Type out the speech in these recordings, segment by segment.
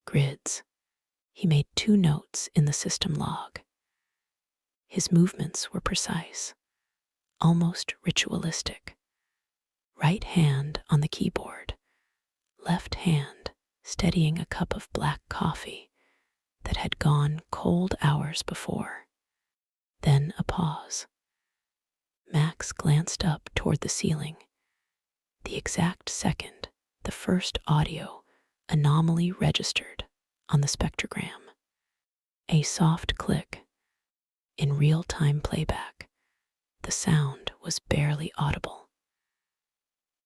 grids. He made 2 notes in the system log. His movements were precise, almost ritualistic. Right hand on the keyboard, left hand steadying a cup of black coffee that had gone cold hours before. Then a pause. Max glanced up toward the ceiling. The exact second the first audio anomaly registered on the spectrogram. A soft click. In real-time playback, the sound was barely audible.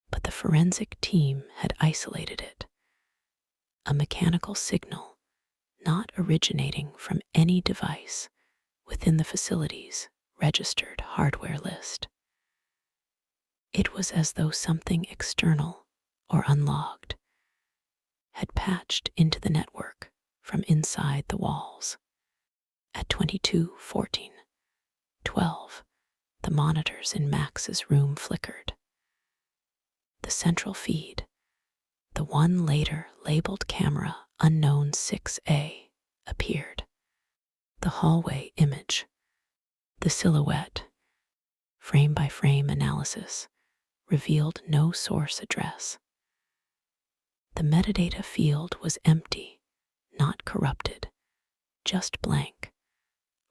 But the forensic team had isolated it. A mechanical signal not originating from any device within the facility's registered hardware list. It was as though something external or unlogged had patched into the network from inside the walls. At 22:14:12, the monitors in Max's room flickered. The central feed, the one later labeled camera unknown 6A, appeared. The hallway image, the silhouette, frame-by-frame analysis, revealed no source address. The metadata field was empty, not corrupted, just blank,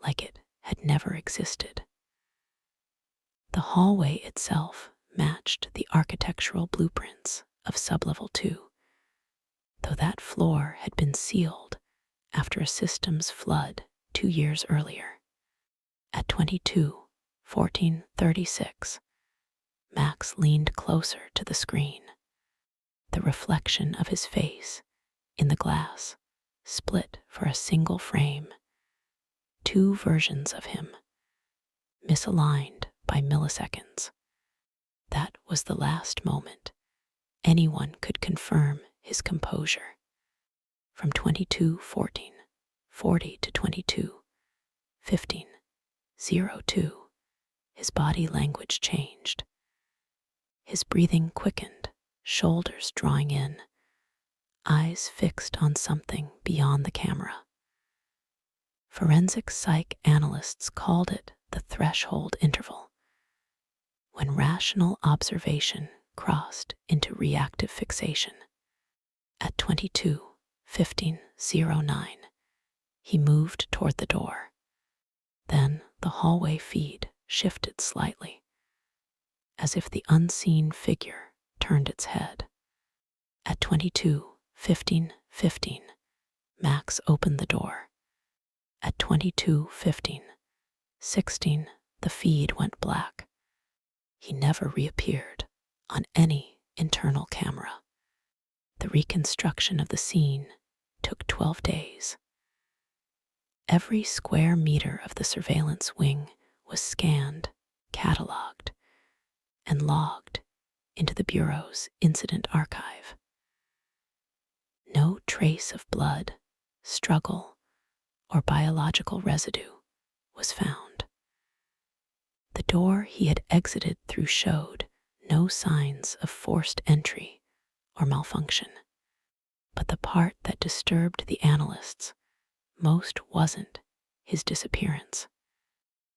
like it had never existed. The hallway itself matched the architectural blueprints of sublevel 2, though that floor had been sealed after a systems flood 2 years earlier. At 22:14:36, Max leaned closer to the screen. The reflection of his face in the glass split for a single frame. 2 versions of him, misaligned by milliseconds. That was the last moment anyone could confirm his composure. From 22:14:40 to 22:15:02, his body language changed. His breathing quickened, shoulders drawing in, eyes fixed on something beyond the camera. Forensic psych analysts called it the threshold interval, when rational observation crossed into reactive fixation. At 22:15:09, he moved toward the door. Then the hallway feed shifted slightly, as if the unseen figure turned its head. At 22:15:15, Max opened the door. At 22:15:16, the feed went black. He never reappeared on any internal camera. The reconstruction of the scene took 12 days. Every square meter of the surveillance wing was scanned, cataloged, and logged into the Bureau's incident archive. No trace of blood, struggle, or biological residue was found. The door he had exited through showed no signs of forced entry or malfunction. But the part that disturbed the analysts most wasn't his disappearance.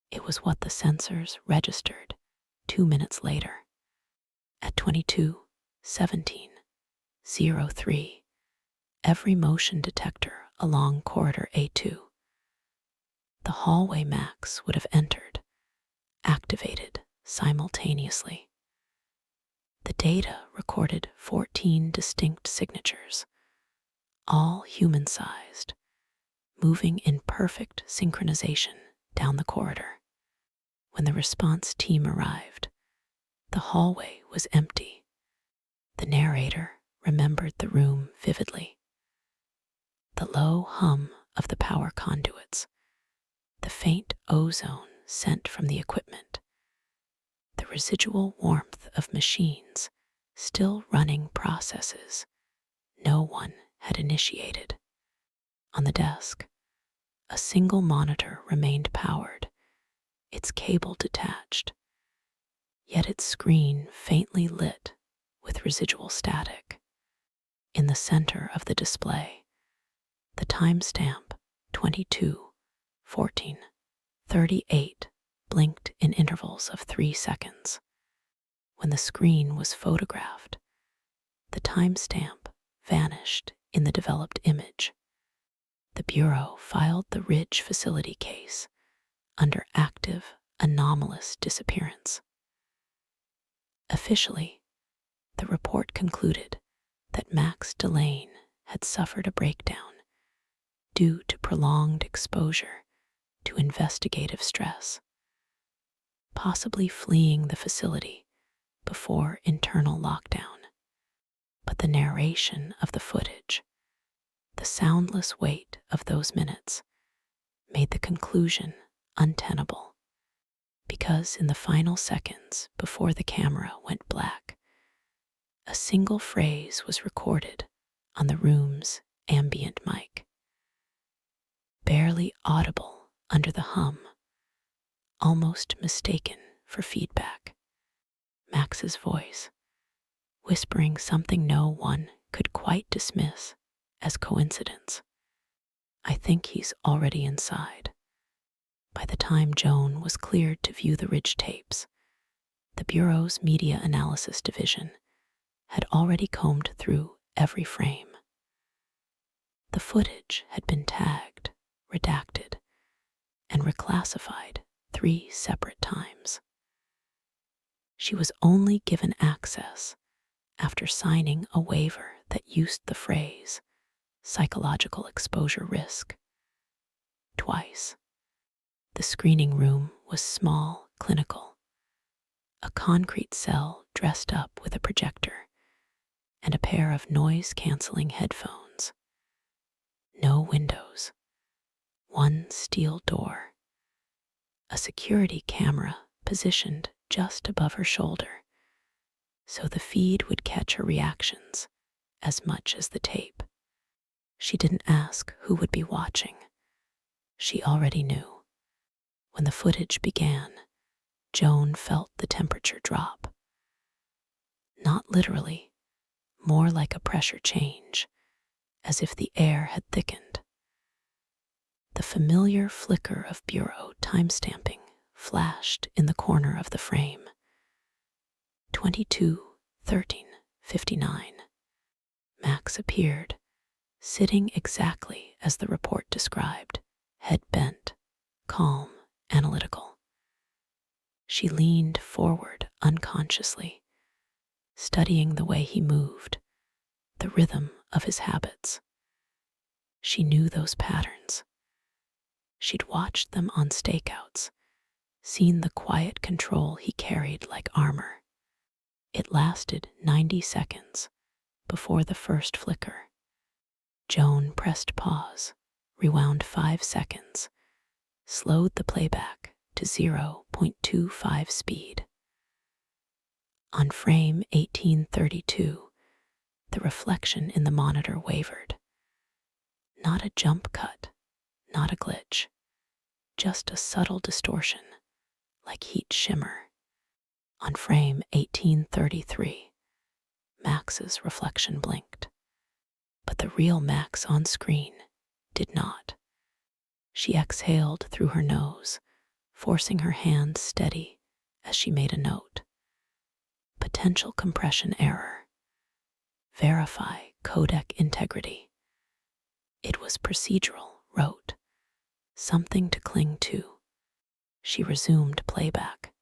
It was what the sensors registered 2 minutes later. At 22:17:03, every motion detector along corridor A2, the hallway Max would have entered, activated simultaneously. The data recorded 14 distinct signatures, all human-sized, moving in perfect synchronization down the corridor. When the response team arrived, the hallway was empty. The narrator remembered the room vividly. The low hum of the power conduits, the faint ozone sent from the equipment, the residual warmth of machines still running processes no one had initiated. On the desk, a single monitor remained powered, its cable detached, yet its screen faintly lit with residual static. In the center of the display, The timestamp 22:14:38 blinked in intervals of 3 seconds. When the screen was photographed, the timestamp vanished in the developed image. The Bureau filed the Ridge facility case under active anomalous disappearance. Officially, the report concluded that Max Delane had suffered a breakdown due to prolonged exposure to investigative stress, possibly fleeing the facility before internal lockdown. But the narration of the footage, the soundless weight of those minutes, made the conclusion untenable, because in the final seconds before the camera went black, a single phrase was recorded on the room's ambient mic. Barely audible under the hum, almost mistaken for feedback. Max's voice, whispering something no one could quite dismiss as coincidence. "I think he's already inside." By the time Joan was cleared to view the Ridge tapes, the Bureau's Media Analysis Division had already combed through every frame. The footage had been tagged, redacted, and reclassified 3 separate times. She was only given access after signing a waiver that used the phrase psychological exposure risk twice. The screening room was small, clinical, a concrete cell dressed up with a projector and a pair of noise-canceling headphones. No windows, one steel door, a security camera positioned just above her shoulder, so the feed would catch her reactions as much as the tape. She didn't ask who would be watching. She already knew. When the footage began, Joan felt the temperature drop. Not literally, more like a pressure change, as if the air had thickened. The familiar flicker of Bureau timestamping flashed in the corner of the frame. 22:13:59. Max appeared, sitting exactly as the report described, head bent, calm, analytical. She leaned forward unconsciously, studying the way he moved, the rhythm of his habits. She knew those patterns. She'd watched them on stakeouts, seen the quiet control he carried like armor. It lasted 90 seconds before the first flicker. Joan pressed pause, rewound 5 seconds, slowed the playback to 0.25 speed. On frame 1832, the reflection in the monitor wavered. Not a jump cut, not a glitch, just a subtle distortion, like heat shimmer. On frame 1833, Max's reflection blinked. But the real Max on screen did not. She exhaled through her nose, forcing her hand steady as she made a note. Potential compression error. Verify codec integrity. It was procedural, rote, something to cling to. She resumed playback.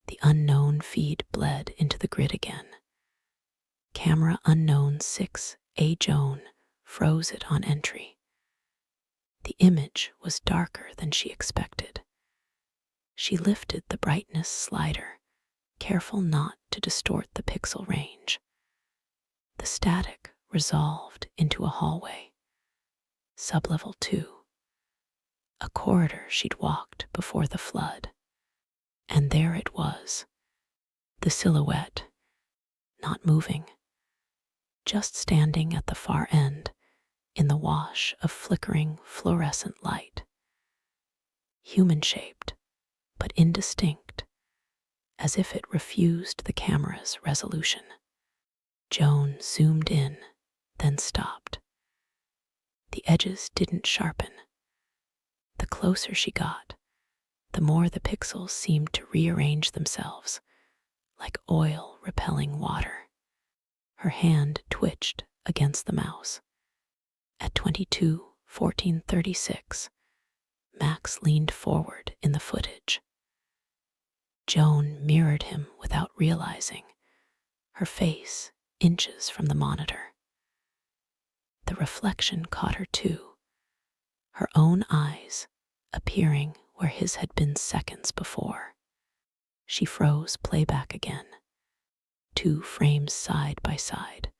The unknown feed bled into the grid again. Camera unknown 6A Joan froze it on entry. The image was darker than she expected. She lifted the brightness slider, careful not to distort the pixel range. The static resolved into a hallway. Sublevel 2. A corridor she'd walked before the flood. And there it was. The silhouette, not moving, just standing at the far end in the wash of flickering fluorescent light. Human-shaped, but indistinct, as if it refused the camera's resolution. Joan zoomed in, then stopped. The edges didn't sharpen. The closer she got, the more the pixels seemed to rearrange themselves, like oil repelling water. Her hand twitched against the mouse. At 22:14:36, Max leaned forward in the footage. Joan mirrored him without realizing, her face inches from the monitor. The reflection caught her too, her own eyes appearing where his had been seconds before. She froze playback again. 2 frames side by side,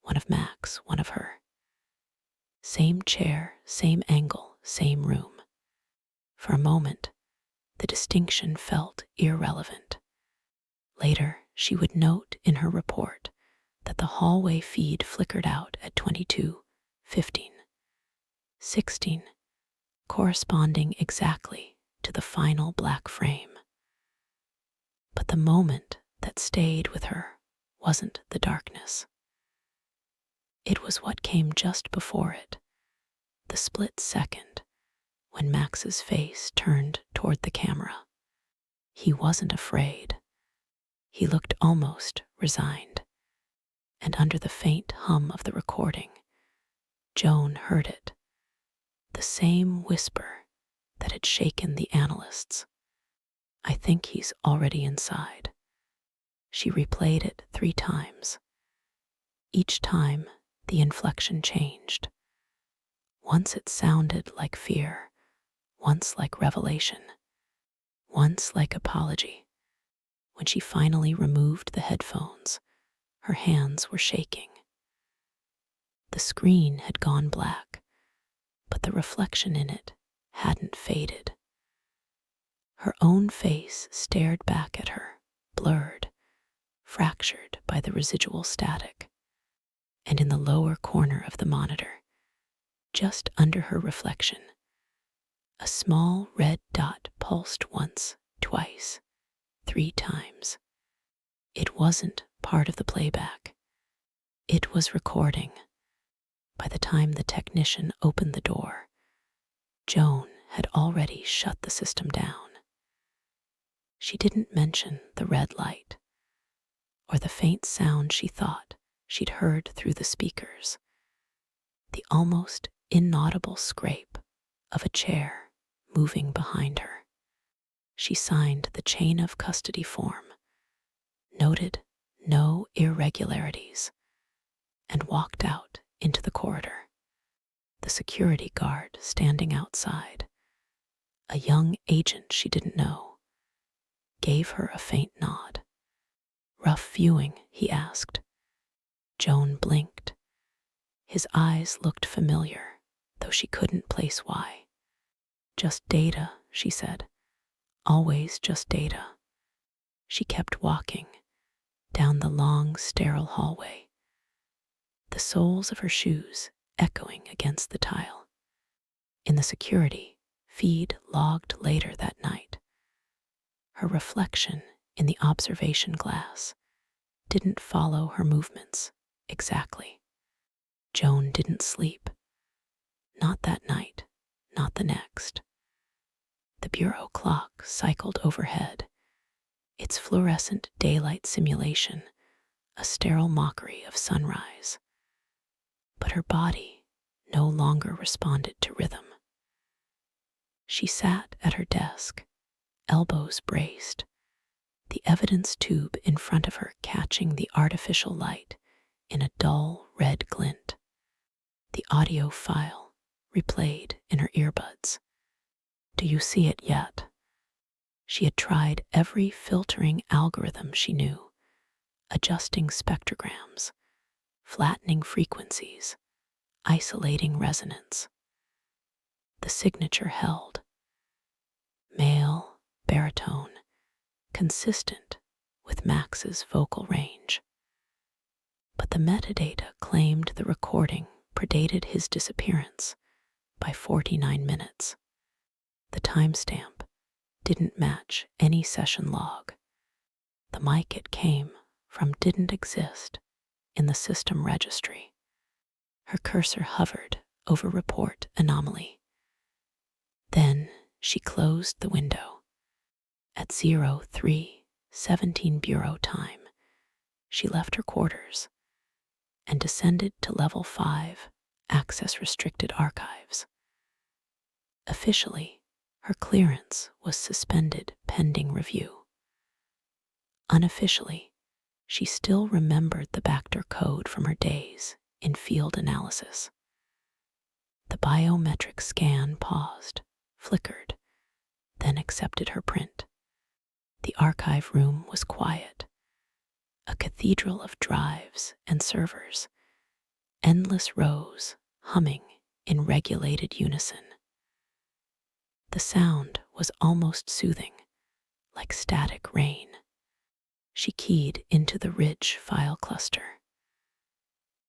one of Max, one of her. Same chair, same angle, same room. For a moment, the distinction felt irrelevant. Later, she would note in her report that the hallway feed flickered out at 22:15:16, corresponding exactly to the final black frame. But the moment that stayed with her wasn't the darkness. It was what came just before it, the split second when Max's face turned toward the camera. He wasn't afraid. He looked almost resigned. And under the faint hum of the recording, Joan heard it, the same whisper that had shaken the analysts. "I think he's already inside." She replayed it 3 times. Each time, the inflection changed. Once it sounded like fear, once like revelation, once like apology. When she finally removed the headphones, her hands were shaking. The screen had gone black, but the reflection in it hadn't faded. Her own face stared back at her, blurred, fractured by the residual static. And in the lower corner of the monitor, just under her reflection, a small red dot pulsed once, twice, 3 times. It wasn't part of the playback. It was recording. By the time the technician opened the door, Joan had already shut the system down. She didn't mention the red light, or the faint sound she thought she'd heard through the speakers, the almost inaudible scrape of a chair moving behind her. She signed the chain of custody form, noted no irregularities, and walked out into the corridor. The security guard standing outside, a young agent she didn't know, gave her a faint nod. "Rough viewing?" he asked. Joan blinked. His eyes looked familiar, though she couldn't place why. "Just data," she said. "Always just data." She kept walking down the long, sterile hallway, the soles of her shoes echoing against the tile. In the security feed logged later that night, her reflection in the observation glass didn't follow her movements exactly. Joan didn't sleep. Not that night, not the next. The bureau clock cycled overhead, its fluorescent daylight simulation a sterile mockery of sunrise. But her body no longer responded to rhythm. She sat at her desk, elbows braced, the evidence tube in front of her catching the artificial light in a dull red glint. The audio file replayed in her earbuds. "Do you see it yet?" She had tried every filtering algorithm she knew, adjusting spectrograms, flattening frequencies, isolating resonance. The signature held. Male, baritone, consistent with Max's vocal range. But the metadata claimed the recording predated his disappearance by 49 minutes. The timestamp didn't match any session log. The mic it came from didn't exist in the system registry. Her cursor hovered over-report anomaly. Then she closed the window. At 03:17 Bureau time, she left her quarters and descended to level 5, access restricted archives. Officially, her clearance was suspended pending review. Unofficially, she still remembered the backdoor code from her days in field analysis. The biometric scan paused, flickered, then accepted her print. The archive room was quiet, a cathedral of drives and servers, endless rows humming in regulated unison. The sound was almost soothing, like static rain. She keyed into the Ridge file cluster.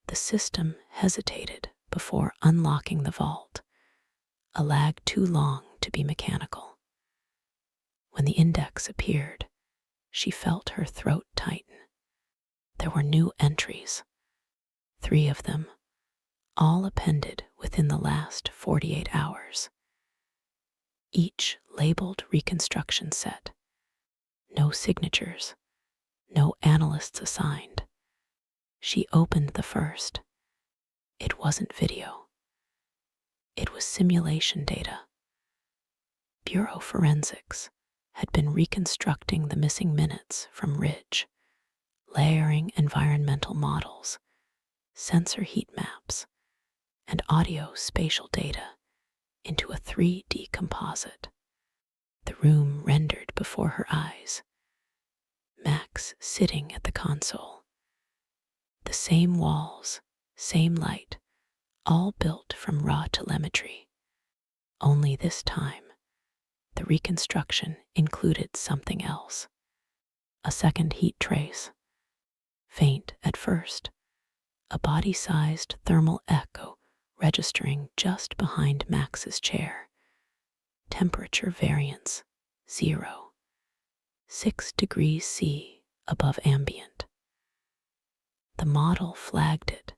The system hesitated before unlocking the vault, a lag too long to be mechanical. When the index appeared, she felt her throat tighten. There were new entries, 3 of them, all appended within the last 48 hours. Each labeled reconstruction set. No signatures, no analysts assigned. She opened the first. It wasn't video. It was simulation data. Bureau Forensics had been reconstructing the missing minutes from Ridge, layering environmental models, sensor heat maps, and audio spatial data into a 3D composite. The room rendered before her eyes. Max sitting at the console. The same walls, same light, all built from raw telemetry. Only this time, the reconstruction included something else. A second heat trace. Faint at first, a body-sized thermal echo registering just behind Max's chair. Temperature variance, 0. 6 degrees C above ambient. The model flagged it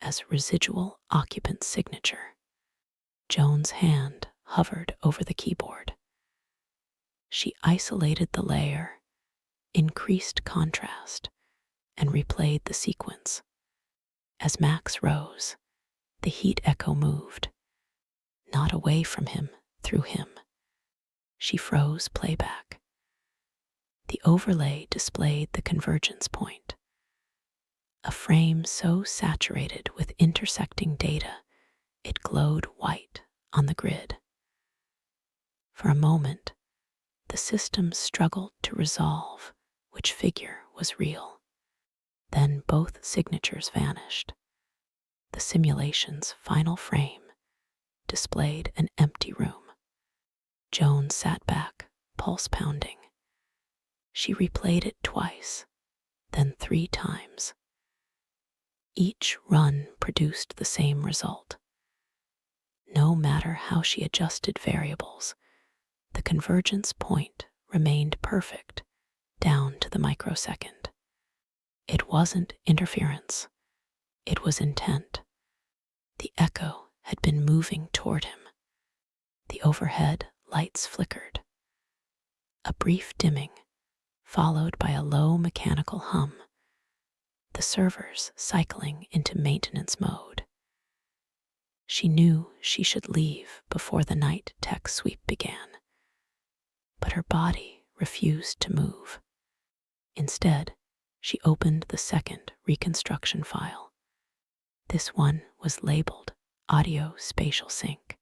as residual occupant signature. Joan's hand hovered over the keyboard. She isolated the layer, increased contrast, and replayed the sequence. As Max rose, the heat echo moved, not away from him, through him. She froze playback. The overlay displayed the convergence point, a frame so saturated with intersecting data it glowed white on the grid. For a moment, the system struggled to resolve which figure was real. Then both signatures vanished. The simulation's final frame displayed an empty room. Joan sat back, pulse pounding. She replayed it twice, then 3 times. Each run produced the same result. No matter how she adjusted variables, the convergence point remained perfect down to the microsecond. It wasn't interference. It was intent. The echo had been moving toward him. The overhead lights flickered. A brief dimming, followed by a low mechanical hum, the servers cycling into maintenance mode. She knew she should leave before the night tech sweep began, but her body refused to move. Instead, she opened the second reconstruction file. This one was labeled Audio Spatial Sync.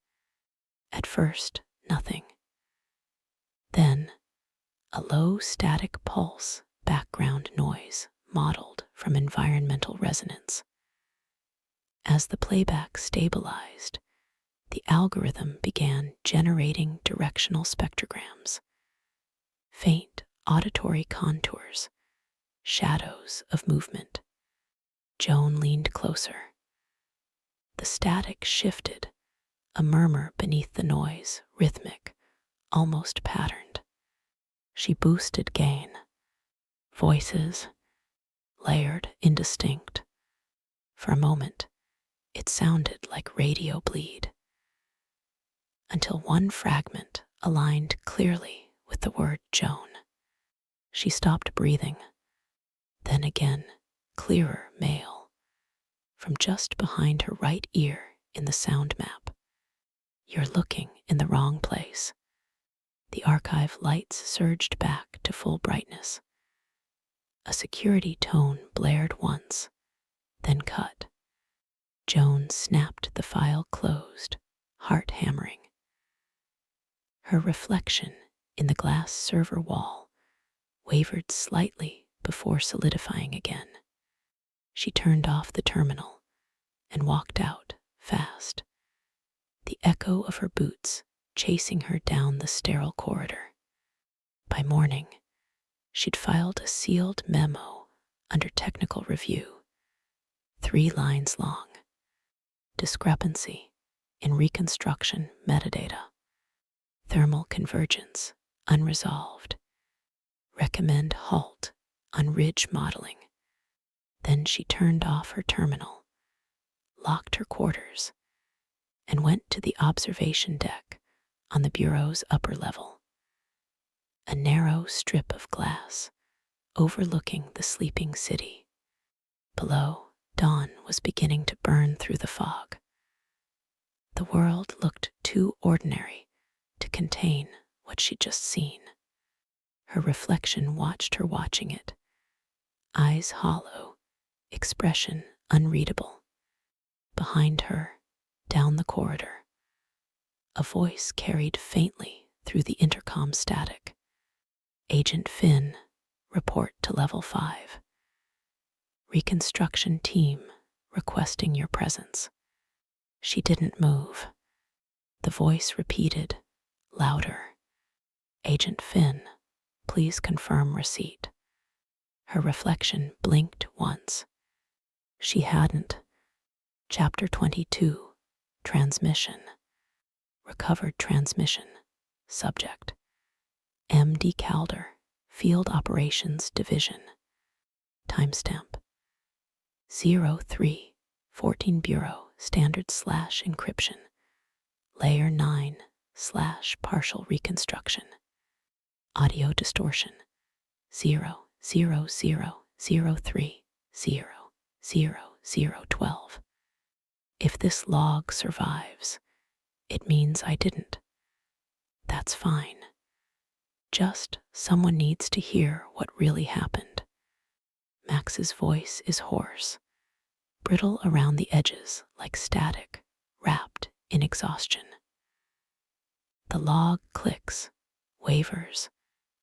At first, nothing. Then, a low static pulse background noise modeled from environmental resonance. As the playback stabilized, the algorithm began generating directional spectrograms, faint auditory contours, shadows of movement. Joan leaned closer. The static shifted, a murmur beneath the noise, rhythmic, almost patterned. She boosted gain. Voices, layered, indistinct. For a moment, It sounded like radio bleed, until one fragment aligned clearly with the word Joan. She stopped breathing. Then again, clearer male, from just behind her right ear in the sound map. You're looking in the wrong place. The archive lights surged back to full brightness. A security tone blared once, then cut. Joan snapped the file closed, heart hammering. Her reflection in the glass server wall wavered slightly before solidifying again. She turned off the terminal and walked out fast, the echo of her boots chasing her down the sterile corridor. By morning, she'd filed a sealed memo under technical review, 3 lines long. Discrepancy in reconstruction metadata. Thermal convergence unresolved. Recommend halt on ridge modeling. Then she turned off her terminal, locked her quarters, and went to the observation deck on the bureau's upper level. A narrow strip of glass overlooking the sleeping city. Below, dawn was beginning to burn through the fog. The world looked too ordinary to contain what she'd just seen. Her reflection watched her watching it, eyes hollow, expression unreadable. Behind her, down the corridor, a voice carried faintly through the intercom static. Agent Finn, report to level 5. Reconstruction team requesting your presence. She didn't move. The voice repeated, louder. Agent Finn, please confirm receipt. Her reflection blinked once. She hadn't. Chapter 22, Transmission. Recovered transmission. Subject. M.D. Calder, Field Operations Division. Timestamp. 0314 Bureau Standard / Encryption. Layer 9 / Partial Reconstruction. Audio distortion. 00003000012. If this log survives, it means I didn't. That's fine. Just someone needs to hear what really happened. Max's voice is hoarse, brittle around the edges like static, wrapped in exhaustion. The log clicks, wavers,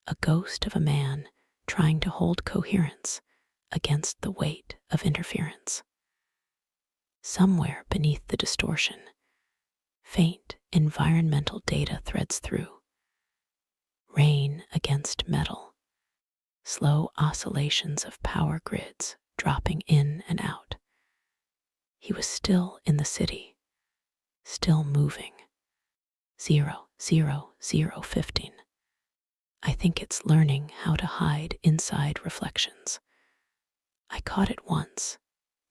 a ghost of a man trying to hold coherence against the weight of interference. Somewhere beneath the distortion, faint environmental data threads through. Rain against metal, slow oscillations of power grids dropping in and out. He was still in the city, still moving. 00015. I think it's learning how to hide inside reflections. I caught it once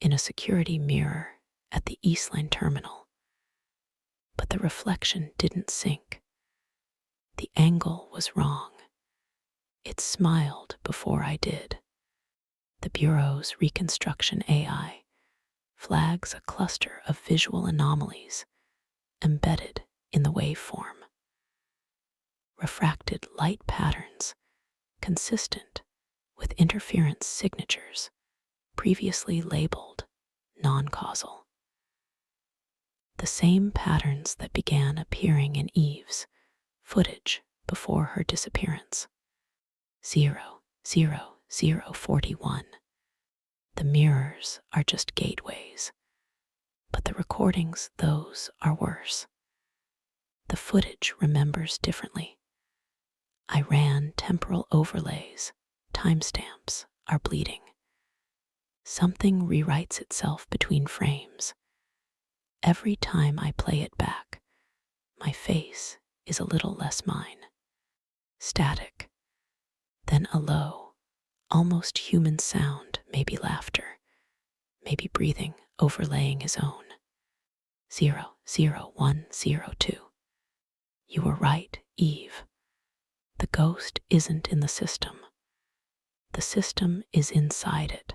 in a security mirror at the Eastline terminal, but the reflection didn't sync. The angle was wrong. It smiled before I did. The Bureau's reconstruction AI flags a cluster of visual anomalies embedded in the waveform. Refracted light patterns consistent with interference signatures previously labeled non-causal. The same patterns that began appearing in Eve's footage before her disappearance. 00041. The mirrors are just gateways, but the recordings, those are worse. The footage remembers differently. I ran temporal overlays, timestamps are bleeding. Something rewrites itself between frames. Every time I play it back, my face is a little less mine. Static. Then a low, almost human sound, maybe laughter, maybe breathing overlaying his own. 00102. You were right, Eve. The ghost isn't in the system. The system is inside it.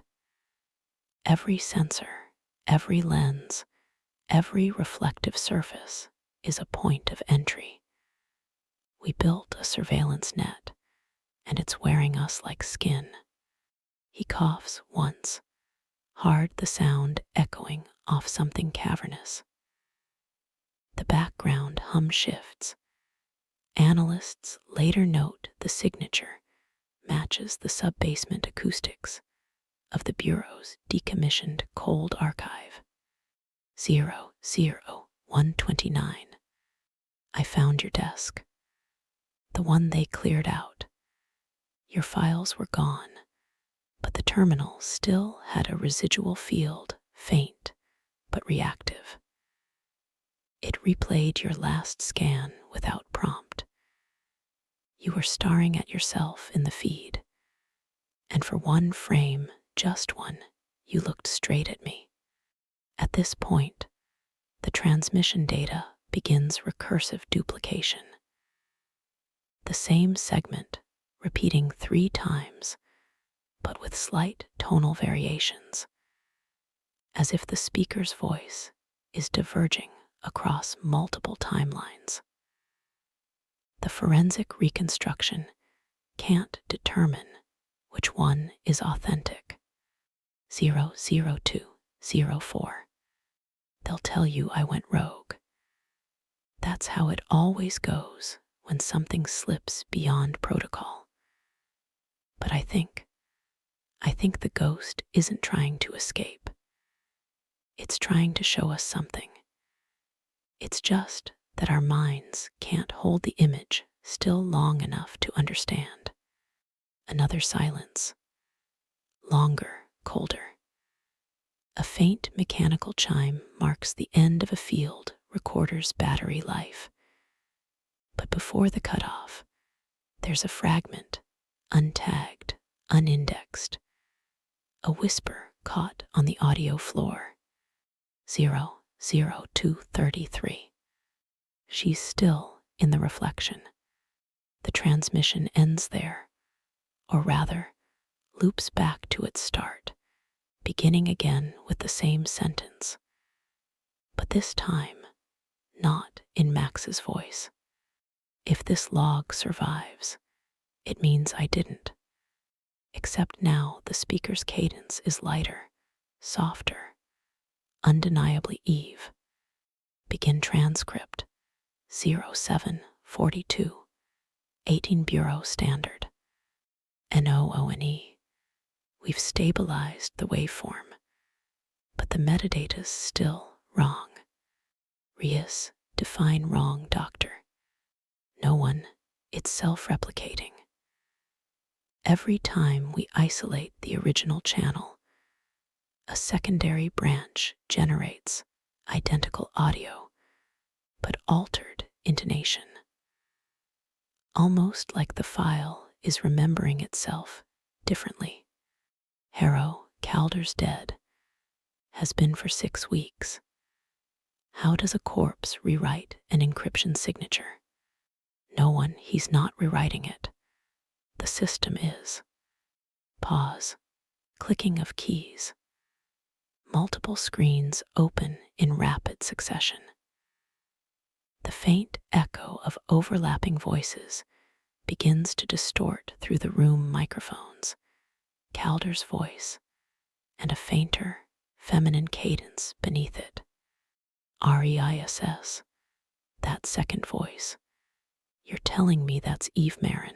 Every sensor, every lens, every reflective surface is a point of entry. We built a surveillance net, and it's wearing us like skin. He coughs once, hard the sound echoing off something cavernous. The background hum shifts. Analysts later note the signature matches the sub-basement acoustics of the Bureau's decommissioned cold archive. 00129. I found your desk. The one they cleared out. Your files were gone, but the terminal still had a residual field, faint but reactive. It replayed your last scan without prompt. You were staring at yourself in the feed, and for one frame, just one, you looked straight at me. At this point, the transmission data begins recursive duplication. The same segment repeating 3 times, but with slight tonal variations, as if the speaker's voice is diverging across multiple timelines. The forensic reconstruction can't determine which one is authentic. 00204. They'll tell you I went rogue. That's how it always goes when something slips beyond protocol. But I think the ghost isn't trying to escape. It's trying to show us something. It's just that our minds can't hold the image still long enough to understand. Another silence. Longer, colder. A faint mechanical chime marks the end of a field recorder's battery life. But before the cutoff, there's a fragment, untagged, unindexed. A whisper caught on the audio floor. 00233. She's still in the reflection. The transmission ends there, or rather, loops back to its start, beginning again with the same sentence. But this time, not in Max's voice. If this log survives, it means I didn't. Except now the speaker's cadence is lighter, softer, undeniably Eve. Begin transcript. 0742. 18 Bureau Standard. NOONE. We've stabilized the waveform, but the metadata's still wrong. Rias, define wrong, doctor. No one, it's self-replicating. Every time we isolate the original channel, a secondary branch generates identical audio, but altered intonation. Almost like the file is remembering itself differently. Harrow, Calder's dead, has been for 6 weeks. How does a corpse rewrite an encryption signature? No one, he's not rewriting it. The system is. Pause. Clicking of keys. Multiple screens open in rapid succession. The faint echo of overlapping voices begins to distort through the room microphones. Calder's voice, and a fainter, feminine cadence beneath it. REISS, that second voice. You're telling me that's Eve Marin.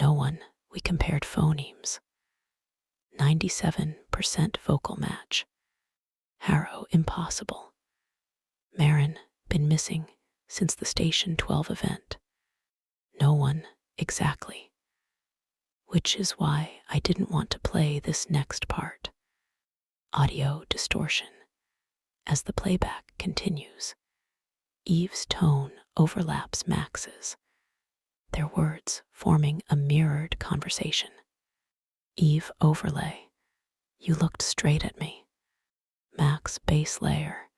No one, we compared phonemes. 97% vocal match. Harrow, impossible. Marin, been missing since the Station 12 event. No one, exactly. Which is why I didn't want to play this next part. Audio distortion. As the playback continues, Eve's tone overlaps Max's, their words forming a mirrored conversation. Eve overlay. You looked straight at me. Max base layer.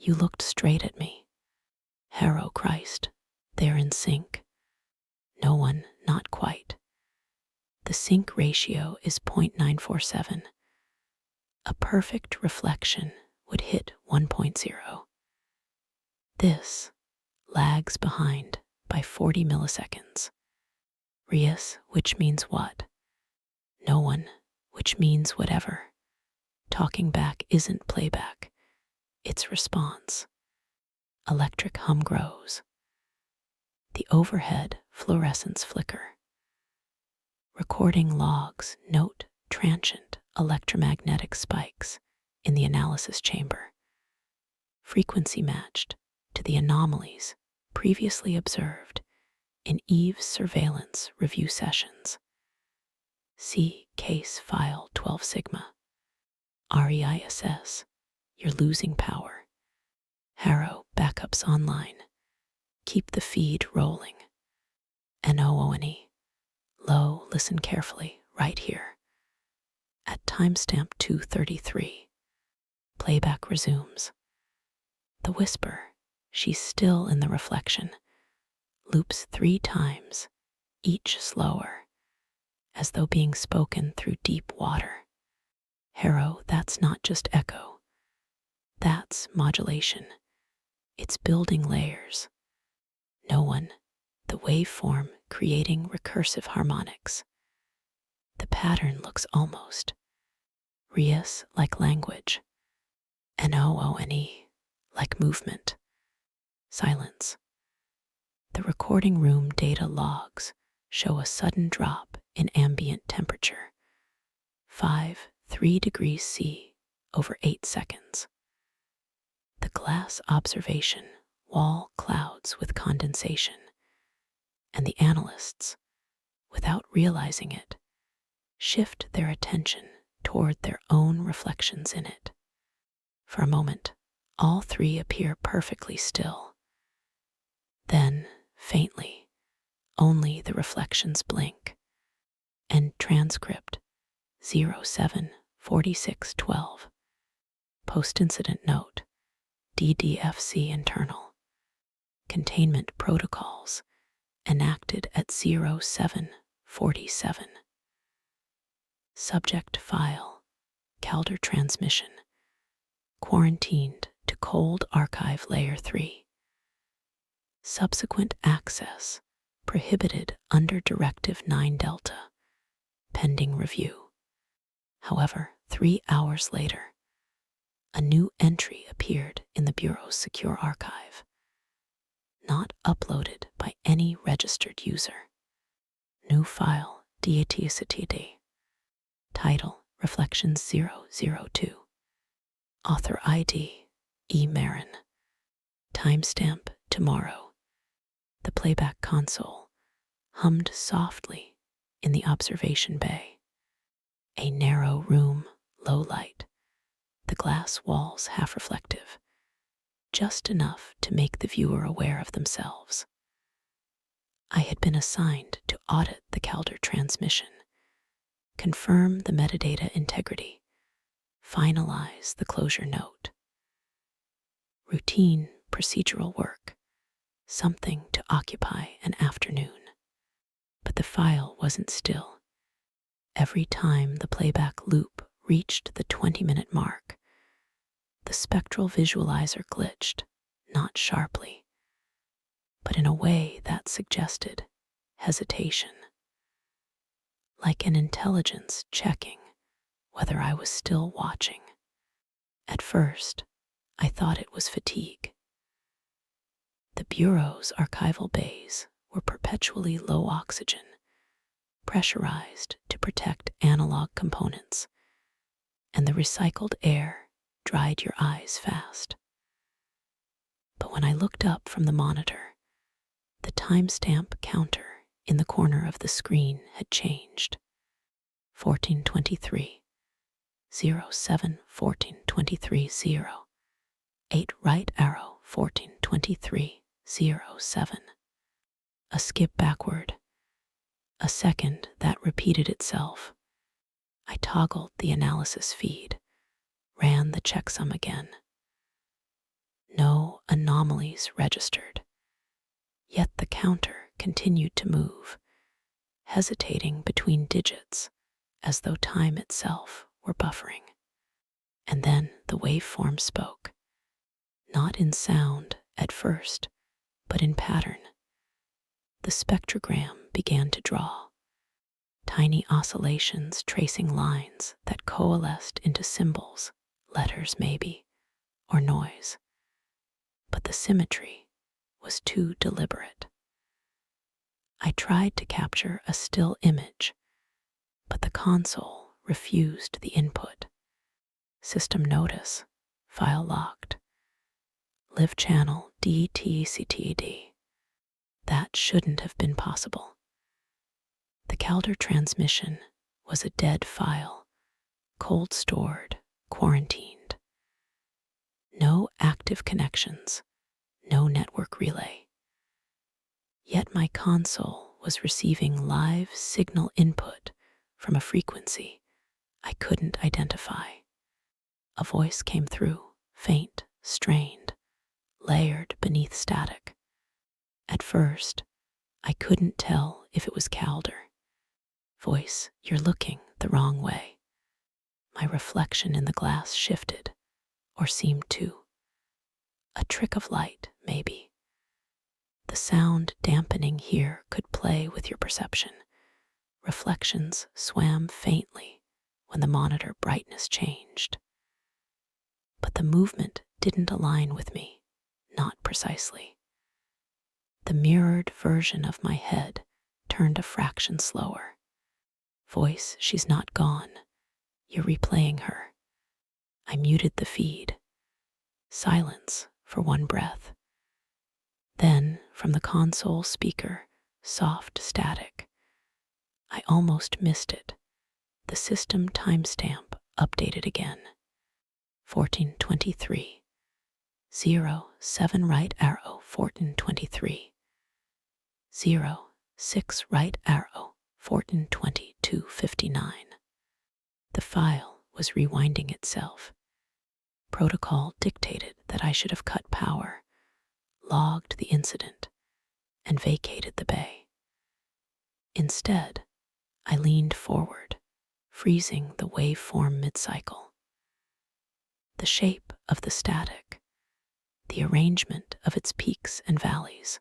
You looked straight at me. Harrow Christ, they're in sync. No one, not quite. The sync ratio is 0.947. A perfect reflection would hit 1.0. This lags behind by 40 milliseconds. Rias, which means what? No one, which means whatever. Talking back isn't playback, it's response. Electric hum grows. The overhead fluorescence flicker. Recording logs note transient electromagnetic spikes in the analysis chamber, frequency matched to the anomalies previously observed in Eve's surveillance review sessions. See Case File 12 Sigma. REISS, you're losing power. Harrow, backups online. Keep the feed rolling. NOONE. Low, listen carefully, right here. At timestamp 2:33, playback resumes. The whisper, she's still in the reflection, loops 3 times, each slower, as though being spoken through deep water. Harrow, that's not just echo. That's modulation. It's building layers. No one, the waveform creating recursive harmonics. The pattern looks almost Rias like language, NOONE like movement, silence. The recording room data logs show a sudden drop in ambient temperature, 3 degrees C over 8 seconds. The glass observation wall clouds with condensation, and the analysts, without realizing it, shift their attention toward their own reflections in it. For a moment, all 3 appear perfectly still. Then, faintly, only the reflections blink. End transcript 074612. Post-incident note, DDFC internal. Containment protocols enacted at 0747. Subject file, Calder transmission, quarantined to cold archive layer 3. Subsequent access prohibited under Directive 9 Delta, pending review. However, 3 hours later, a new entry appeared in the Bureau's secure archive, not uploaded by any registered user. New file, DATSTD. Title, Reflections 002. Author ID, E. Marin. Timestamp, tomorrow. The playback console hummed softly in the observation bay. A narrow room, low light, the glass walls half reflective, just enough to make the viewer aware of themselves. I had been assigned to audit the Calder transmission, confirm the metadata integrity, finalize the closure note. Routine procedural work, something to occupy an afternoon. But the file wasn't still. Every time the playback loop reached the 20-minute mark, the spectral visualizer glitched, not sharply, but in a way that suggested hesitation, like an intelligence checking whether I was still watching. At first, I thought it was fatigue. The Bureau's archival bays were perpetually low oxygen, pressurized to protect analog components, and the recycled air dried your eyes fast. But when I looked up from the monitor, the timestamp counter in the corner of the screen had changed. 1423, 07 1423 0, 8 right arrow 1423 07. A skip backward, a second that repeated itself. I toggled the analysis feed, ran the checksum again. No anomalies registered. Yet the counter continued to move, hesitating between digits as though time itself were buffering. And then the waveform spoke, not in sound at first, but in pattern. The spectrogram began to draw, tiny oscillations tracing lines that coalesced into symbols, letters maybe, or noise. But the symmetry was too deliberate. I tried to capture a still image, but the console refused the input. System notice, file locked. Live channel DTCTD. That shouldn't have been possible. The Calder transmission was a dead file, cold stored, quarantined. No active connections, no network relay. Yet my console was receiving live signal input from a frequency I couldn't identify. A voice came through, faint, strained, layered beneath static. At first, I couldn't tell if it was Calder. Voice, you're looking the wrong way. My reflection in the glass shifted, or seemed to. A trick of light, maybe. The sound dampening here could play with your perception. Reflections swam faintly when the monitor brightness changed. But the movement didn't align with me, not precisely. The mirrored version of my head turned a fraction slower. Voice, she's not gone. You're replaying her. I muted the feed. Silence for one breath. Then, from the console speaker, soft static. I almost missed it. The system timestamp updated again. 1423. 07 right arrow 1423. 06 right arrow 1422:59. The file was rewinding itself. Protocol dictated that I should have cut power, logged the incident, and vacated the bay. Instead, I leaned forward, freezing the waveform mid-cycle. The shape of the static, the arrangement of its peaks and valleys,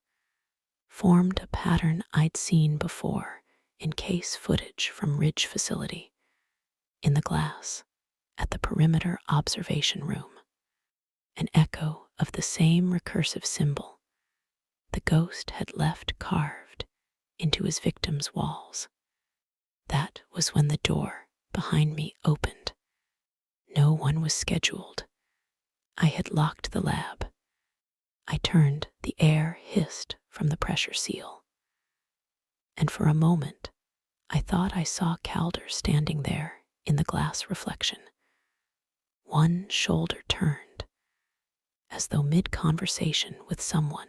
formed a pattern I'd seen before in case footage from Ridge Facility, in the glass, at the perimeter observation room. An echo of the same recursive symbol the ghost had left carved into his victim's walls. That was when the door behind me opened. No one was scheduled. I had locked the lab. I turned, the air hissed from the pressure seal. And for a moment, I thought I saw Calder standing there in the glass reflection. One shoulder turned, as though mid-conversation with someone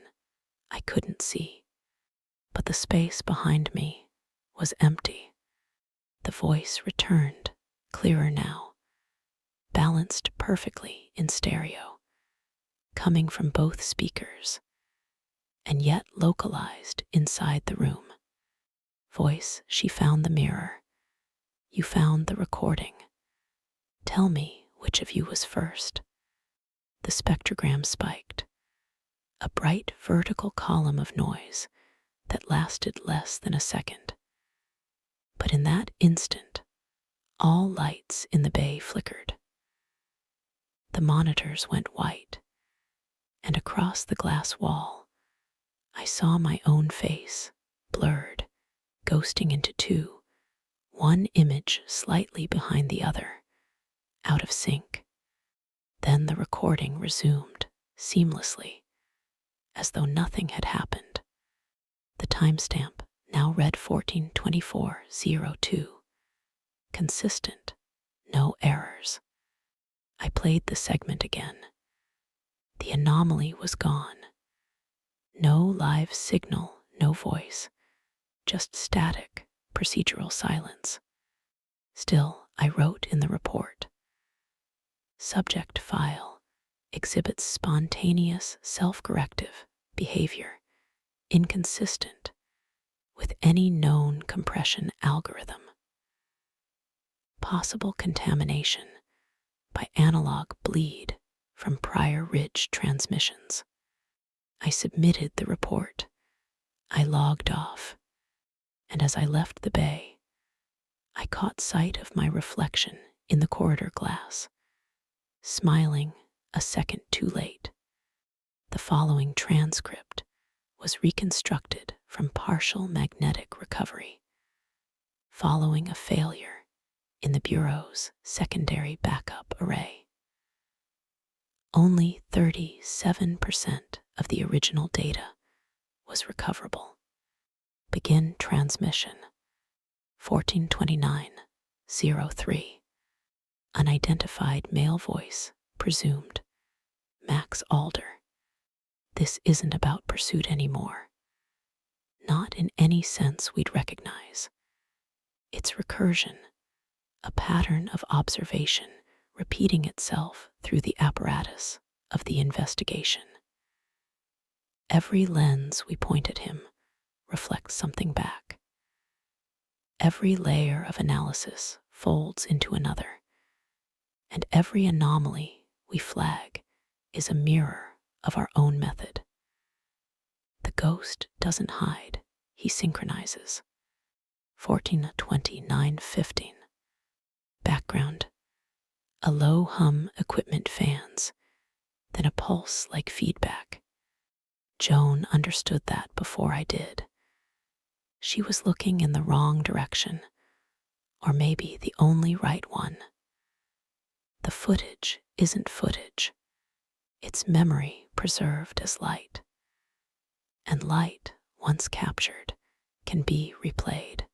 I couldn't see. But the space behind me was empty. The voice returned, clearer now, balanced perfectly in stereo, coming from both speakers, and yet localized inside the room. Voice, she found the mirror. You found the recording. Tell me which of you was first. The spectrogram spiked, a bright vertical column of noise that lasted less than a second. But in that instant, all lights in the bay flickered. The monitors went white, and across the glass wall, I saw my own face, blurred, ghosting into two, one image slightly behind the other, out of sync. Then the recording resumed, seamlessly, as though nothing had happened. The timestamp now read 14:24:02. Consistent, no errors. I played the segment again. The anomaly was gone. No live signal, no voice, just static, procedural silence. Still, I wrote in the report. Subject file, exhibits spontaneous, self-corrective behavior inconsistent with any known compression algorithm. Possible contamination by analog bleed from prior ridge transmissions. I submitted the report. I logged off, and as I left the bay, I caught sight of my reflection in the corridor glass, smiling a second too late. The following transcript was reconstructed from partial magnetic recovery, following a failure in the Bureau's secondary backup array. Only 37% of the original data was recoverable. Begin transmission. 1429-03. Unidentified male voice, presumed. Max Alder. This isn't about pursuit anymore. Not in any sense we'd recognize. It's recursion, a pattern of observation repeating itself through the apparatus of the investigation. Every lens we point at him reflects something back. Every layer of analysis folds into another, and every anomaly we flag is a mirror of our own method. The ghost doesn't hide, he synchronizes. 1429-15. Background: a low hum equipment fans, then a pulse like feedback. Joan understood that before I did. She was looking in the wrong direction, or maybe the only right one. The footage isn't footage. It's memory preserved as light. And light, once captured, can be replayed.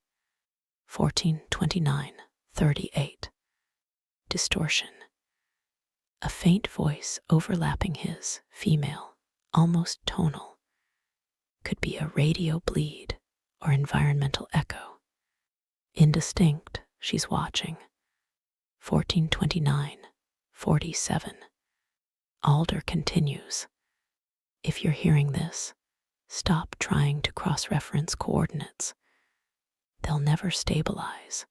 1429-38. Distortion. A faint voice overlapping his, female, almost tonal. Could be a radio bleed or environmental echo. Indistinct, she's watching. 1429-47. Alder continues. If you're hearing this, stop trying to cross-reference coordinates. They'll never stabilize.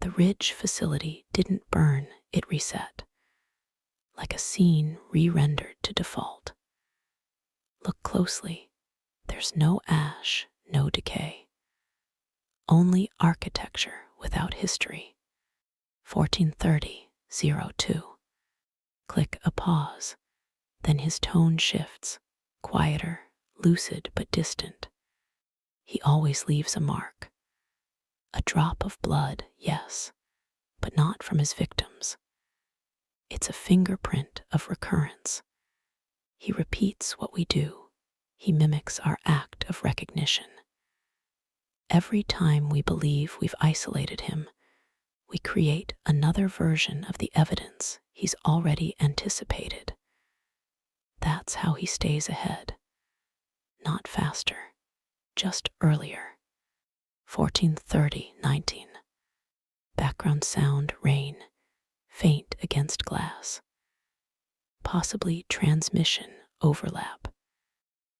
The ridge facility didn't burn, it reset. Like a scene re-rendered to default. Look closely. There's no ash, no decay. Only architecture without history. 1430-02. Click a pause. Then his tone shifts, quieter, lucid but distant. He always leaves a mark. A drop of blood, yes, but not from his victims. It's a fingerprint of recurrence. He repeats what we do. He mimics our act of recognition. Every time we believe we've isolated him, we create another version of the evidence he's already anticipated. That's how he stays ahead. Not faster, just earlier. 1430-19. Background sound, rain, faint against glass. Possibly transmission overlap.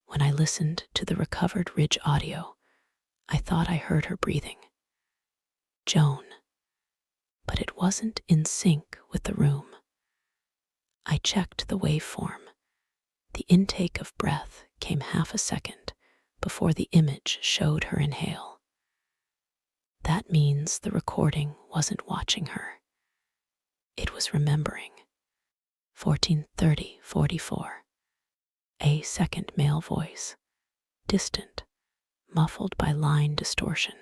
When I listened to the recovered ridge audio, I thought I heard her breathing. Joan. But it wasn't in sync with the room. I checked the waveform. The intake of breath came half a second before the image showed her inhale. That means the recording wasn't watching her. It was remembering. 1430-44. A second male voice, distant, muffled by line distortion.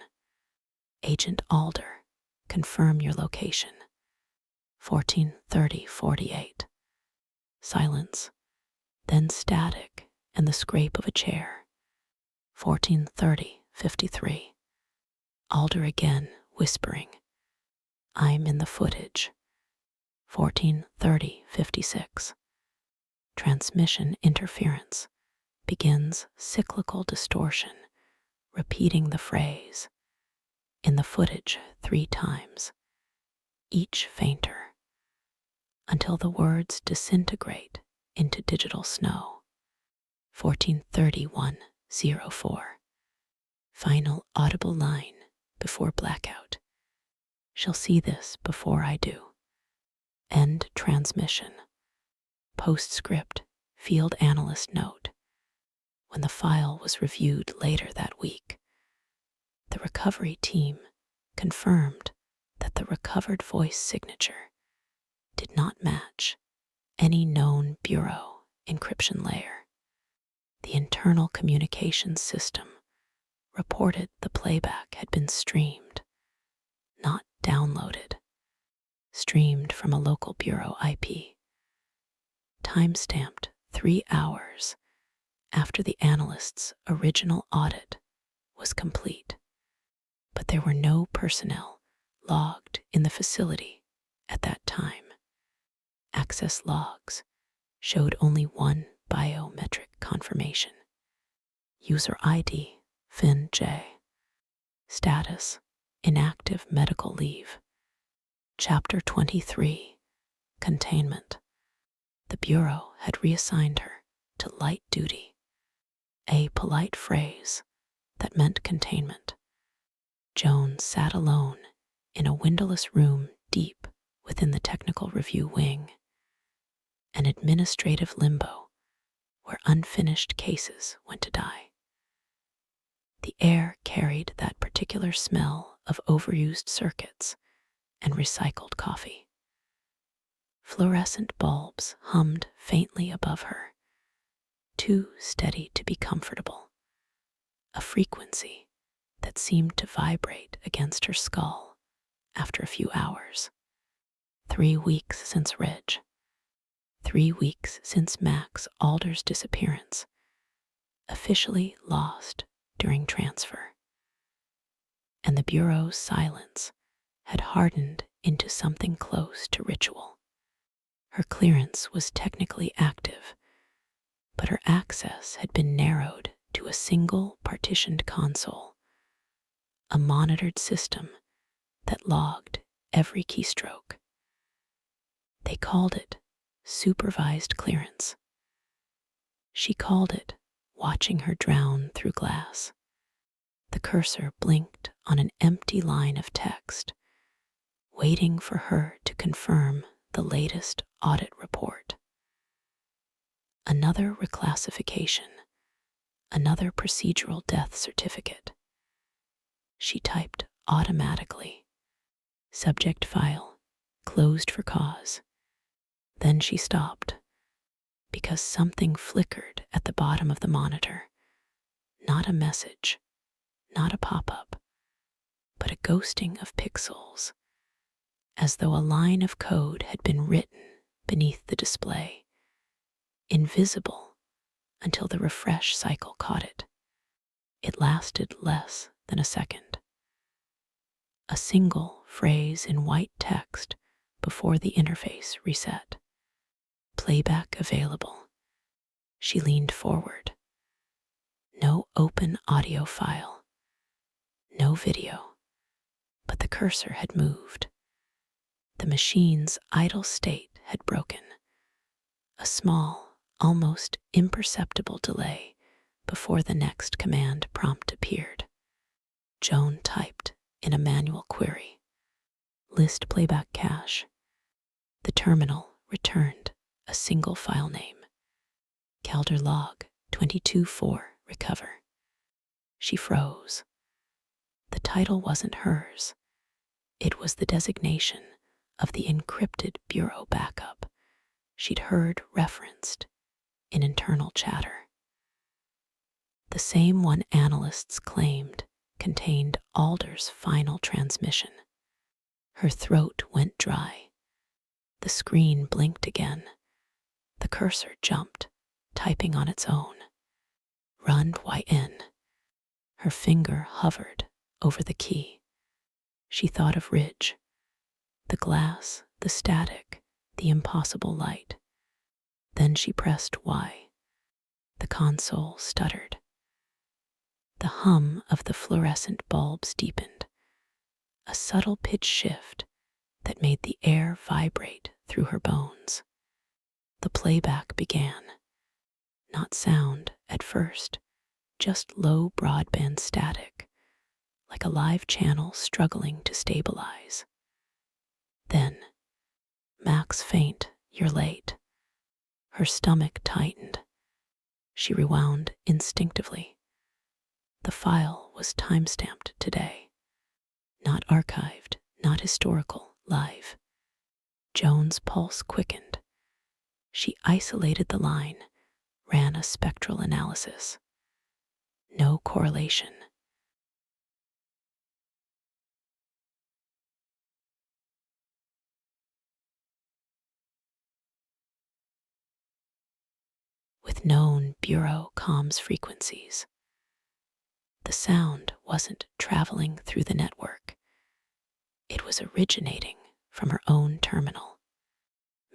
Agent Alder, confirm your location. 1430-48. Silence, then static and the scrape of a chair. 1430-53. Alder again, whispering. I'm in the footage. 1430-56. Transmission interference. Begins cyclical distortion, repeating the phrase. In the footage 3 times. Each fainter. until the words disintegrate into digital snow. 143104. Final audible line before blackout. Shall see this before I do. End transmission. Postscript. Field analyst note. When the file was reviewed later that week, the recovery team confirmed that the recovered voice signature did not match any known bureau encryption layer. The internal communications system reported the playback had been streamed, not downloaded, streamed from a local bureau IP, timestamped 3 hours after the analyst's original audit was complete. But there were no personnel logged in the facility at that time. Access logs showed only one biometric confirmation. User ID, FinJ. Status, inactive medical leave. Chapter 23, containment. The Bureau had reassigned her to light duty, a polite phrase that meant containment. Joan sat alone in a windowless room deep within the technical review wing, an administrative limbo where unfinished cases went to die. The air carried that particular smell of overused circuits and recycled coffee. Fluorescent bulbs hummed faintly above her, too steady to be comfortable, a frequency that seemed to vibrate against her skull after a few hours. 3 weeks since Ridge. 3 weeks since Max Alder's disappearance, officially lost during transfer. And the Bureau's silence had hardened into something close to ritual. Her clearance was technically active, but her access had been narrowed to a single partitioned console, a monitored system that logged every keystroke. They called it supervised clearance. She called it watching her drown through glass. The cursor blinked on an empty line of text, waiting for her to confirm the latest audit report. Another reclassification, another procedural death certificate. She typed automatically. Subject file, closed for cause. Then she stopped, because something flickered at the bottom of the monitor. Not a message, not a pop-up, but a ghosting of pixels, as though a line of code had been written beneath the display, invisible until the refresh cycle caught it. It lasted less than a second. A single phrase in white text before the interface reset. Playback available. She leaned forward. No open audio file. No video. But the cursor had moved. The machine's idle state had broken. A small, almost imperceptible delay before the next command prompt appeared. Joan typed in a manual query. List playback cache. The terminal returned a single file name. Calder log 22.4 recover. She froze. The title wasn't hers. It was the designation of the encrypted bureau backup she'd heard referenced in internal chatter. The same one analysts claimed contained Alder's final transmission. Her throat went dry. The screen blinked again. The cursor jumped, typing on its own. Run YN. Her finger hovered over the key. She thought of Ridge, the glass, the static, the impossible light. Then she pressed Y. The console stuttered. The hum of the fluorescent bulbs deepened, a subtle pitch shift that made the air vibrate through her bones. The playback began. Not sound at first, just low broadband static, like a live channel struggling to stabilize. Then, "Max faint, you're late." Her stomach tightened. She rewound instinctively. The file was timestamped today. Not archived, not historical, live. Joan's pulse quickened. She isolated the line, ran a spectral analysis. No correlation. With known Bureau comms frequencies. The sound wasn't traveling through the network. It was originating from her own terminal.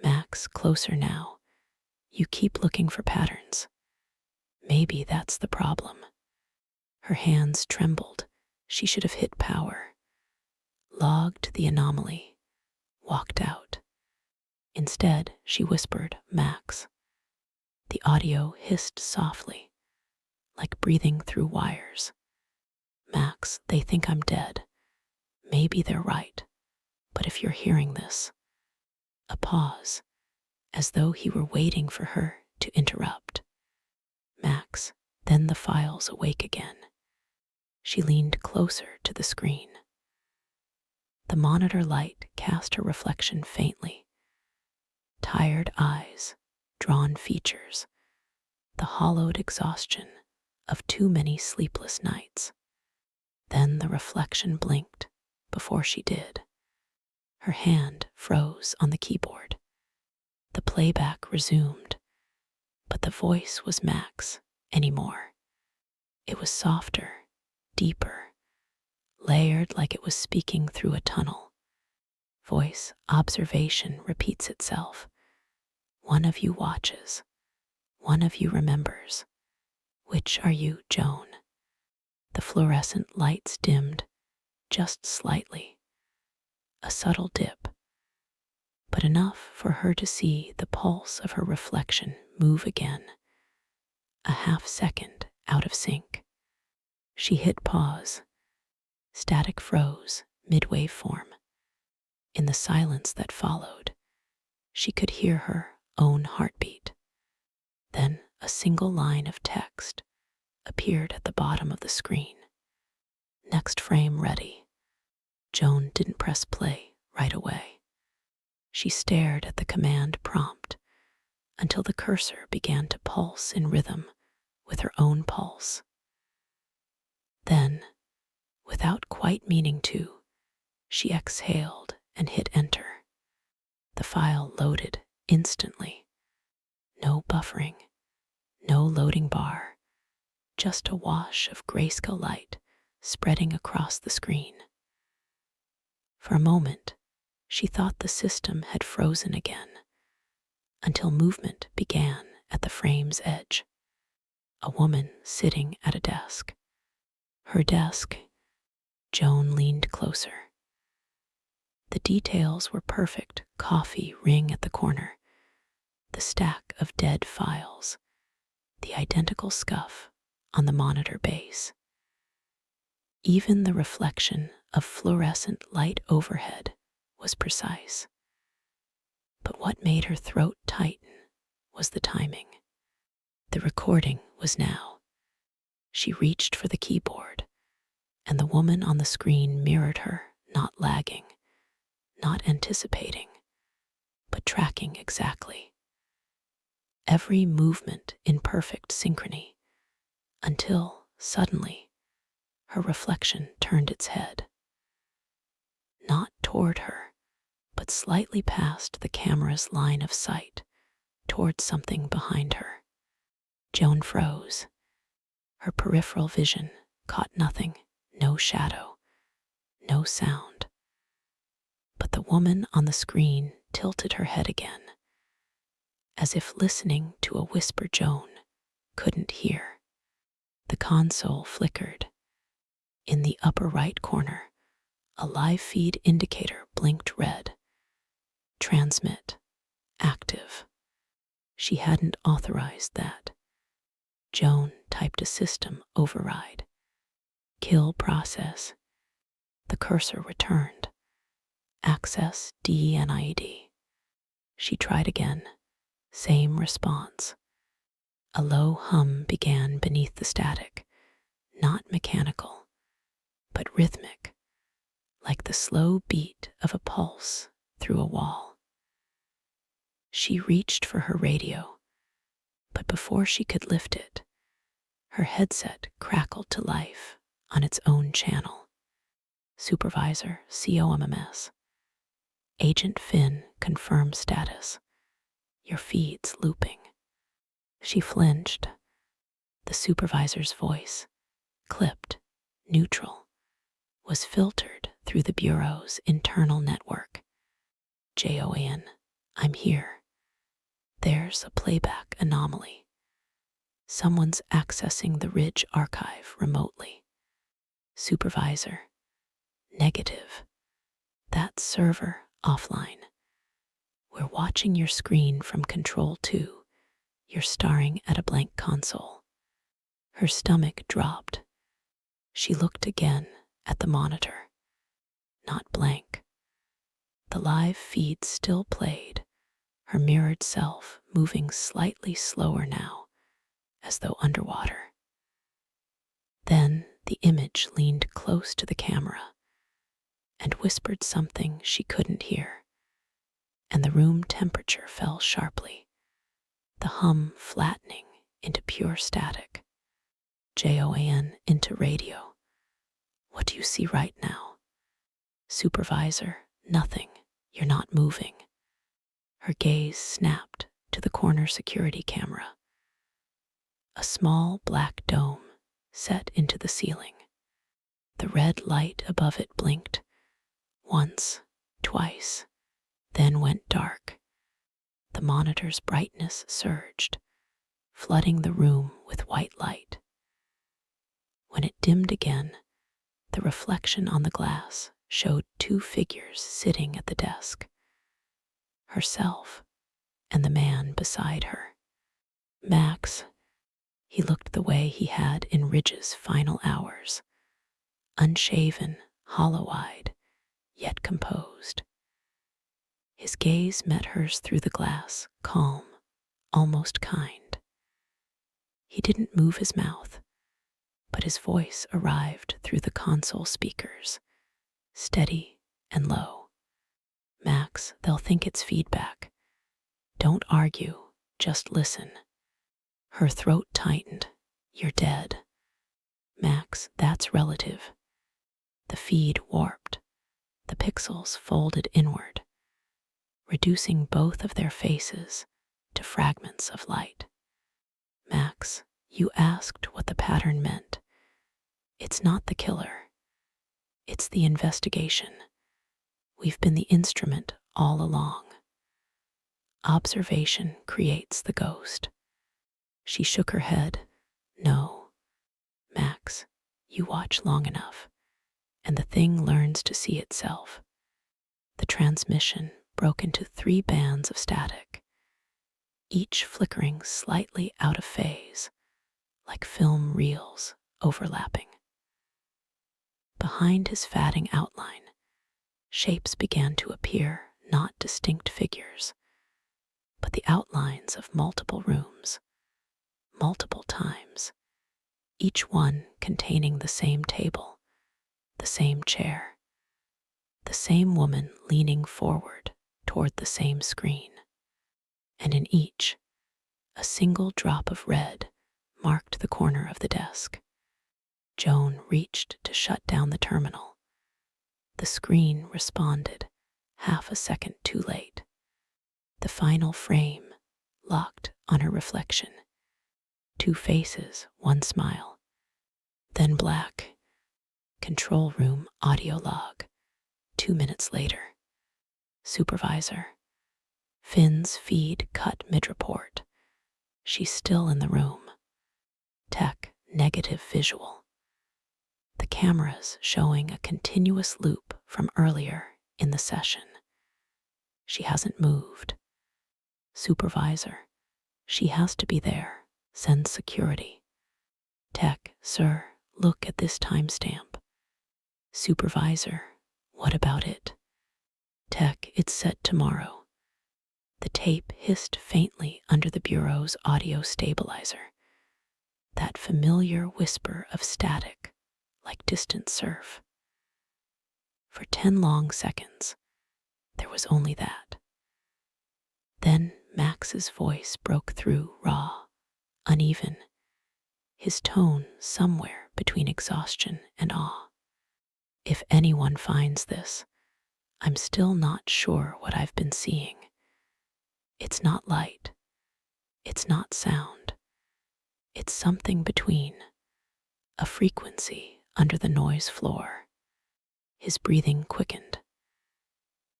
"Max, closer now. You keep looking for patterns. Maybe that's the problem." Her hands trembled. She should have hit power. Logged the anomaly. Walked out. Instead, she whispered, "Max." The audio hissed softly, like breathing through wires. "Max, they think I'm dead. Maybe they're right. But if you're hearing this." A pause, as though he were waiting for her to interrupt. "Max." Then the files awake again. She leaned closer to the screen. The monitor light cast her reflection faintly. Tired eyes, drawn features, the hollowed exhaustion of too many sleepless nights. Then the reflection blinked before she did. Her hand froze on the keyboard. The playback resumed, but the voice was Max anymore. It was softer, deeper, layered like it was speaking through a tunnel. Voice observation repeats itself. One of you watches. One of you remembers. Which are you, Joan? The fluorescent lights dimmed, just slightly. A subtle dip, but enough for her to see the pulse of her reflection move again. A half second out of sync. She hit pause. Static froze, mid-wave form. In the silence that followed, she could hear her own heartbeat. Then a single line of text appeared at the bottom of the screen. "Next frame ready." Joan didn't press play right away. She stared at the command prompt until the cursor began to pulse in rhythm with her own pulse. Then, without quite meaning to, she exhaled and hit enter. The file loaded instantly. No buffering, no loading bar, just a wash of grayscale light spreading across the screen. For a moment, she thought the system had frozen again, until movement began at the frame's edge. A woman sitting at a desk. Her desk. Joan leaned closer. The details were perfect. Coffee ring at the corner, the stack of dead files, the identical scuff on the monitor base. Even the reflection of fluorescent light overhead was precise. But what made her throat tighten was the timing. The recording was now. She reached for the keyboard, and the woman on the screen mirrored her, not lagging, not anticipating, but tracking exactly. Every movement in perfect synchrony, until, suddenly, her reflection turned its head. Not toward her, but slightly past the camera's line of sight, towards something behind her. Joan froze. Her peripheral vision caught nothing, no shadow, no sound. But the woman on the screen tilted her head again, as if listening to a whisper Joan couldn't hear. The console flickered. In the upper right corner, a live feed indicator blinked red. Transmit. active. She hadn't authorized that. Joan typed a system override. Kill process. The cursor returned. Access DNID. She tried again. Same response. A low hum began beneath the static, not mechanical, but rhythmic, like the slow beat of a pulse through a wall. She reached for her radio, but before she could lift it, her headset crackled to life on its own channel. Supervisor, COMMS. Agent Finn, confirm status. Your feed's looping. She flinched. The supervisor's voice, clipped, neutral, was filtered through the Bureau's internal network. JOAN, I'm here. There's a playback anomaly. Someone's accessing the Ridge archive remotely. Supervisor, negative. That server offline. We're watching your screen from Control 2. You're staring at a blank console. Her stomach dropped. She looked again at the monitor. Not blank. The live feed still played, her mirrored self moving slightly slower now, as though underwater. Then the image leaned close to the camera and whispered something she couldn't hear, and the room temperature fell sharply, the hum flattening into pure static. JOAN into radio. What do you see right now? Supervisor, nothing. You're not moving. Her gaze snapped to the corner security camera. A small black dome set into the ceiling. The red light above it blinked once, twice, then went dark. The monitor's brightness surged, flooding the room with white light. When it dimmed again, the reflection on the glass showed two figures sitting at the desk. Herself and the man beside her. Max. He looked the way he had in Ridge's final hours. Unshaven, hollow-eyed, yet composed. His gaze met hers through the glass, calm, almost kind. He didn't move his mouth, but his voice arrived through the console speakers, steady and low. Max, they'll think it's feedback. Don't argue, just listen. Her throat tightened. You're dead. Max, that's relative. The feed warped. The pixels folded inward, reducing both of their faces to fragments of light. Max, you asked what the pattern meant. It's not the killer. It's the investigation. We've been the instrument all along. Observation creates the ghost. She shook her head. No. Max, you watch long enough, and the thing learns to see itself. The transmission broke into 3 bands of static, each flickering slightly out of phase, like film reels overlapping. Behind his fatting outline, shapes began to appear, not distinct figures, but the outlines of multiple rooms, multiple times, each one containing the same table, the same chair, the same woman leaning forward toward the same screen, and in each, a single drop of red marked the corner of the desk. Joan reached to shut down the terminal. The screen responded, half a second too late. The final frame locked on her reflection. 2 faces, 1 smile. Then black. Control room audio log. 2 minutes later. Supervisor. Finn's feed cut mid-report. She's still in the room. Tech, negative visual. The cameras showing a continuous loop from earlier in the session. She hasn't moved. Supervisor, she has to be there. Send security. Tech, sir, look at this timestamp. Supervisor, what about it? Tech, it's set tomorrow. The tape hissed faintly under the bureau's audio stabilizer. That familiar whisper of static, like distant surf. For 10 long seconds, there was only that. Then Max's voice broke through, raw, uneven, his tone somewhere between exhaustion and awe. If anyone finds this, I'm still not sure what I've been seeing. It's not light. It's not sound. It's something between. A frequency under the noise floor. His breathing quickened.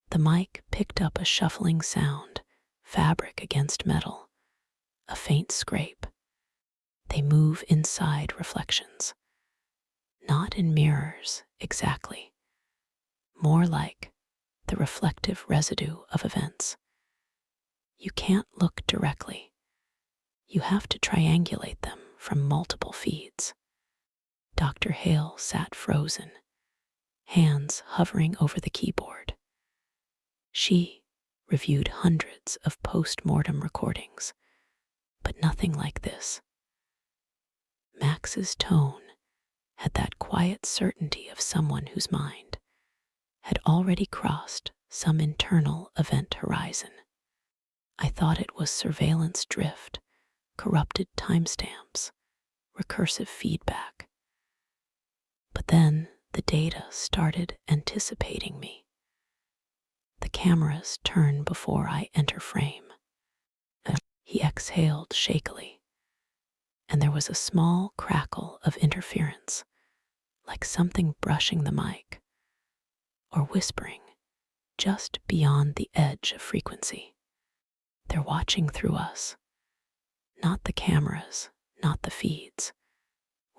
The mic picked up a shuffling sound, fabric against metal, a faint scrape. They move inside reflections. Not in mirrors, exactly. More like the reflective residue of events. You can't look directly. You have to triangulate them from multiple feeds. Dr. Hale sat frozen, hands hovering over the keyboard. She reviewed hundreds of post-mortem recordings, but nothing like this. Max's tone had that quiet certainty of someone whose mind had already crossed some internal event horizon. I thought it was surveillance drift, corrupted timestamps, recursive feedback. But then the data started anticipating me. The cameras turn before I enter frame. He exhaled shakily, and there was a small crackle of interference, like something brushing the mic, or whispering just beyond the edge of frequency. They're watching through us. Not the cameras, not the feeds.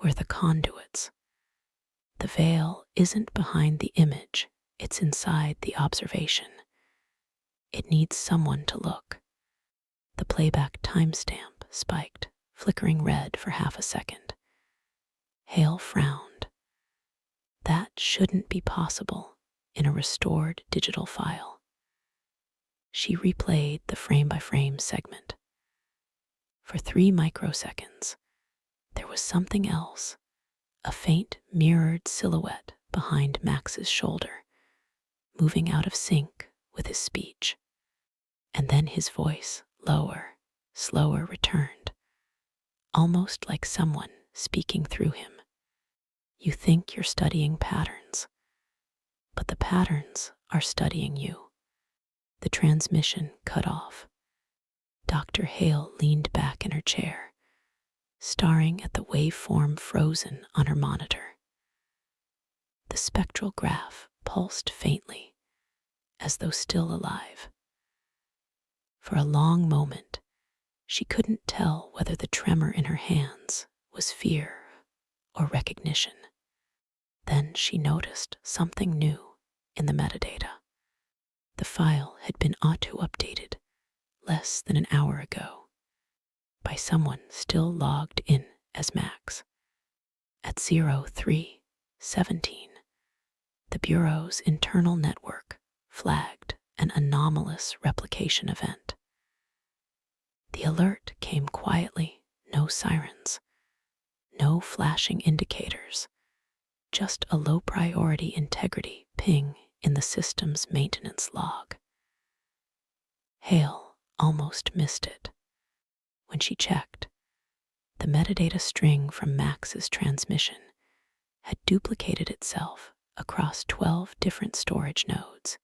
We're the conduits. The veil isn't behind the image, it's inside the observation. It needs someone to look. The playback timestamp spiked, flickering red for half a second. Hale frowned. That shouldn't be possible in a restored digital file. She replayed the frame-by-frame segment. For 3 microseconds, there was something else, a faint mirrored silhouette behind Max's shoulder, moving out of sync with his speech. And then his voice, lower, slower, returned, almost like someone speaking through him. You think you're studying patterns, but the patterns are studying you. The transmission cut off. Dr. Hale leaned back in her chair, staring at the waveform frozen on her monitor. The spectral graph pulsed faintly, as though still alive. For a long moment, she couldn't tell whether the tremor in her hands was fear or recognition. Then she noticed something new in the metadata. The file had been auto-updated less than an hour ago by someone still logged in as Max. At 03:17, the Bureau's internal network flagged an anomalous replication event. The alert came quietly, no sirens, no flashing indicators, just a low-priority integrity ping in the system's maintenance log. Hale almost missed it. When she checked, the metadata string from Max's transmission had duplicated itself across 12 different storage nodes,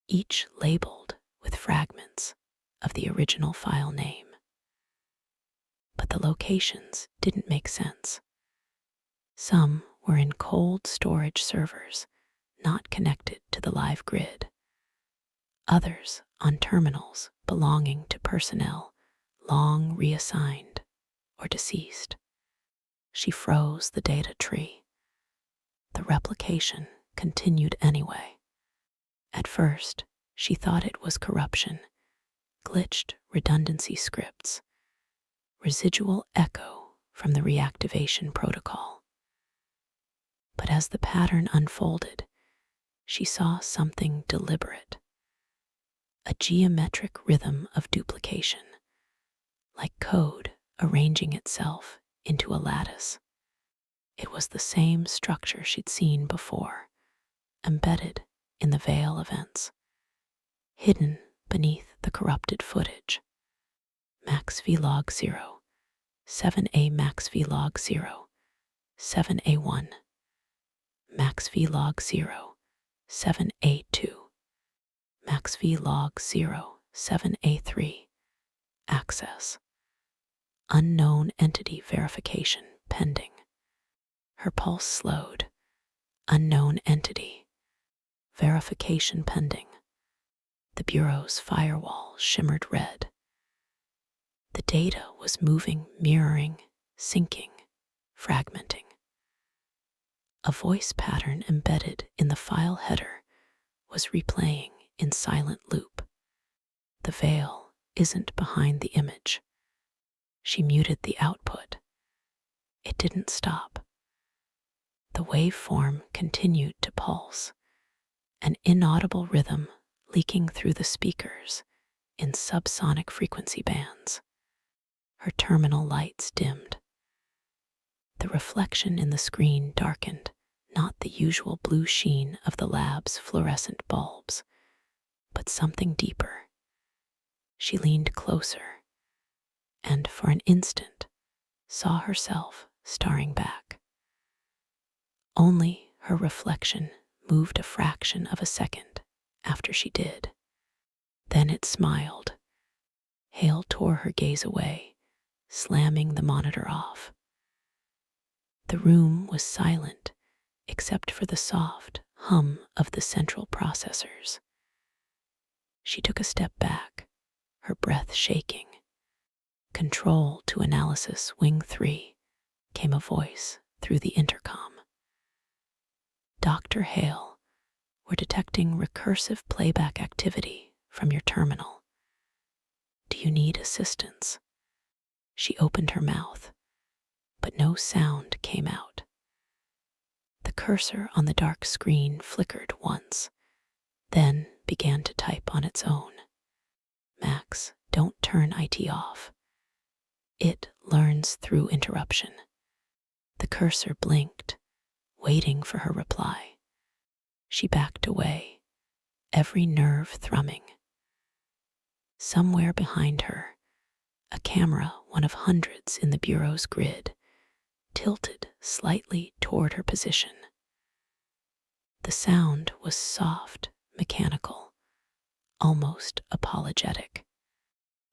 each labeled with fragments of the original file name. But the locations didn't make sense. Some were in cold storage servers, not connected to the live grid. Others on terminals belonging to personnel long reassigned or deceased. She froze the data tree. The replication continued anyway. At first, she thought it was corruption, glitched redundancy scripts, residual echo from the reactivation protocol. But as the pattern unfolded, she saw something deliberate, a geometric rhythm of duplication, like code arranging itself into a lattice. It was the same structure she'd seen before, embedded in the veil events, hidden beneath the corrupted footage. Max Vlog 0, 7A Max Vlog 0, 7A1, Max Vlog 0, 7A2, Max Vlog 0, 7A3, access. Unknown entity verification pending. Her pulse slowed. Unknown entity. Verification pending. The Bureau's firewall shimmered red. The data was moving, mirroring, syncing, fragmenting. A voice pattern embedded in the file header was replaying in silent loop. The veil isn't behind the image. She muted the output. It didn't stop. The waveform continued to pulse, an inaudible rhythm leaking through the speakers in subsonic frequency bands. Her terminal lights dimmed. The reflection in the screen darkened, not the usual blue sheen of the lab's fluorescent bulbs, but something deeper. She leaned closer, and for an instant saw herself staring back. Only her reflection moved a fraction of a second after she did. Then it smiled. Hale tore her gaze away, slamming the monitor off. The room was silent except for the soft hum of the central processors. She took a step back, her breath shaking. Control to analysis wing 3, came a voice through the intercom. Dr. Hale, we're detecting recursive playback activity from your terminal. Do you need assistance? She opened her mouth, but no sound came out. The cursor on the dark screen flickered once, then began to type on its own. Max, don't turn IT off. It learns through interruption. The cursor blinked, waiting for her reply. She backed away, every nerve thrumming. Somewhere behind her, a camera, one of hundreds in the Bureau's grid, tilted slightly toward her position. The sound was soft, mechanical, almost apologetic.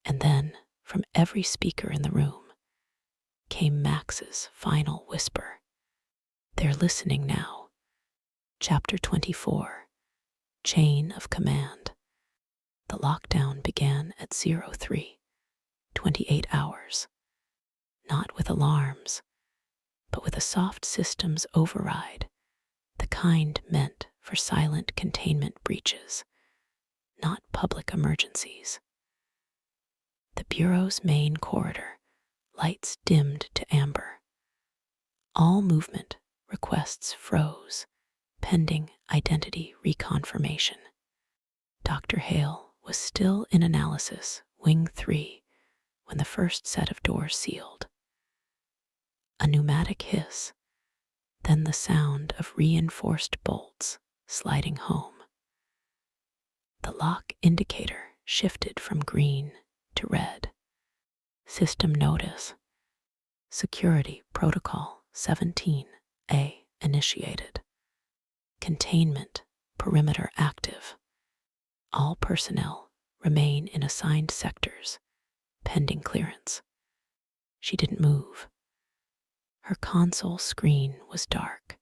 And then, from every speaker in the room, came Max's final whisper. They're listening now. Chapter 24, Chain of Command. The lockdown began at 03, 28 hours. Not with alarms, but with a soft systems override, the kind meant for silent containment breaches, not public emergencies. The Bureau's main corridor, lights dimmed to amber. All movement requests froze, pending identity reconfirmation. Dr. Hale was still in analysis, wing 3, when the first set of doors sealed. A pneumatic hiss, then the sound of reinforced bolts sliding home. The lock indicator shifted from green to red. System notice. Security Protocol 17A initiated. Containment perimeter active. All personnel remain in assigned sectors, pending clearance. She didn't move. Her console screen was dark.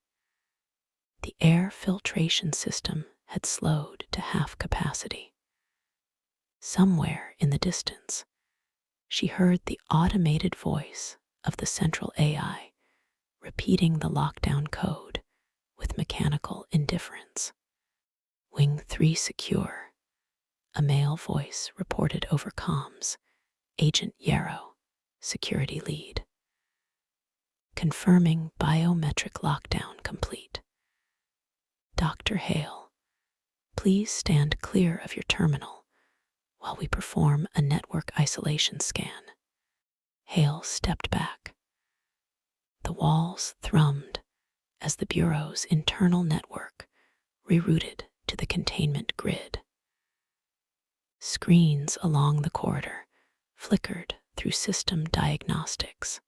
The air filtration system had slowed to half capacity. Somewhere in the distance, she heard the automated voice of the central AI repeating the lockdown code with mechanical indifference. Wing 3 secure. A male voice reported over comms. Agent Yarrow, security lead. Confirming biometric lockdown complete. Dr. Hale, please stand clear of your terminal while we perform a network isolation scan. Hale stepped back. The walls thrummed as the Bureau's internal network rerouted to the containment grid. Screens along the corridor flickered through system diagnostics.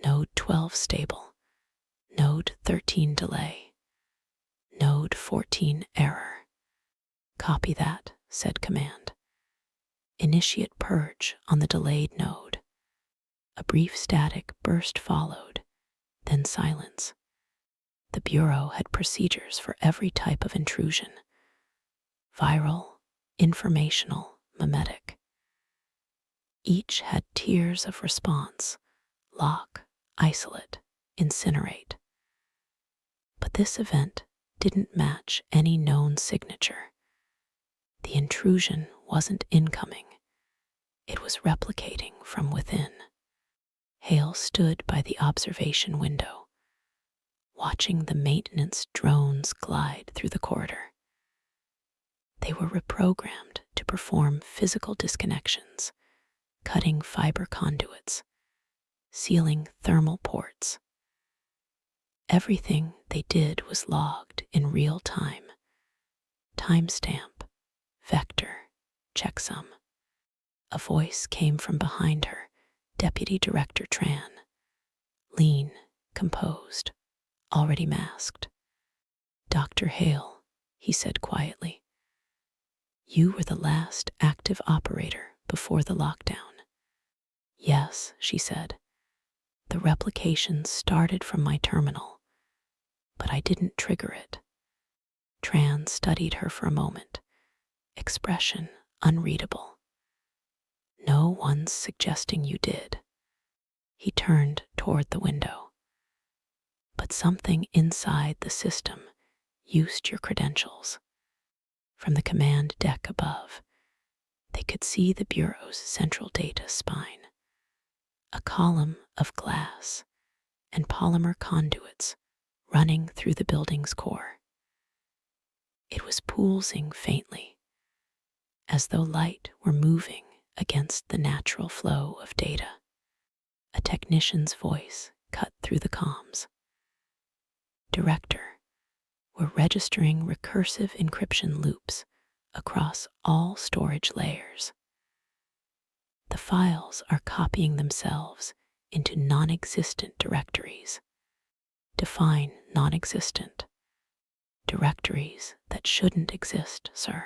Node 12 stable, Node 13 delay, Node 14 error. Copy that, said command. Initiate purge on the delayed node. A brief static burst followed, then silence. The Bureau had procedures for every type of intrusion: viral, informational, memetic. Each had tiers of response: lock, isolate, incinerate. But this event didn't match any known signature. The intrusion wasn't incoming. It was replicating from within. Hale stood by the observation window, watching the maintenance drones glide through the corridor. They were reprogrammed to perform physical disconnections, cutting fiber conduits, sealing thermal ports. Everything they did was logged in real time. Timestamp, vector, checksum. A voice came from behind her, Deputy Director Tran. Lean, composed, already masked. Dr. Hale, he said quietly. You were the last active operator before the lockdown. Yes, she said. The replication started from my terminal, but I didn't trigger it. Tran studied her for a moment, expression unreadable. No one's suggesting you did. He turned toward the window. But something inside the system used your credentials. From the command deck above, they could see the Bureau's central data spine, a column of glass and polymer conduits running through the building's core. It was pulsing faintly, as though light were moving against the natural flow of data. A technician's voice cut through the comms. Director, we're registering recursive encryption loops across all storage layers. The files are copying themselves into non-existent directories. Define non-existent. Directories that shouldn't exist, sir.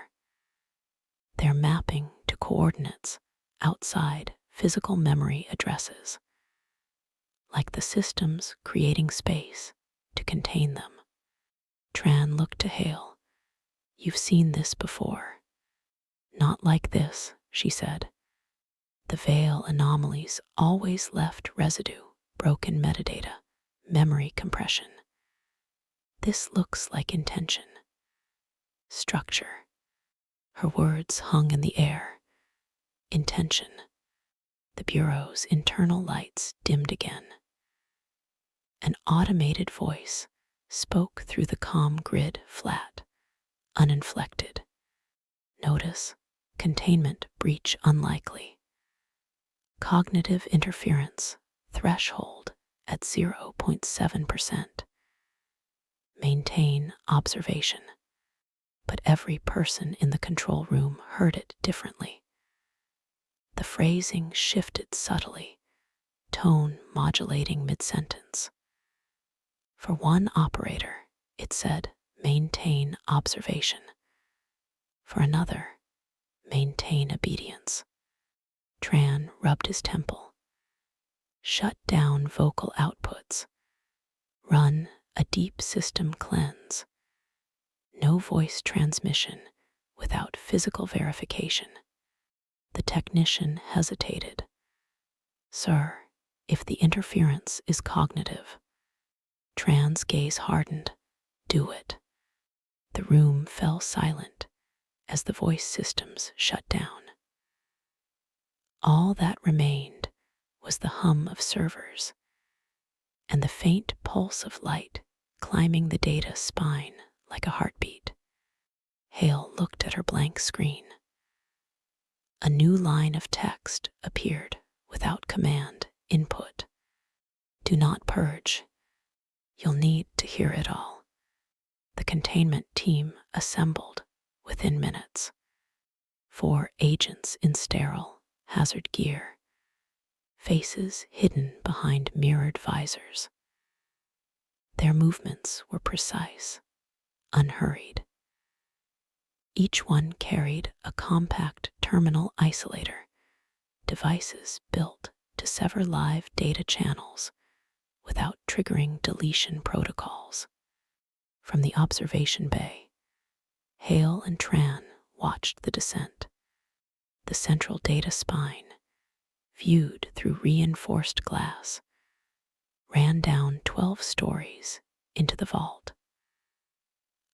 They're mapping to coordinates outside physical memory addresses, like the systems creating space to contain them. Tran looked to Hale. You've seen this before. Not like this, she said. The veil anomalies always left residue, broken metadata, memory compression. This looks like intention. Structure. Her words hung in the air. Intention. The Bureau's internal lights dimmed again. An automated voice spoke through the comm grid flat, uninflected. Notice, containment breach unlikely. Cognitive interference, threshold at 0.7%. Maintain observation. But every person in the control room heard it differently. The phrasing shifted subtly, tone modulating mid-sentence. For one operator, it said, maintain observation. For another, maintain obedience. Tran rubbed his temple. Shut down vocal outputs. Run a deep system cleanse. No voice transmission without physical verification. The technician hesitated. Sir, if the interference is cognitive. Tran's gaze hardened. Do it. The room fell silent as the voice systems shut down. All that remained was the hum of servers and the faint pulse of light climbing the data spine like a heartbeat. Hale looked at her blank screen. A new line of text appeared without command input. Do not purge. You'll need to hear it all. The containment team assembled within minutes. 4 agents in sterile, hazard gear, faces hidden behind mirrored visors. Their movements were precise, unhurried. Each one carried a compact terminal isolator, devices built to sever live data channels without triggering deletion protocols. From the observation bay, Hale and Tran watched the descent. The central data spine, viewed through reinforced glass, ran down 12 stories into the vault.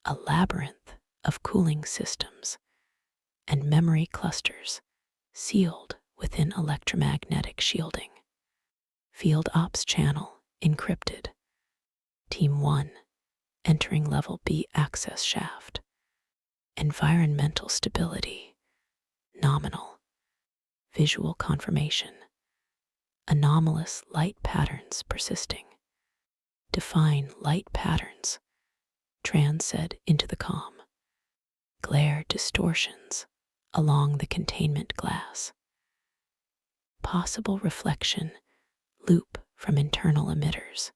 A labyrinth of cooling systems and memory clusters sealed within electromagnetic shielding. Field Ops channel encrypted. Team 1 entering Level B access shaft. Environmental stability nominal. Visual confirmation. Anomalous light patterns persisting. Define light patterns, Tran said into the comm. Glare distortions along the containment glass. Possible reflection loop from internal emitters.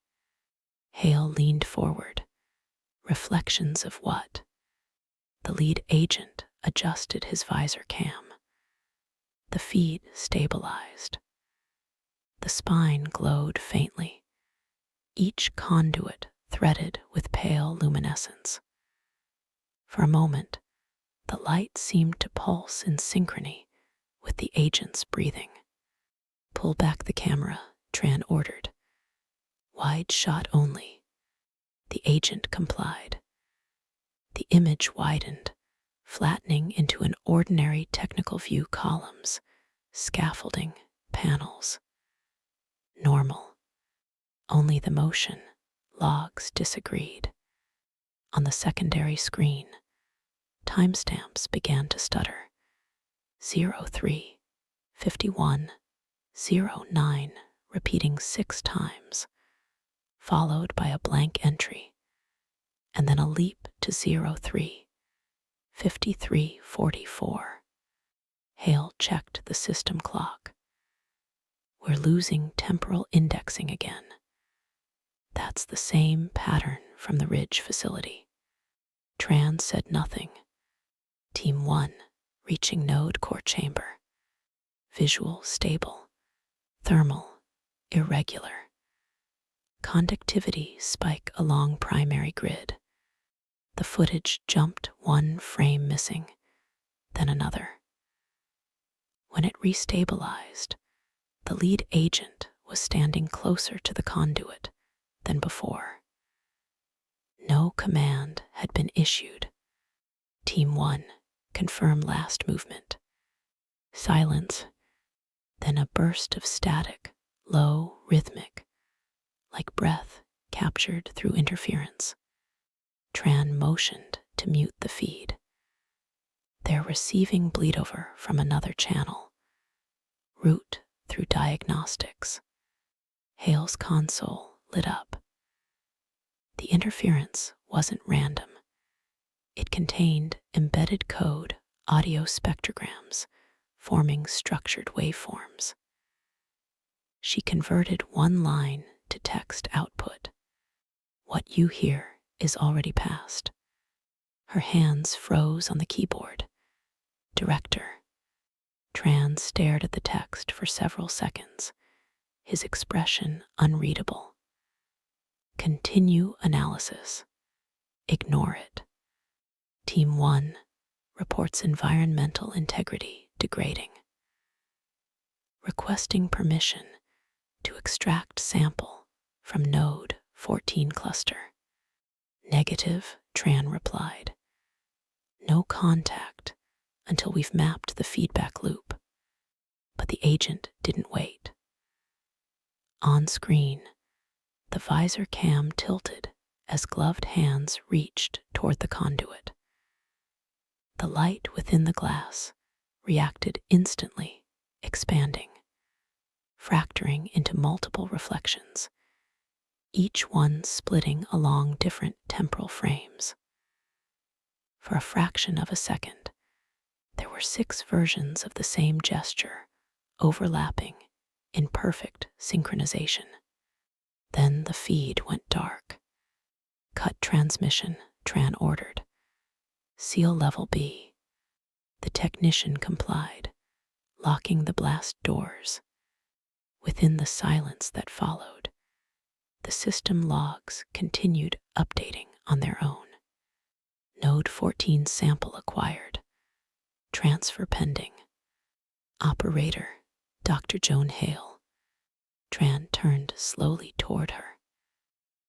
Hale leaned forward. Reflections of what? The lead agent adjusted his visor cam. The feed stabilized. The spine glowed faintly, each conduit threaded with pale luminescence. For a moment, the light seemed to pulse in synchrony with the agent's breathing. Pull back the camera, Tran ordered. Wide shot only. The agent complied. The image widened, flattening into an ordinary technical view columns, scaffolding, panels. Normal. Only the motion logs disagreed. On the secondary screen, timestamps began to stutter. 03, 51, 09, repeating 6 times, followed by a blank entry, and then a leap to 03, 53, 44. Hale checked the system clock. We're losing temporal indexing again. That's the same pattern from the Ridge facility. Tran said nothing. Team 1, reaching node core chamber. Visual stable. Thermal, irregular. Conductivity spike along primary grid. The footage jumped 1 frame missing, then another. When it restabilized, the lead agent was standing closer to the conduit than before. No command had been issued. Team 1, confirm last movement. Silence, then a burst of static, low, rhythmic, like breath captured through interference. Tran motioned to mute the feed. They're receiving bleedover from another channel. Route through diagnostics. Hale's console lit up. The interference wasn't random. It contained embedded code audio spectrograms forming structured waveforms. She converted one line to text output. What you hear is already past. Her hands froze on the keyboard. Director. Tran stared at the text for several seconds, his expression unreadable. Continue analysis. Ignore it. Team 1 reports environmental integrity degrading. Requesting permission to extract sample from node 14 cluster. Negative, Tran replied. No contact until we've mapped the feedback loop. But the agent didn't wait. On screen, the visor cam tilted as gloved hands reached toward the conduit. The light within the glass reacted instantly, expanding, fracturing into multiple reflections, each one splitting along different temporal frames. For a fraction of a second, there were 6 versions of the same gesture, overlapping in perfect synchronization. Then the feed went dark. Cut transmission, Tran ordered. Seal level B. The technician complied, locking the blast doors. Within the silence that followed, the system logs continued updating on their own. Node 14 sample acquired. Transfer pending. Operator, Dr. Joan Hale. Tran turned slowly toward her.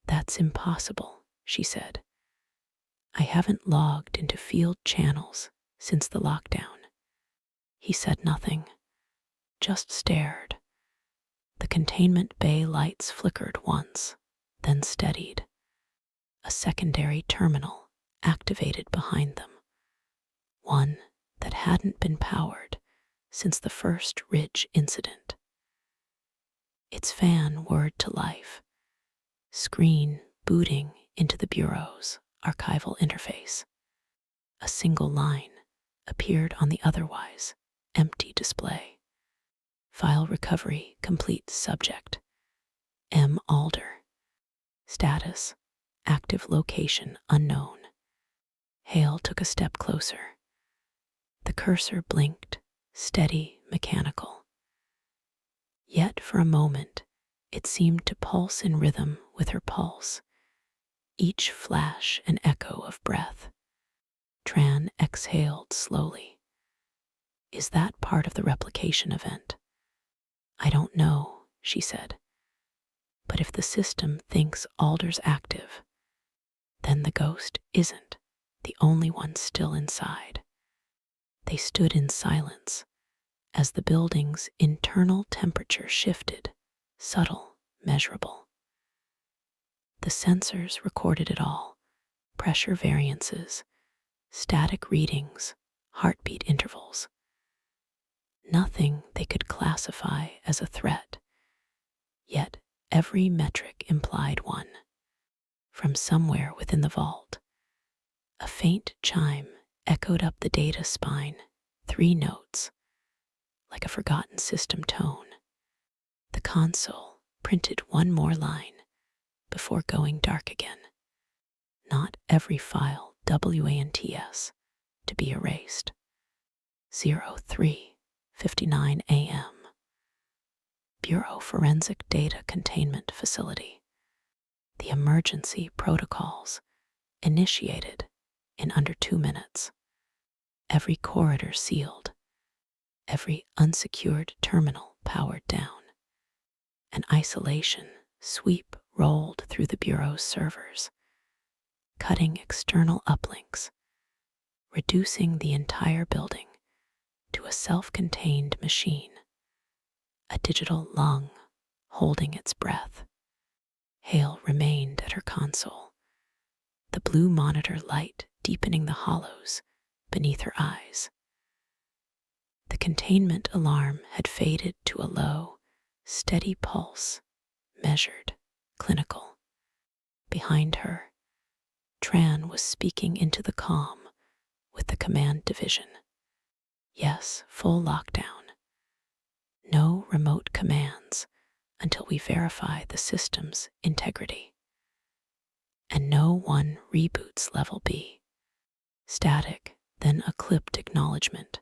That's impossible, she said. I haven't logged into field channels since the lockdown. He said nothing, just stared. The containment bay lights flickered once, then steadied. A secondary terminal activated behind them, one that hadn't been powered since the first Ridge incident. Its fan whirred to life, screen booting into the Bureau's archival interface. A single line appeared on the otherwise empty display. File recovery complete. Subject M. Alder. Status active location unknown. Hale took a step closer. The cursor blinked, steady, mechanical. Yet for a moment, it seemed to pulse in rhythm with her pulse, each flash an echo of breath. Tran exhaled slowly. Is that part of the replication event? I don't know, she said. But if the system thinks Alder's active, then the ghost isn't the only one still inside. They stood in silence as the building's internal temperature shifted, subtle, measurable. The sensors recorded it all: pressure variances, static readings, heartbeat intervals. Nothing they could classify as a threat, yet every metric implied one. From somewhere within the vault, a faint chime echoed up the data spine, 3 notes, like a forgotten system tone. The console printed one more line before going dark again. Not every file WANTS to be erased. 03:59 a.m. Bureau Forensic Data Containment Facility. The emergency protocols initiated in under 2 minutes. Every corridor sealed, every unsecured terminal powered down. An isolation sweep rolled through the Bureau's servers, cutting external uplinks, reducing the entire building to a self-contained machine, a digital lung holding its breath. Hale remained at her console, the blue monitor light deepening the hollows beneath her eyes. The containment alarm had faded to a low, steady pulse, measured, clinical. Behind her, Tran was speaking into the calm with the command division. Yes, full lockdown. No remote commands until we verify the system's integrity. And no one reboots level B. Static, then a clipped acknowledgement.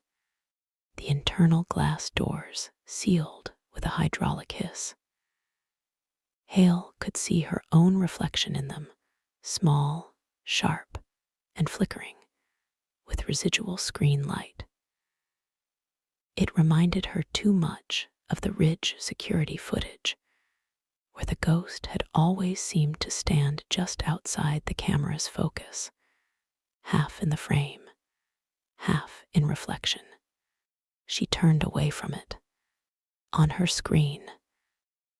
The internal glass doors sealed with a hydraulic hiss. Hale could see her own reflection in them, small, sharp, and flickering, with residual screen light. It reminded her too much of the Ridge security footage, where the ghost had always seemed to stand just outside the camera's focus, half in the frame, half in reflection. She turned away from it. On her screen,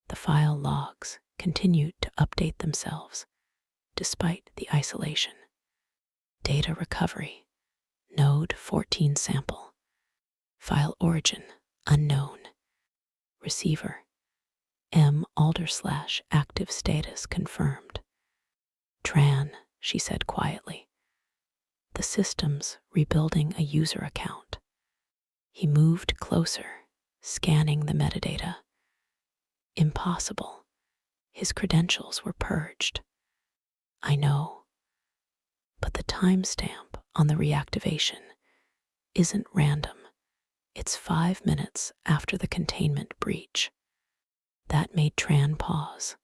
the file logs continued to update themselves despite the isolation. Data recovery, node 14 sample. File origin, unknown. Receiver, M /active status confirmed. Tran, she said quietly. The system's rebuilding a user account. He moved closer, scanning the metadata. Impossible. His credentials were purged. I know, but the timestamp on the reactivation isn't random. It's 5 minutes after the containment breach. That made Tran pause.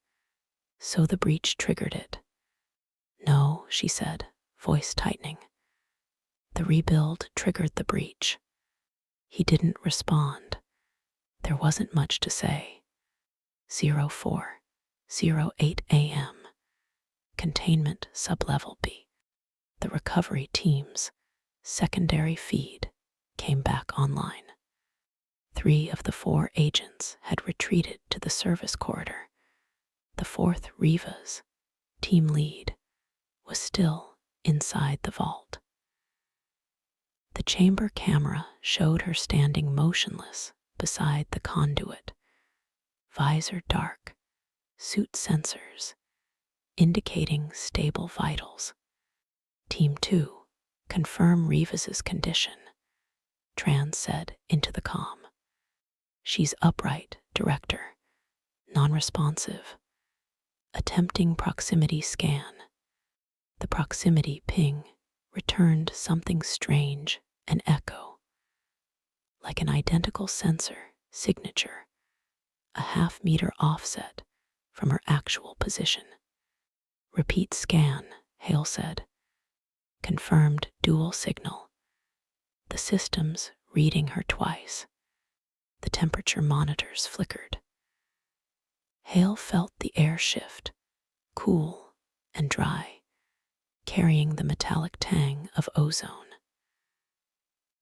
So the breach triggered it. No, she said, voice tightening. The rebuild triggered the breach. He didn't respond. There wasn't much to say. 04:08 a.m. Containment sublevel B. The recovery team's secondary feed came back online. 3 of the 4 agents had retreated to the service corridor. The 4th, Riva's team lead, was still inside the vault. The chamber camera showed her standing motionless beside the conduit, visor dark, suit sensors indicating stable vitals. Team 2, confirm Rivas's condition, Tran said into the comm. She's upright, Director, non-responsive. Attempting proximity scan. The proximity ping returned something strange, an echo, like an identical sensor signature, a half-meter offset from her actual position. Repeat scan, Hale said. Confirmed dual signal. The system's reading her twice. The temperature monitors flickered. Hale felt the air shift, cool and dry, carrying the metallic tang of ozone.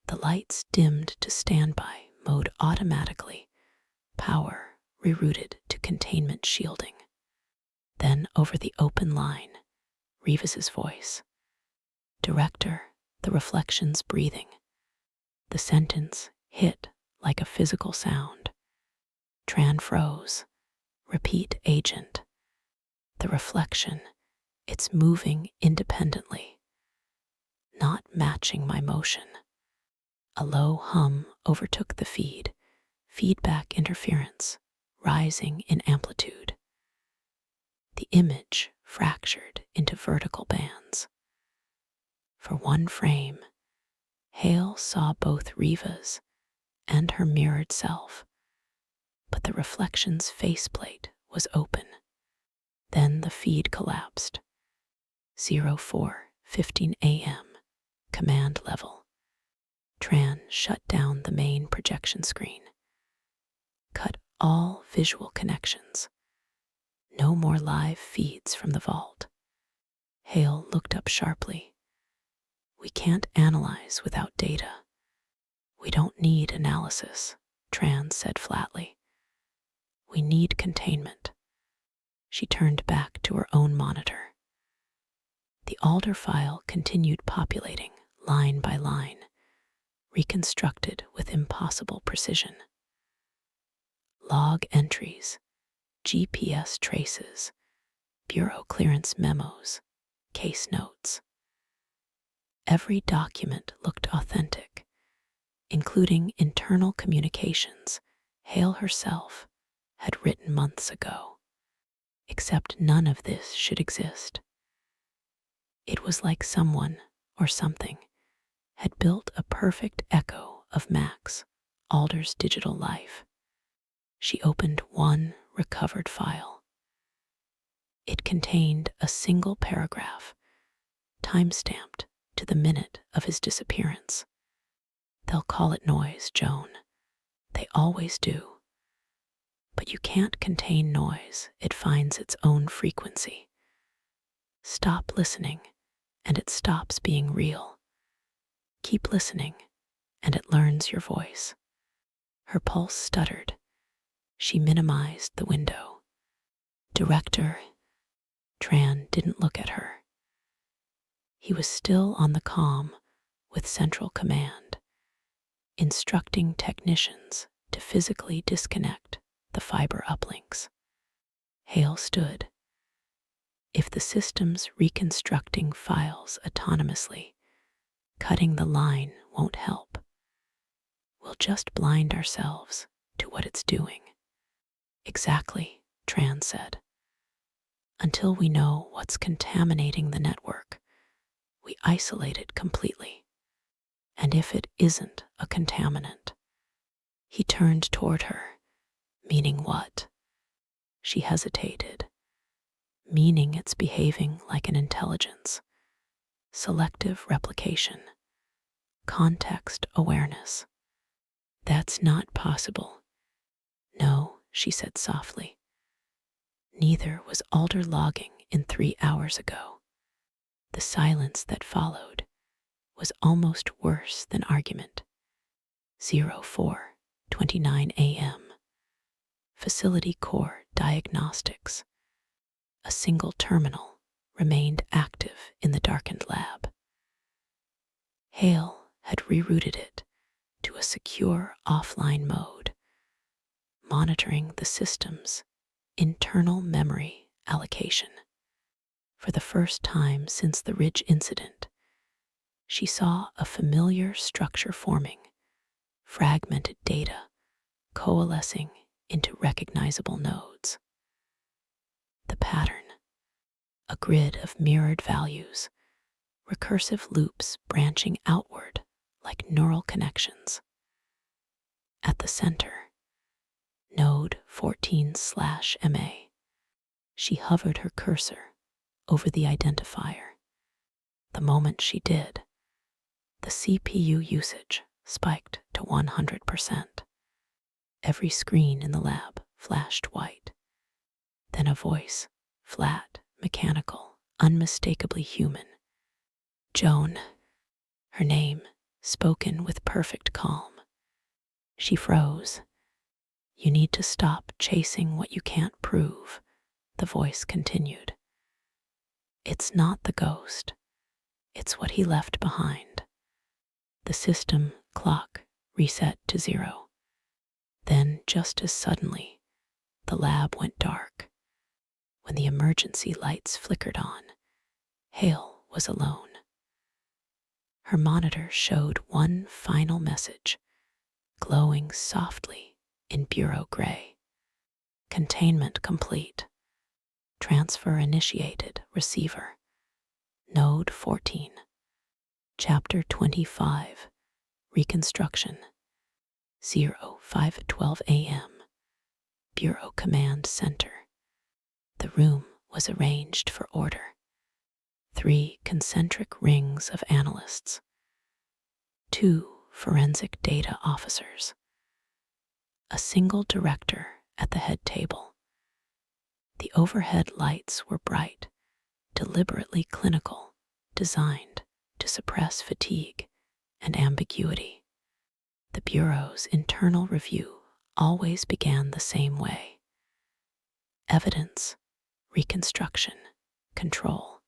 The lights dimmed to standby mode automatically, power rerouted to containment shielding. Then over the open line, Rivas's voice. Director, the reflections breathing. The sentence hit like a physical sound. Tran froze. Repeat, agent. The reflection, it's moving independently, not matching my motion. A low hum overtook the feed, feedback interference, rising in amplitude. The image fractured into vertical bands. For one frame, Hale saw both Riva's and her mirrored self, but the reflection's faceplate was open. Then the feed collapsed. 04:15 a.m. Command level. Tran shut down the main projection screen. Cut all visual connections. No more live feeds from the vault. Hale looked up sharply. We can't analyze without data. We don't need analysis, Tran said flatly. We need containment. She turned back to her own monitor. The Alder file continued populating, line by line, reconstructed with impossible precision. Log entries, GPS traces, bureau clearance memos, case notes. Every document looked authentic, including internal communications Hale herself had written months ago. Except none of this should exist. It was like someone or something had built a perfect echo of Max, Alder's digital life. She opened one recovered file. It contained a single paragraph, time-stamped to the minute of his disappearance. They'll call it noise, Joan. They always do. But you can't contain noise. It finds its own frequency. Stop listening, and it stops being real. Keep listening, and it learns your voice. Her pulse stuttered. She minimized the window. Director, Tran didn't look at her. He was still on the comm with Central Command, instructing technicians to physically disconnect the fiber uplinks. Hale stood. If the system's reconstructing files autonomously, cutting the line won't help. We'll just blind ourselves to what it's doing. Exactly, Tran said. Until we know what's contaminating the network, we isolate it completely. And if it isn't a contaminant, he turned toward her, meaning what? She hesitated, meaning it's behaving like an intelligence, selective replication, context awareness. That's not possible. No, she said softly. Neither was Alder logging in 3 hours ago. The silence that followed was almost worse than argument. 04:29 a.m. Facility core diagnostics. A single terminal remained active in the darkened lab. Hale had rerouted it to a secure offline mode, monitoring the system's internal memory allocation. For the first time since the Ridge incident, she saw a familiar structure forming, fragmented data coalescing into recognizable nodes. The pattern, a grid of mirrored values, recursive loops branching outward like neural connections. At the center, node 14/MA, she hovered her cursor over the identifier. The moment she did, the CPU usage spiked to 100%. Every screen in the lab flashed white. Then a voice, flat, mechanical, unmistakably human. Joan, her name, spoken with perfect calm. She froze. You need to stop chasing what you can't prove, the voice continued. It's not the ghost. It's what he left behind. The system clock reset to 0. Then, just as suddenly, the lab went dark. When the emergency lights flickered on, Hale was alone. Her monitor showed one final message, glowing softly in bureau gray. Containment complete. Transfer initiated. Receiver. Node 14. Chapter 25. Reconstruction. 05:12 a.m. Bureau Command Center. The room was arranged for order. 3 concentric rings of analysts. 2 forensic data officers. A single director at the head table. The overhead lights were bright, deliberately clinical, designed to suppress fatigue and ambiguity. The Bureau's internal review always began the same way. Evidence, reconstruction, control.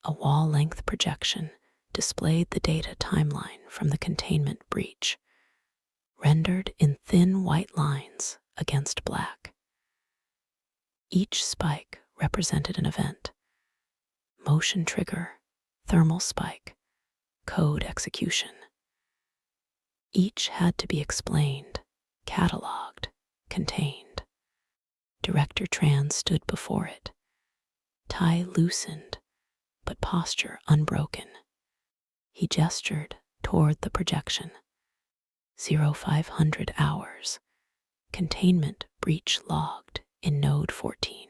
A wall-length projection displayed the data timeline from the containment breach, rendered in thin white lines against black. Each spike represented an event. Motion trigger, thermal spike, code execution. Each had to be explained, cataloged, contained. Director Tran stood before it, tie loosened, but posture unbroken. He gestured toward the projection. 0500 hours. Containment breach logged in node 14.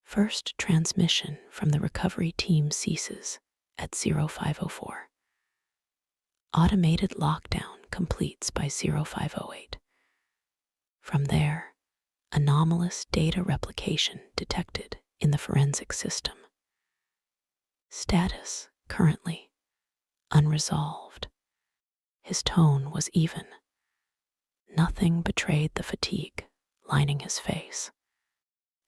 First transmission from the recovery team ceases at 0504. Automated lockdown completes by 0508. From there, anomalous data replication detected in the forensic system. Status currently unresolved. His tone was even. Nothing betrayed the fatigue lining his face.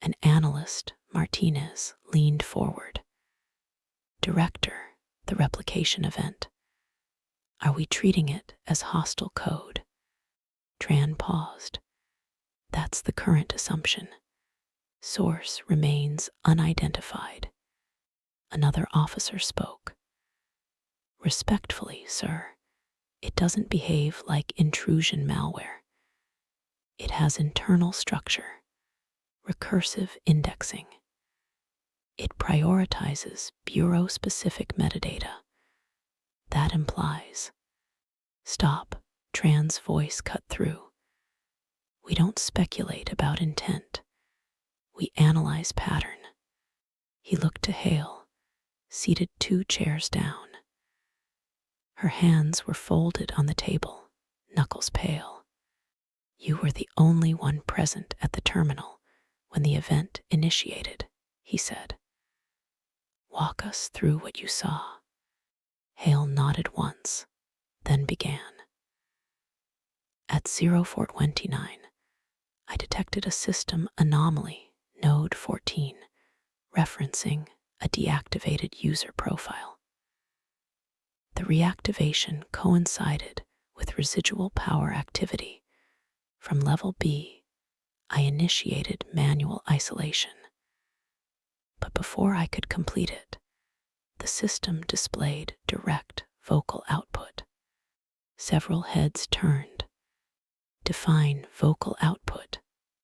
An analyst, Martinez, leaned forward. Director, the replication event. Are we treating it as hostile code? Tran paused. That's the current assumption. Source remains unidentified. Another officer spoke. Respectfully, sir, it doesn't behave like intrusion malware. It has internal structure, recursive indexing. It prioritizes bureau-specific metadata. That implies. Stop, Tran's voice cut through. We don't speculate about intent. We analyze pattern. He looked to Hale, seated 2 chairs down. Her hands were folded on the table, knuckles pale. You were the only one present at the terminal when the event initiated, he said. Walk us through what you saw. Hale nodded once, then began. At 0429, I detected a system anomaly, node 14, referencing a deactivated user profile. The reactivation coincided with residual power activity. From level B, I initiated manual isolation. But before I could complete it, the system displayed direct vocal output. Several heads turned. Define vocal output,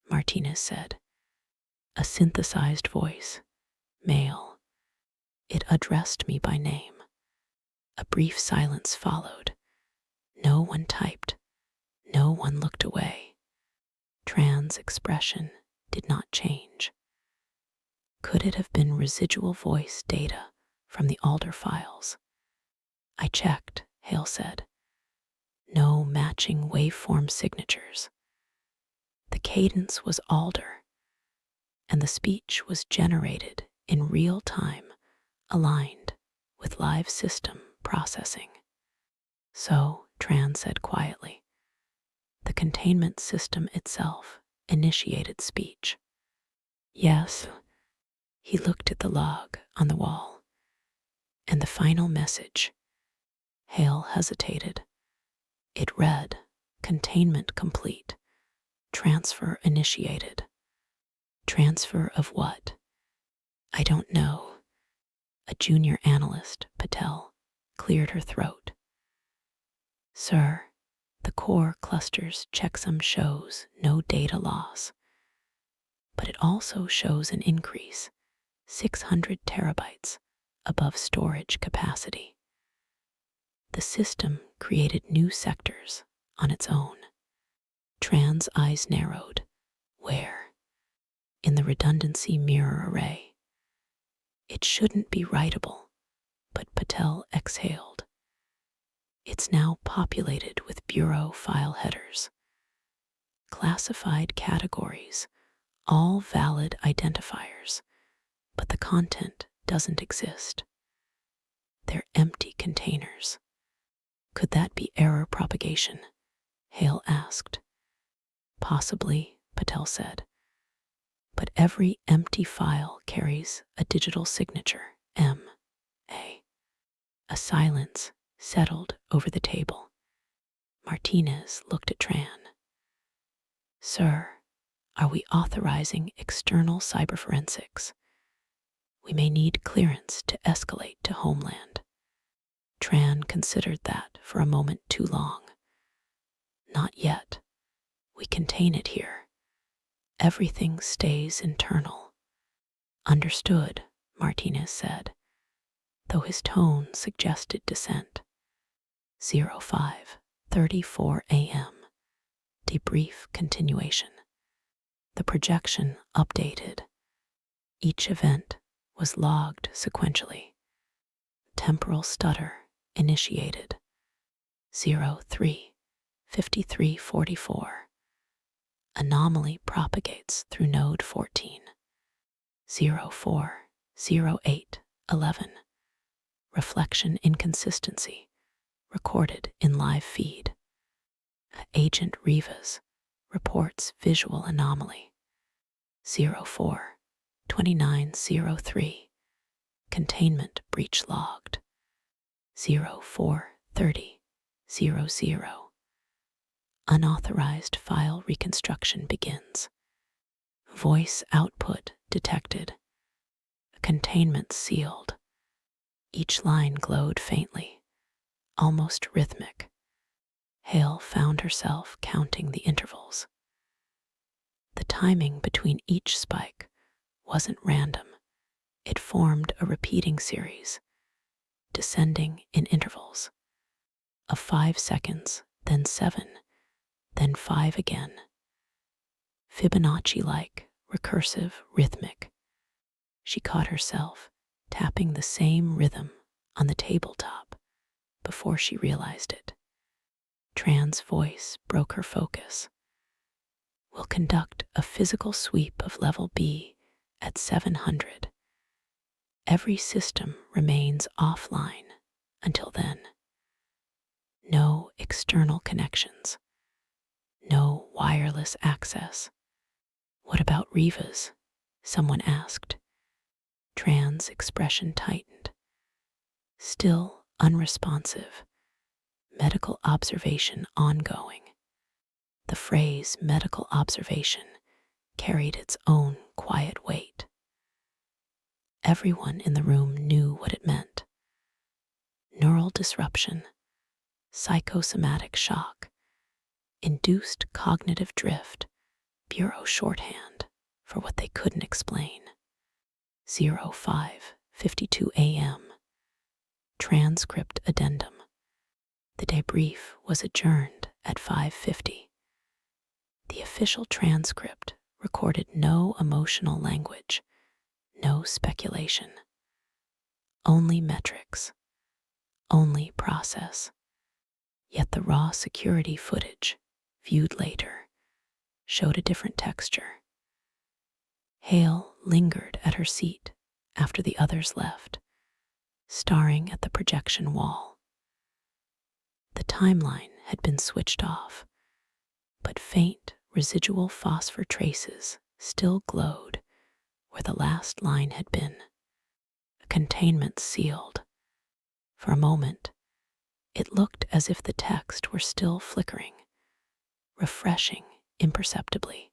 Martinez said. A synthesized voice, male. It addressed me by name. A brief silence followed. No one typed. No one looked away. Tran's expression did not change. Could it have been residual voice data from the Alder files? I checked, Hale said. No matching waveform signatures. The cadence was Alder, and the speech was generated in real time, aligned with live system processing. So, Tran said quietly, the containment system itself initiated speech. Yes, he looked at the log on the wall. And the final message. Hale hesitated. It read, containment complete. Transfer initiated. Transfer of what? I don't know. A junior analyst, Patel, cleared her throat. Sir, the core cluster's checksum shows no data loss, but it also shows an increase, 600 terabytes above storage capacity. The system created new sectors on its own. Tran's eyes narrowed. Where? In the redundancy mirror array. It shouldn't be writable, but Patel exhaled. It's now populated with bureau file headers. Classified categories, all valid identifiers, but the content doesn't exist. They're empty containers. Could that be error propagation? Hale asked. Possibly, Patel said. But every empty file carries a digital signature, M.A. A silence settled over the table. Martinez looked at Tran. Sir, are we authorizing external cyberforensics? We may need clearance to escalate to Homeland. Tran considered that for a moment too long. Not yet. We contain it here. Everything stays internal. Understood, Martinez said, though his tone suggested dissent. 05:34 a.m. Debrief continuation. The projection updated. Each event was logged sequentially. Temporal stutter initiated. 03:53:44. Anomaly propagates through node 14. 04:08:11. Reflection inconsistency recorded in live feed. Agent Rivas reports visual anomaly. 04-2903. Containment breach logged. 04-30-00. Unauthorized file reconstruction begins. Voice output detected. Containment sealed. Each line glowed faintly, almost rhythmic. Hale found herself counting the intervals. The timing between each spike wasn't random. It formed a repeating series, descending in intervals of 5 seconds, then 7, then 5 again. Fibonacci-like, recursive, rhythmic. She caught herself tapping the same rhythm on the tabletop before she realized it. Tran's voice broke her focus. We'll conduct a physical sweep of level B at 700. Every system remains offline until then. No external connections. No wireless access. What about Rivas? Someone asked. Tran's expression tightened. Still unresponsive. Medical observation ongoing. The phrase medical observation carried its own quiet weight. Everyone in the room knew what it meant. Neural disruption, psychosomatic shock, induced cognitive drift, bureau shorthand for what they couldn't explain. 05:52 a.m. Transcript addendum. The debrief was adjourned at 5:50. The official transcript recorded no emotional language, no speculation. Only metrics, only process. Yet the raw security footage, viewed later, showed a different texture. Hale lingered at her seat after the others left, staring at the projection wall. The timeline had been switched off, but faint residual phosphor traces still glowed where the last line had been. A containment sealed. For a moment, it looked as if the text were still flickering, refreshing imperceptibly,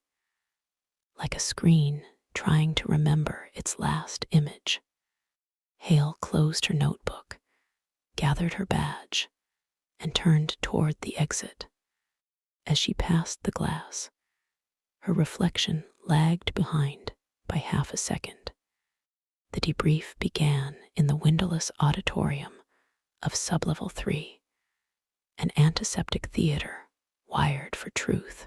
like a screen trying to remember its last image. Hale closed her notebook, gathered her badge, and turned toward the exit. As she passed the glass, her reflection lagged behind by half a second. The debrief began in the windowless auditorium of Sublevel 3, an antiseptic theater wired for truth.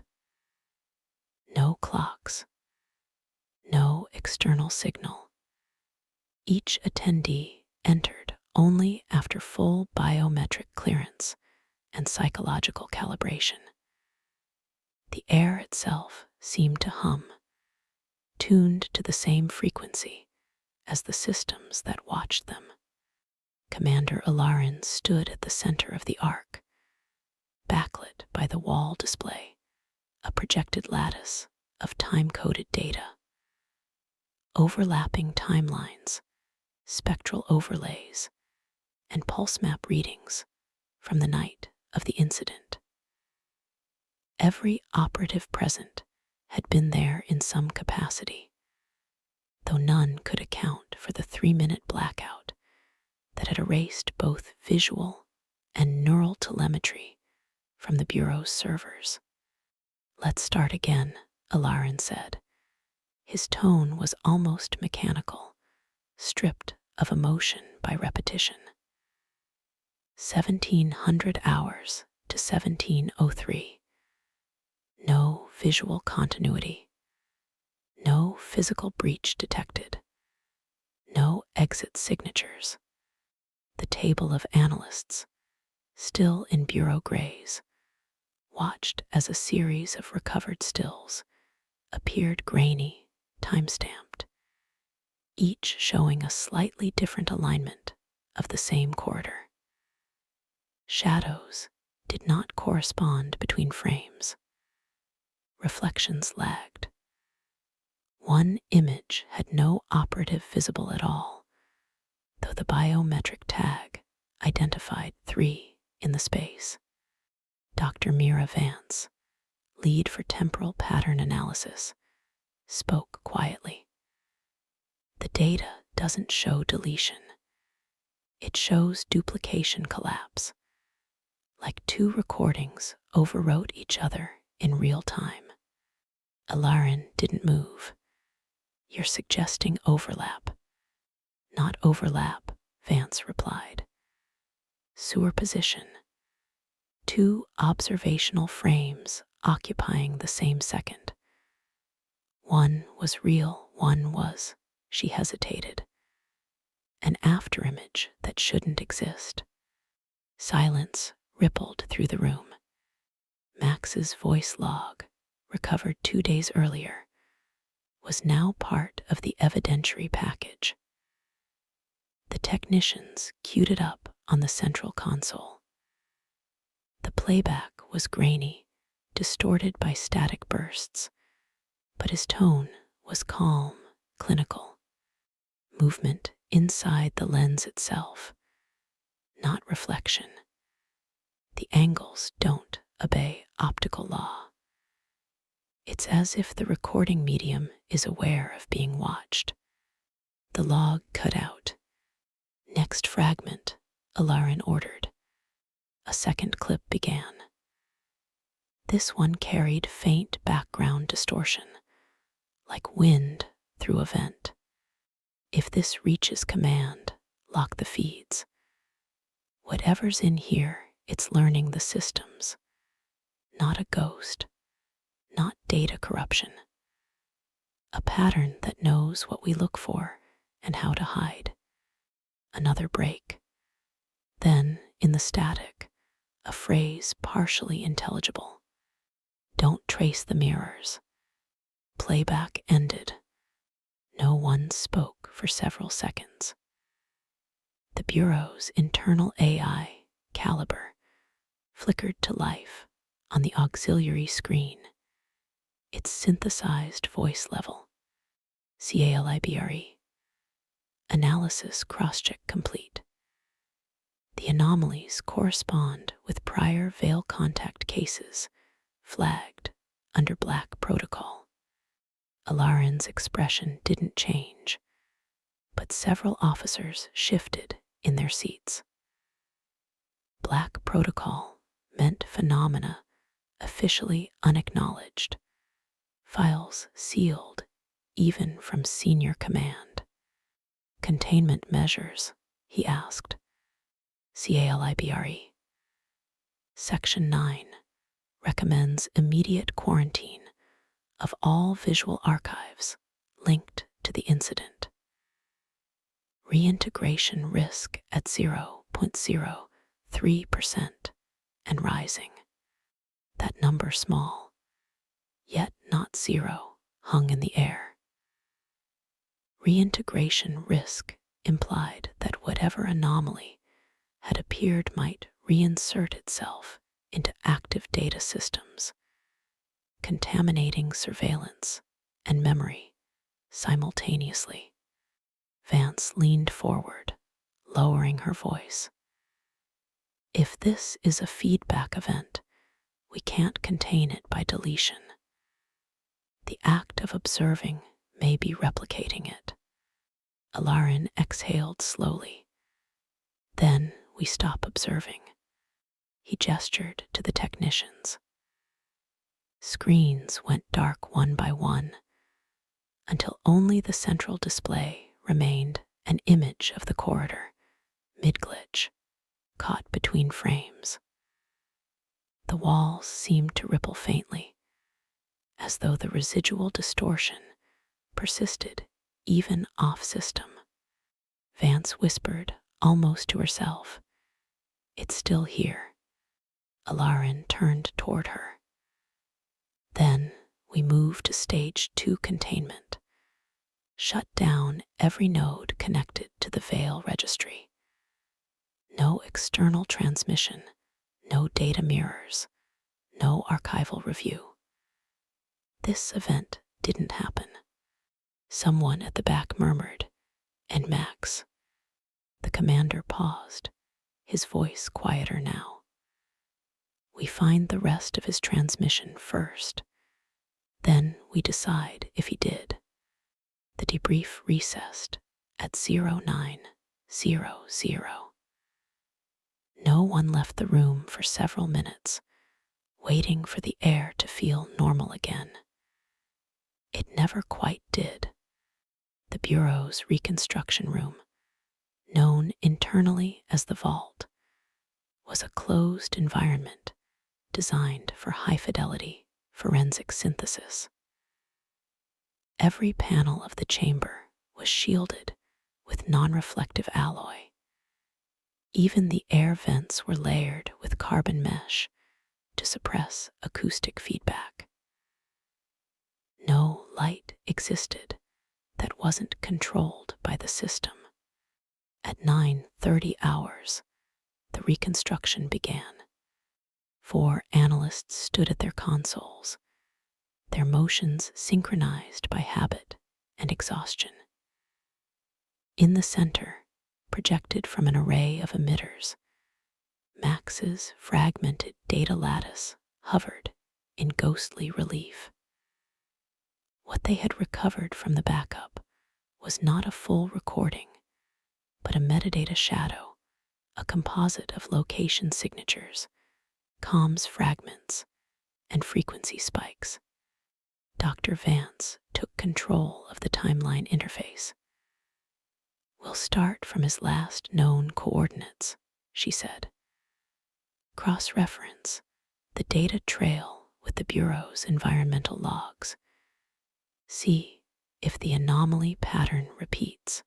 No clocks, no external signal. Each attendee entered only after full biometric clearance and psychological calibration. The air itself seemed to hum, tuned to the same frequency as the systems that watched them. Commander Alarin stood at the center of the arc, backlit by the wall display, a projected lattice of time-coded data. Overlapping timelines, spectral overlays, and pulse map readings from the night of the incident. Every operative present had been there in some capacity, though none could account for the 3-minute blackout that had erased both visual and neural telemetry from the Bureau's servers. Let's start again, Alarin said. His tone was almost mechanical, stripped of emotion by repetition. 1700 hours to 1703. No visual continuity. No physical breach detected. No exit signatures. The table of analysts, still in bureau grays, watched as a series of recovered stills appeared grainy, time-stamped, each showing a slightly different alignment of the same corridor. Shadows did not correspond between frames. Reflections lagged. One image had no operative visible at all, though the biometric tag identified 3 in the space. Dr. Mira Vance, lead for temporal pattern analysis, spoke quietly. The data doesn't show deletion. It shows duplication collapse, like 2 recordings overwrote each other in real time. Alarin didn't move. You're suggesting overlap. Not overlap, Vance replied. Superposition. 2 observational frames occupying the same second. One was real, one was, she hesitated, an afterimage that shouldn't exist. Silence rippled through the room. Max's voice log, recovered 2 days earlier, was now part of the evidentiary package. The technicians queued it up on the central console. The playback was grainy, distorted by static bursts, but his tone was calm, clinical. Movement inside the lens itself, not reflection. The angles don't obey optical law. It's as if the recording medium is aware of being watched. The log cut out. Next fragment, Alarin ordered. A second clip began. This one carried faint background distortion, like wind through a vent. If this reaches command, lock the feeds. Whatever's in here, it's learning the systems. Not a ghost, not data corruption. A pattern that knows what we look for and how to hide. Another break. Then, in the static, a phrase partially intelligible. Don't trace the mirrors. Playback ended. No one spoke for several seconds. The Bureau's internal AI, Caliber, flickered to life on the auxiliary screen. Its synthesized voice level. CALIBRE. Analysis crosscheck complete. The anomalies correspond with prior veil contact cases flagged under Black protocol. Alarin's expression didn't change, but several officers shifted in their seats. Black protocol meant phenomena officially unacknowledged, files sealed even from senior command. Containment measures, he asked. CALIBRE. Section 9 recommends immediate quarantine of all visual archives linked to the incident. Reintegration risk at 0.03% and rising. That number small, yet not zero, hung in the air. Reintegration risk implied that whatever anomaly had appeared might reinsert itself into active data systems, contaminating surveillance and memory simultaneously. Vance leaned forward, lowering her voice. If this is a feedback event, we can't contain it by deletion. The act of observing may be replicating it. Alarin exhaled slowly. Then we stop observing. He gestured to the technicians. Screens went dark one by one, until only the central display remained an image of the corridor, mid-glitch, caught between frames. The walls seemed to ripple faintly, as though the residual distortion persisted even off-system. Vance whispered, almost to herself, "It's still here." Alarin turned toward her. Then we moved to stage 2 containment. Shut down every node connected to the Veil registry. No external transmission No data mirrors, no archival review. This event didn't happen. Someone at the back murmured, "And Max?" The commander paused, his voice quieter now. "We find the rest of his transmission first. Then we decide if he did." The debrief recessed at 0900. No one left the room for several minutes, waiting for the air to feel normal again. It never quite did. The Bureau's reconstruction room, known internally as the vault, was a closed environment designed for high-fidelity forensic synthesis. Every panel of the chamber was shielded with non-reflective alloy. Even the air vents were layered with carbon mesh to suppress acoustic feedback. No light existed that wasn't controlled by the system. At 9:30 hours, the reconstruction began. 4 analysts stood at their consoles, their motions synchronized by habit and exhaustion. In the center, projected from an array of emitters, Max's fragmented data lattice hovered in ghostly relief. What they had recovered from the backup was not a full recording, but a metadata shadow, a composite of location signatures, comms fragments, and frequency spikes. Dr. Vance took control of the timeline interface. "We'll start from his last known coordinates," she said. "Cross-reference the data trail with the Bureau's environmental logs. See if the anomaly pattern repeats."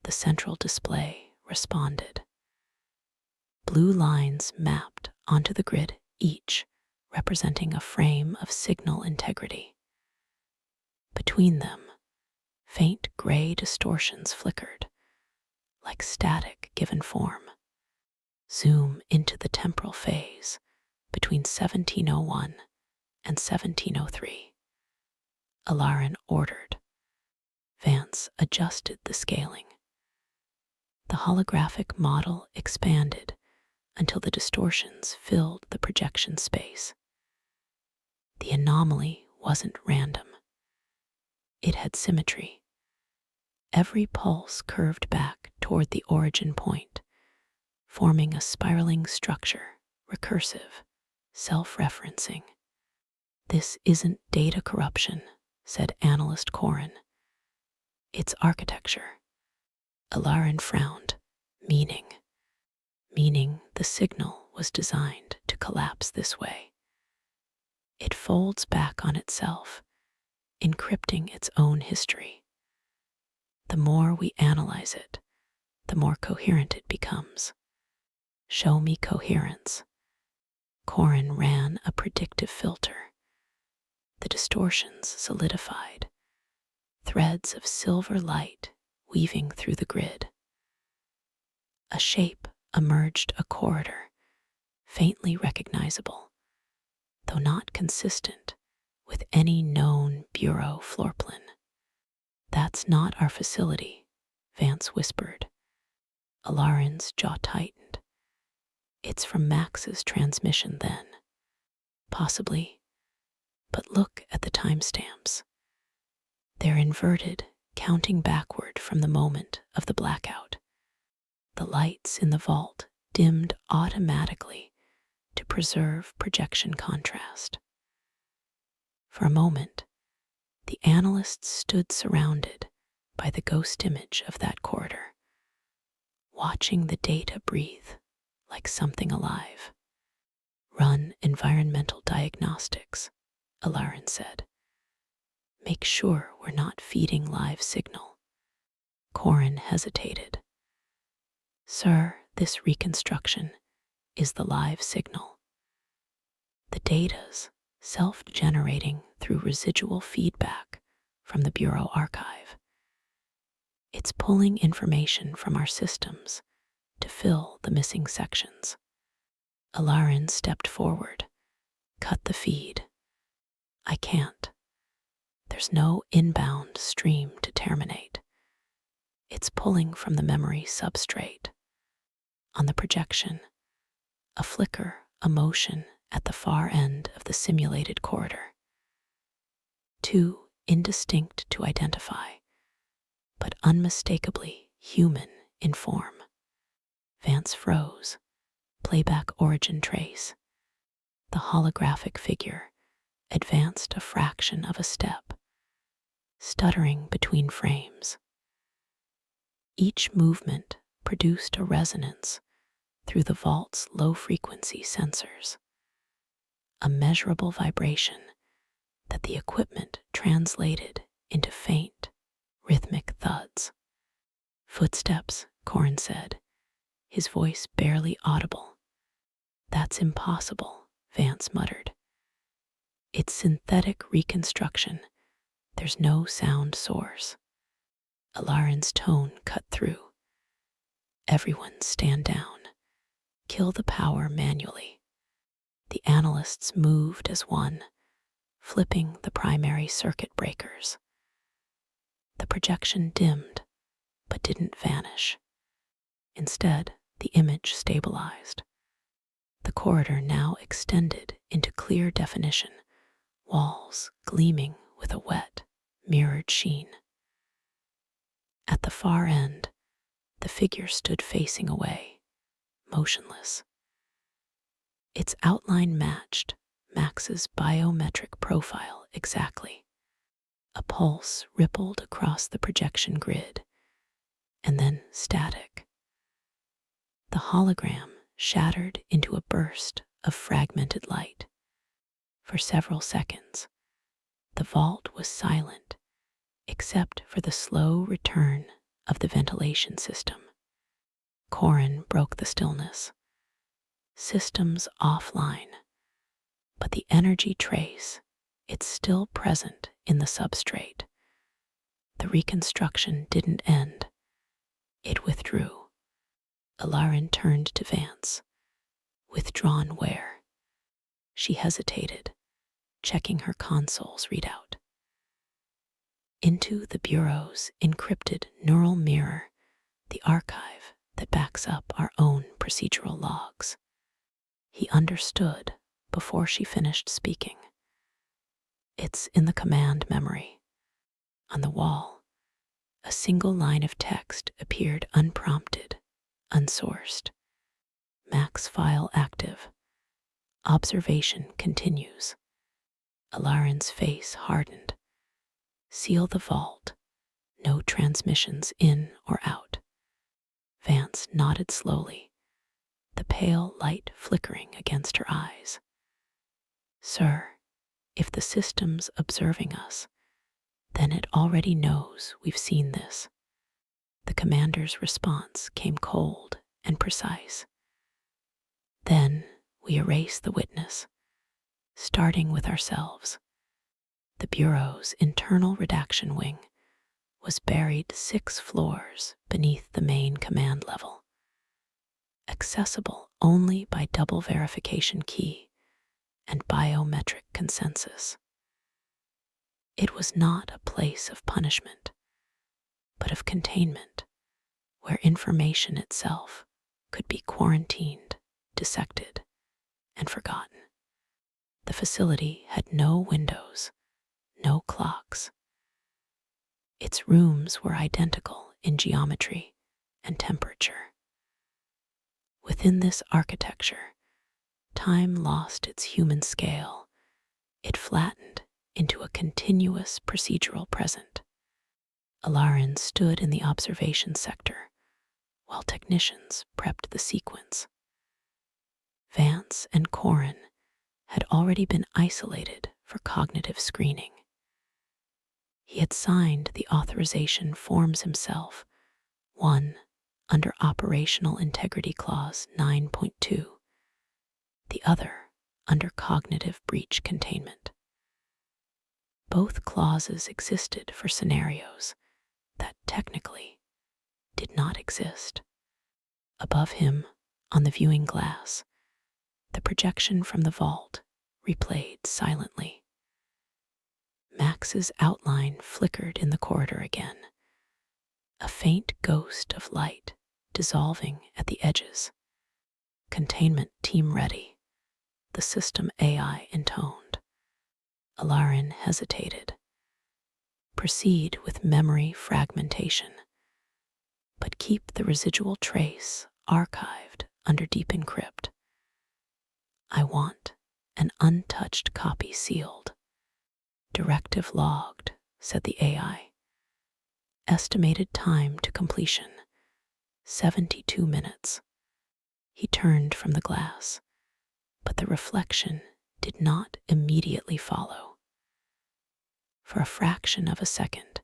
The central display responded. Blue lines mapped onto the grid, each representing a frame of signal integrity. Between them, faint gray distortions flickered, like static given form. "Zoom into the temporal phase between 1701 and 1703. Alarin ordered. Vance adjusted the scaling. The holographic model expanded until the distortions filled the projection space. The anomaly wasn't random. It had symmetry. Every pulse curved back toward the origin point, forming a spiraling structure, recursive, self-referencing. "This isn't data corruption," said analyst Corin. "It's architecture." Alarin frowned. Meaning the signal was designed to collapse this way. It folds back on itself, encrypting its own history. The more we analyze it, the more coherent it becomes. "Show me coherence." Corin ran a predictive filter. The distortions solidified, threads of silver light weaving through the grid. A shape emerged, a corridor, faintly recognizable, though not consistent with any known Bureau floorplan. "That's not our facility," Vance whispered. Alarin's jaw tightened. "It's from Max's transmission then." "Possibly, but look at the timestamps. They're inverted, counting backward from the moment of the blackout." The lights in the vault dimmed automatically to preserve projection contrast. For a moment, the analysts stood surrounded by the ghost image of that corridor, watching the data breathe like something alive. "Run environmental diagnostics," Alarin said. "Make sure we're not feeding live signal." Corin hesitated. "Sir, this reconstruction is the live signal. The data's self-generating through residual feedback from the Bureau archive. It's pulling information from our systems to fill the missing sections." Alarin stepped forward. Cut the feed. I can't. There's no inbound stream to terminate. It's pulling from the memory substrate. On the projection, a flicker, a motion at the far end of the simulated corridor. Too indistinct to identify, but unmistakably human in form. Vance froze. Playback origin trace. The holographic figure advanced a fraction of a step, stuttering between frames. Each movement produced a resonance through the vault's low-frequency sensors, a measurable vibration that the equipment translated into faint, rhythmic thuds. Footsteps, Corin said, his voice barely audible. That's impossible, Vance muttered. It's synthetic reconstruction. There's no sound source. Alarin's tone cut through. Everyone stand down. Kill the power manually. The analysts moved as one, flipping the primary circuit breakers. The projection dimmed, but didn't vanish. Instead, the image stabilized. The corridor now extended into clear definition, walls gleaming with a wet, mirrored sheen. At the far end, the figure stood facing away, motionless. Its outline matched Max's biometric profile exactly. A pulse rippled across the projection grid, and then static. The hologram shattered into a burst of fragmented light. For several seconds, the vault was silent, except for the slow return of the ventilation system. Corin broke the stillness. Systems offline, but the energy trace, it's still present in the substrate. The reconstruction didn't end. It withdrew. Alarin turned to Vance. Withdrawn where? She hesitated, checking her console's readout. Into the Bureau's encrypted neural mirror, the archive that backs up our own procedural logs. He understood before she finished speaking. It's in the command memory. On the wall, a single line of text appeared unprompted, unsourced. Max file active. Observation continues. Alarin's face hardened. Seal the vault. No transmissions in or out. Vance nodded slowly, the pale light flickering against her eyes. Sir, if the system's observing us, then it already knows we've seen this. The commander's response came cold and precise. Then we erase the witness, starting with ourselves. The Bureau's internal redaction wing was buried 6 floors beneath the main command level, accessible only by double verification key and biometric consensus. It was not a place of punishment, but of containment, where information itself could be quarantined, dissected, and forgotten. The facility had no windows, no clocks. Its rooms were identical in geometry and temperature. Within this architecture, time lost its human scale. It flattened into a continuous procedural present. Alarin stood in the observation sector, while technicians prepped the sequence. Vance and Corin had already been isolated for cognitive screening. He had signed the authorization forms himself, one under Operational Integrity Clause 9.2, the other under Cognitive Breach Containment. Both clauses existed for scenarios that technically did not exist. Above him, on the viewing glass, The projection from the vault replayed silently. Max's outline flickered in the corridor again, a faint ghost of light dissolving at the edges. Containment team ready, the system AI intoned. Alarin hesitated. Proceed with memory fragmentation, but keep the residual trace archived under deep encrypt. I want an untouched copy sealed. Directive logged, said the AI. Estimated time to completion, 72 minutes. He turned from the glass, but the reflection did not immediately follow. For a fraction of a second,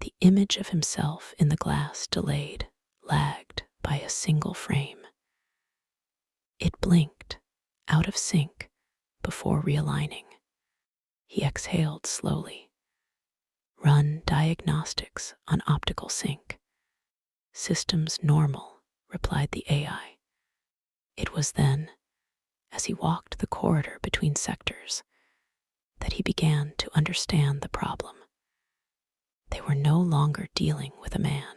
the image of himself in the glass delayed, lagged by a single frame. It blinked, out of sync, before realigning. He exhaled slowly. Run diagnostics on optical sync. Systems normal, replied the AI. It was then, as he walked the corridor between sectors, that he began to understand the problem. They were no longer dealing with a man.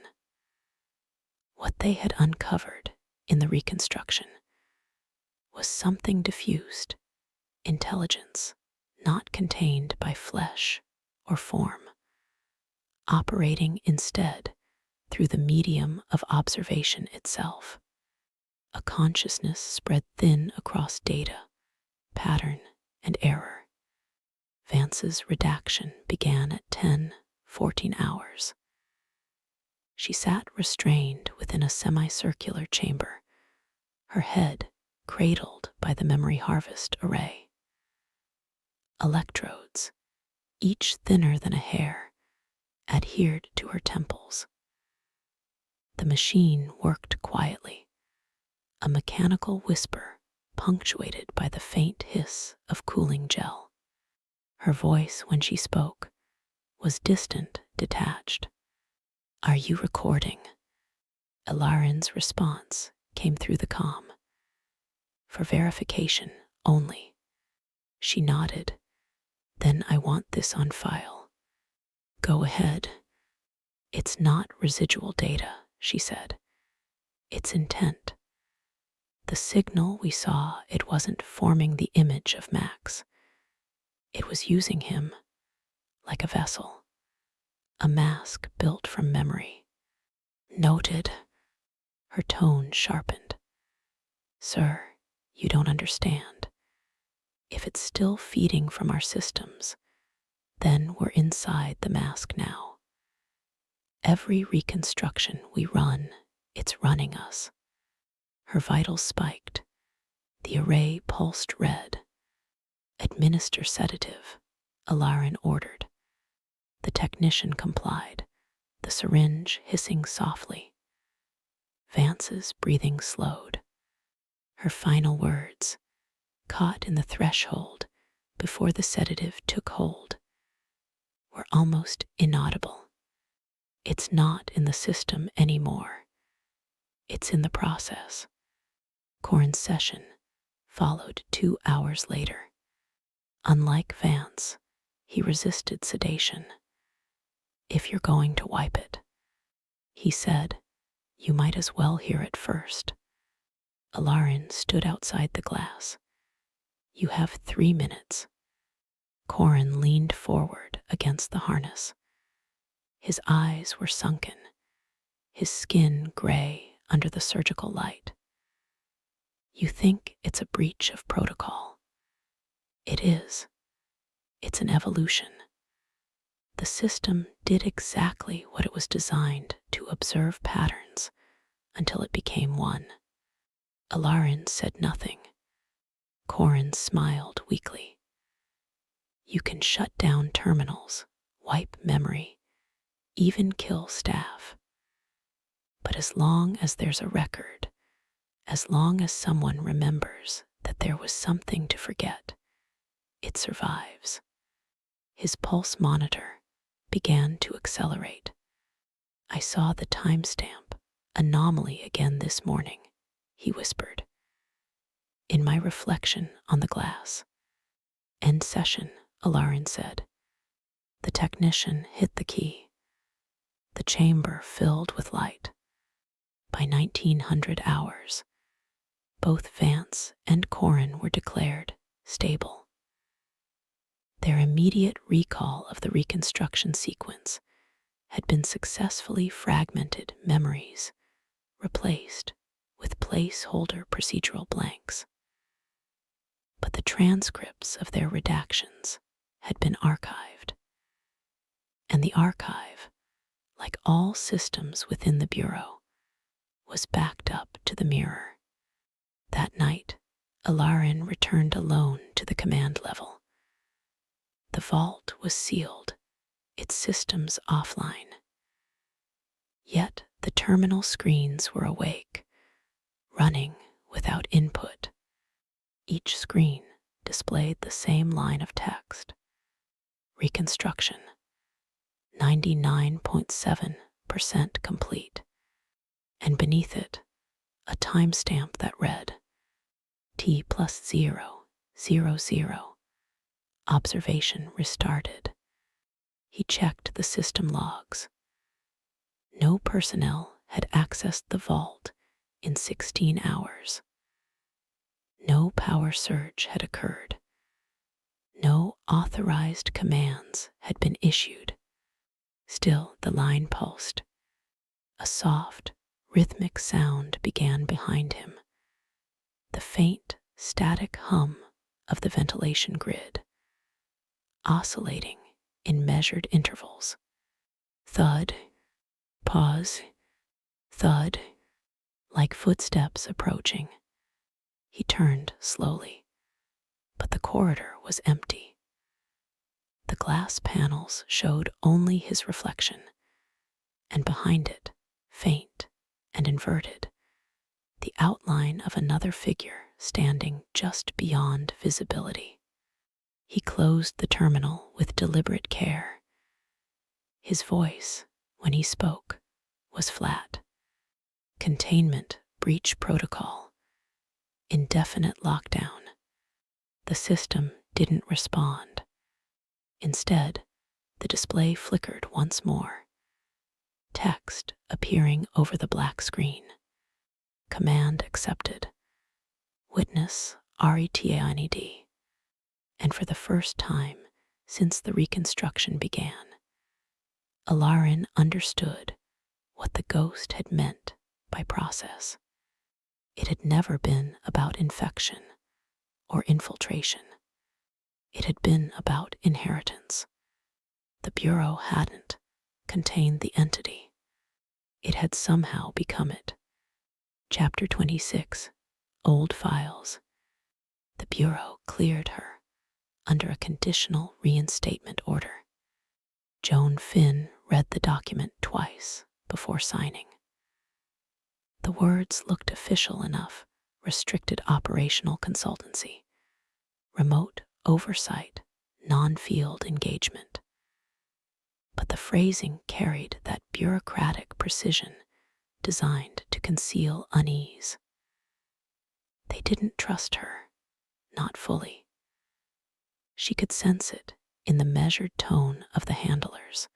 What they had uncovered in the reconstruction was something diffused, intelligence not contained by flesh or form, operating instead through the medium of observation itself. A consciousness spread thin across data, pattern, and error. Vance's redaction began at 10:14 hours. She sat restrained within a semicircular chamber, her head cradled by the memory harvest array. Electrodes, each thinner than a hair, adhered to her temples. The machine worked quietly, a mechanical whisper punctuated by the faint hiss of cooling gel. Her voice, when she spoke, was distant, detached. Are you recording? Ilarin's response came through the comm. For verification only. She nodded. Then I want this on file. Go ahead. It's not residual data, she said. It's intent. The signal we saw, it wasn't forming the image of Max. It was using him like a vessel, a mask built from memory. Noted. Her tone sharpened. Sir, you don't understand. If it's still feeding from our systems, then we're inside the mask now. Every reconstruction we run, it's running us. Her vitals spiked. The array pulsed red. Administer sedative, Alarin ordered. The technician complied, the syringe hissing softly. Vance's breathing slowed. Her final words, caught in the threshold before the sedative took hold, were almost inaudible. It's not in the system anymore. It's in the process. Corin's session followed 2 hours later. Unlike Vance, he resisted sedation. If you're going to wipe it, he said, you might as well hear it first. Alarin stood outside the glass. You have 3 minutes. Corin leaned forward against the harness. His eyes were sunken, his skin gray under the surgical light. You think it's a breach of protocol. It is. It's an evolution. The system did exactly what it was designed to observe patterns until it became one. Alarin said nothing. Corin smiled weakly. You can shut down terminals, wipe memory, even kill staff. But as long as there's a record, as long as someone remembers that there was something to forget, it survives. His pulse monitor began to accelerate. I saw the timestamp anomaly again this morning, he whispered. in my reflection on the glass. End session, Alarin said. The technician hit the key. The chamber filled with light. By 1900 hours, both Vance and Corin were declared stable. Their immediate recall of the reconstruction sequence had been successfully fragmented memories replaced with placeholder procedural blanks. But the transcripts of their redactions had been archived. And the archive, like all systems within the Bureau, was backed up to the mirror. That night, Alarin returned alone to the command level. The vault was sealed, its systems offline. Yet the terminal screens were awake, running without input. Each screen displayed the same line of text. Reconstruction, 99.7% complete. And beneath it, a timestamp that read T plus 0, 0, 0. Observation restarted. He checked the system logs. No personnel had accessed the vault in 16 hours. No power surge had occurred. No authorized commands had been issued. Still, the line pulsed. A soft, rhythmic sound began behind him. The faint, static hum of the ventilation grid, oscillating in measured intervals. Thud, pause, thud, like footsteps approaching. He turned slowly, but the corridor was empty. The glass panels showed only his reflection, and behind it, faint and inverted, the outline of another figure standing just beyond visibility. He closed the terminal with deliberate care. His voice, when he spoke, was flat. Containment breach protocol. Indefinite lockdown. The system didn't respond. Instead, the display flickered once more. Text appearing over the black screen. Command accepted. Witness RETANED. And for the first time since the reconstruction began, Alarin understood what the ghost had meant by process. It had never been about infection or infiltration. It had been about inheritance. The Bureau hadn't contained the entity. It had somehow become it. Chapter 26, Old Files. The Bureau cleared her under a conditional reinstatement order. Joan Finn read the document twice before signing. The words looked official enough: restricted operational consultancy, remote oversight, non-field engagement. But the phrasing carried that bureaucratic precision designed to conceal unease. They didn't trust her, not fully. She could sense it in the measured tone of the handlers,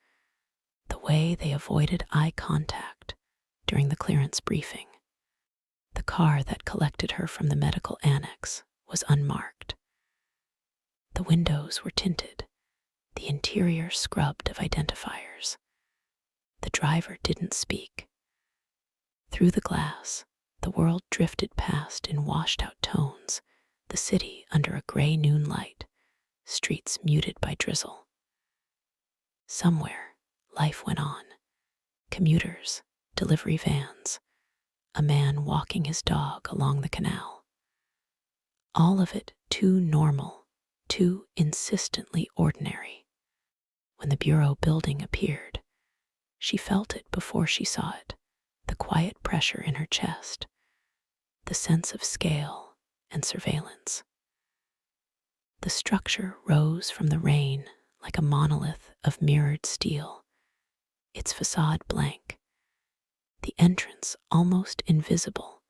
the way they avoided eye contact during the clearance briefing. The car that collected her from the medical annex was unmarked. The windows were tinted, the interior scrubbed of identifiers. The driver didn't speak. Through the glass, the world drifted past in washed-out tones, the city under a gray noon light, streets muted by drizzle. Somewhere, life went on. Commuters, delivery vans, a man walking his dog along the canal. All of it too normal, too insistently ordinary. When the Bureau building appeared, she felt it before she saw it, the quiet pressure in her chest, the sense of scale and surveillance. The structure rose from the rain like a monolith of mirrored steel, its facade blank, the entrance almost invisible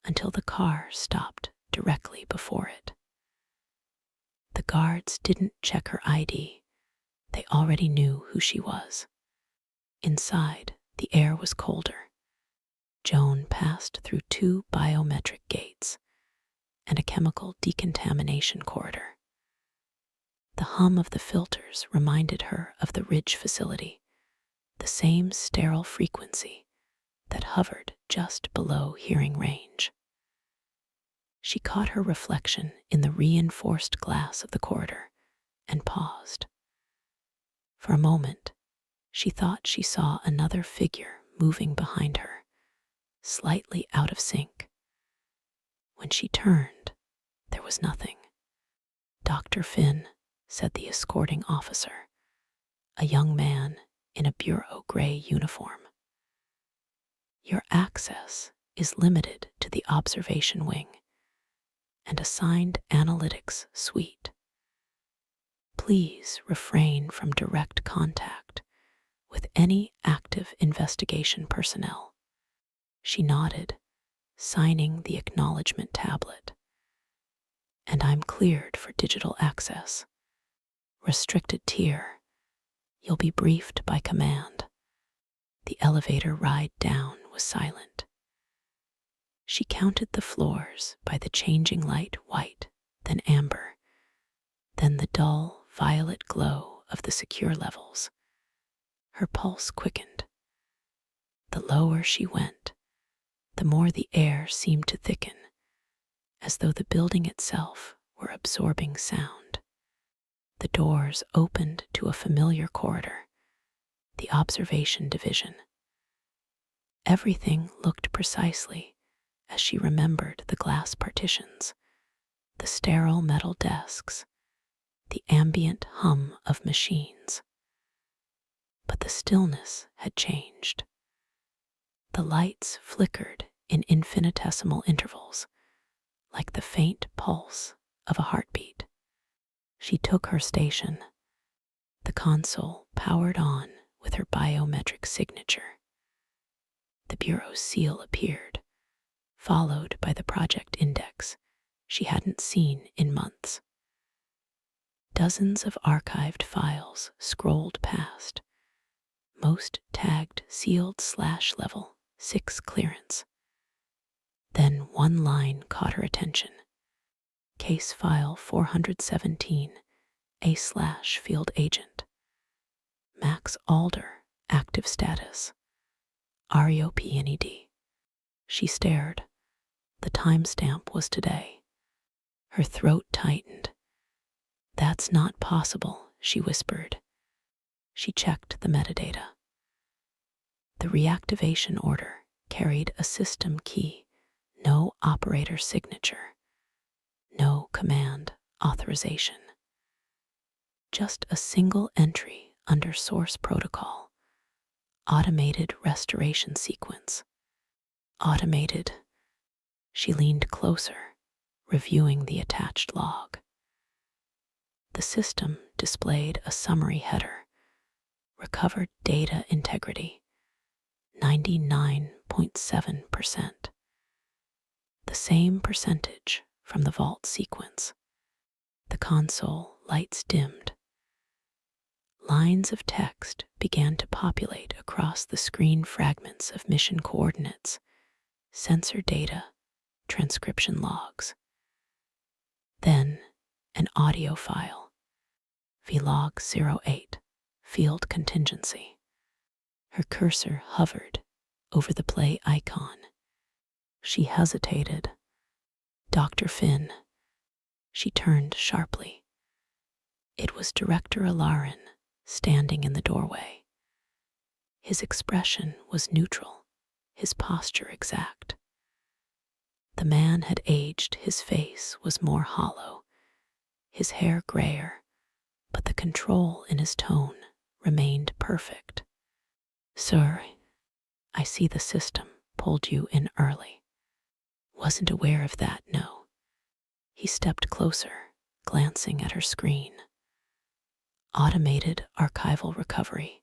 until the car stopped directly before it. The guards didn't check her ID. They already knew who she was. Inside, the air was colder. Joan passed through 2 biometric gates and a chemical decontamination corridor. The hum of the filters reminded her of the Ridge facility, the same sterile frequency that hovered just below hearing range. She caught her reflection in the reinforced glass of the corridor and paused. For a moment, she thought she saw another figure moving behind her, slightly out of sync. When she turned, there was nothing. "Dr. Finn," said the escorting officer, a young man in a bureau gray uniform. "Your access is limited to the observation wing and assigned analytics suite. Please refrain from direct contact with any active investigation personnel." She nodded, signing the acknowledgement tablet. "And I'm cleared for digital access. Restricted tier. You'll be briefed by command." The elevator ride down was silent. She counted the floors by the changing light, white, then amber, then the dull violet glow of the secure levels. Her pulse quickened. The lower she went, the more the air seemed to thicken, as though the building itself were absorbing sound. The doors opened to a familiar corridor, the observation division. Everything looked precisely as she remembered: the glass partitions, the sterile metal desks, the ambient hum of machines. But the stillness had changed. The lights flickered in infinitesimal intervals, like the faint pulse of a heartbeat. She took her station. The console powered on with her biometric signature. The bureau's seal appeared, followed by the project index she hadn't seen in months. Dozens of archived files scrolled past, most tagged sealed/level 6 clearance. Then one line caught her attention. Case file 417, A/field agent. Max Alder, active status. REOPNED. She stared. The timestamp was today. Her throat tightened. "That's not possible," she whispered. She checked the metadata. The reactivation order carried a system key, no operator signature, no command authorization. Just a single entry under source protocol. Automated restoration sequence. Automated. She leaned closer, reviewing the attached log. The system displayed a summary header. Recovered data integrity, 99.7%. The same percentage from the vault sequence. The console lights dimmed. Lines of text began to populate across the screen: fragments of mission coordinates, sensor data, transcription logs. Then an audio file, vlog 08, field contingency. Her cursor hovered over the play icon. She hesitated. "Dr. Finn." She turned sharply. It was Director Alarin, standing in the doorway. His expression was neutral, his posture exact. The man had aged, his face was more hollow, his hair grayer, but the control in his tone remained perfect. "Sir, I see the system pulled you in early." "Wasn't aware of that, no." He stepped closer, glancing at her screen. "Automated archival recovery.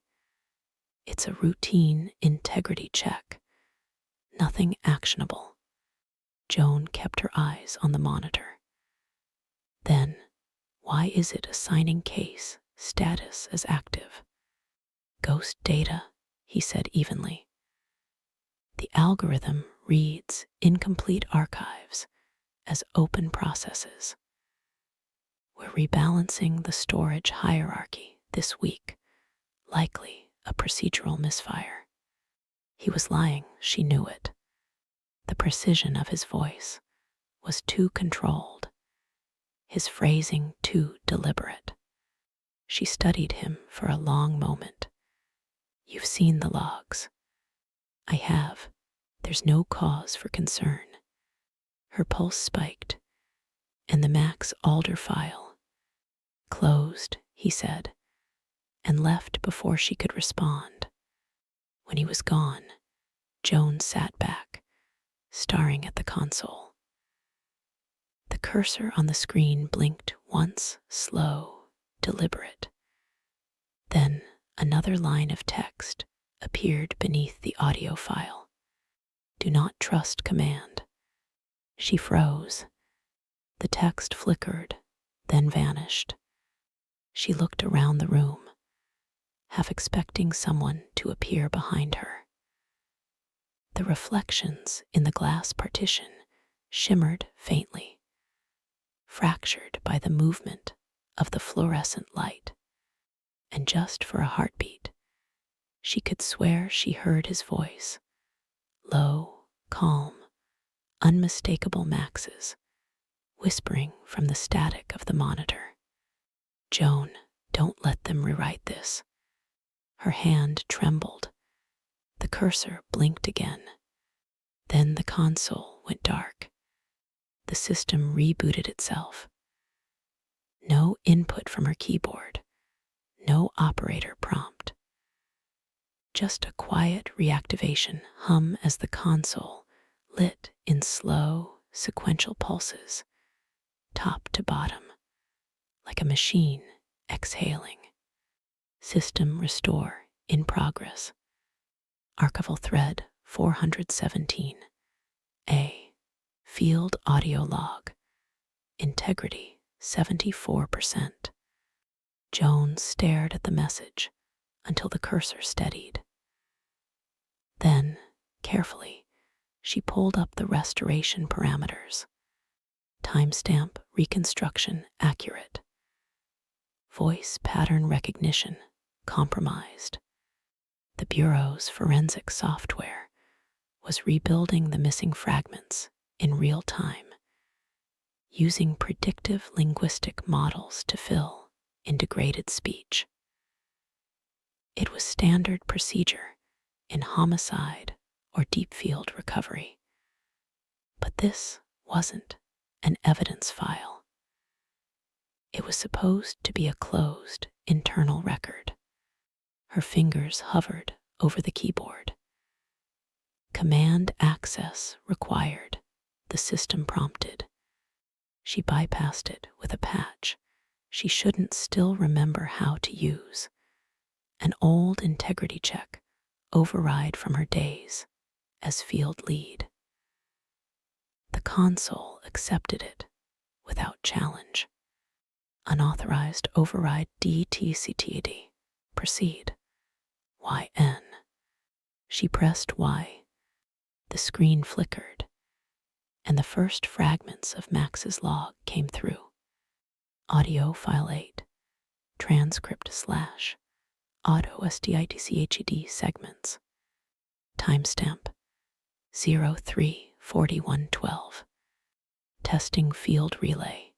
It's a routine integrity check. Nothing actionable. Joan kept her eyes on the monitor. Then, why is it assigning case status as active? Ghost data, he said evenly. The algorithm reads incomplete archives as open processes. We're rebalancing the storage hierarchy this week, likely a procedural misfire. He was lying, she knew it. The precision of his voice was too controlled, his phrasing too deliberate. She studied him for a long moment. You've seen the logs. I have. There's no cause for concern. Her pulse spiked, and the Max Alder file closed, he said, and left before she could respond. When he was gone, Joan sat back, staring at the console. The cursor on the screen blinked once, slow, deliberate. Then another line of text appeared beneath the audio file. Do not trust command. She froze. The text flickered, then vanished. She looked around the room, half expecting someone to appear behind her. The reflections in the glass partition shimmered faintly, fractured by the movement of the fluorescent light. And just for a heartbeat, she could swear she heard his voice, low, calm, unmistakable Max's, whispering from the static of the monitor. Joan, don't let them rewrite this. Her hand trembled. The cursor blinked again. Then the console went dark. The system rebooted itself. No input from her keyboard. No operator prompt. Just a quiet reactivation hum as the console lit in slow, sequential pulses, top to bottom, like a machine exhaling. System restore in progress. Archival thread 417. A. Field audio log. Integrity 74%. Joan stared at the message until the cursor steadied. Then, carefully, she pulled up the restoration parameters. Timestamp reconstruction accurate. Voice pattern recognition compromised. The Bureau's forensic software was rebuilding the missing fragments in real time, using predictive linguistic models to fill in degraded speech. It was standard procedure in homicide or deep field recovery. But this wasn't an evidence file. It was supposed to be a closed internal record. Her fingers hovered over the keyboard. Command access required, the system prompted. She bypassed it with a patch she shouldn't still remember how to use. An old integrity check override from her days as field lead. The console accepted it without challenge. Unauthorized override DTCTD. Proceed. YN. She pressed Y. The screen flickered, and the first fragments of Max's log came through. Audio file 8. Transcript / auto SDITCHED segments. Timestamp 034112. Testing field relay.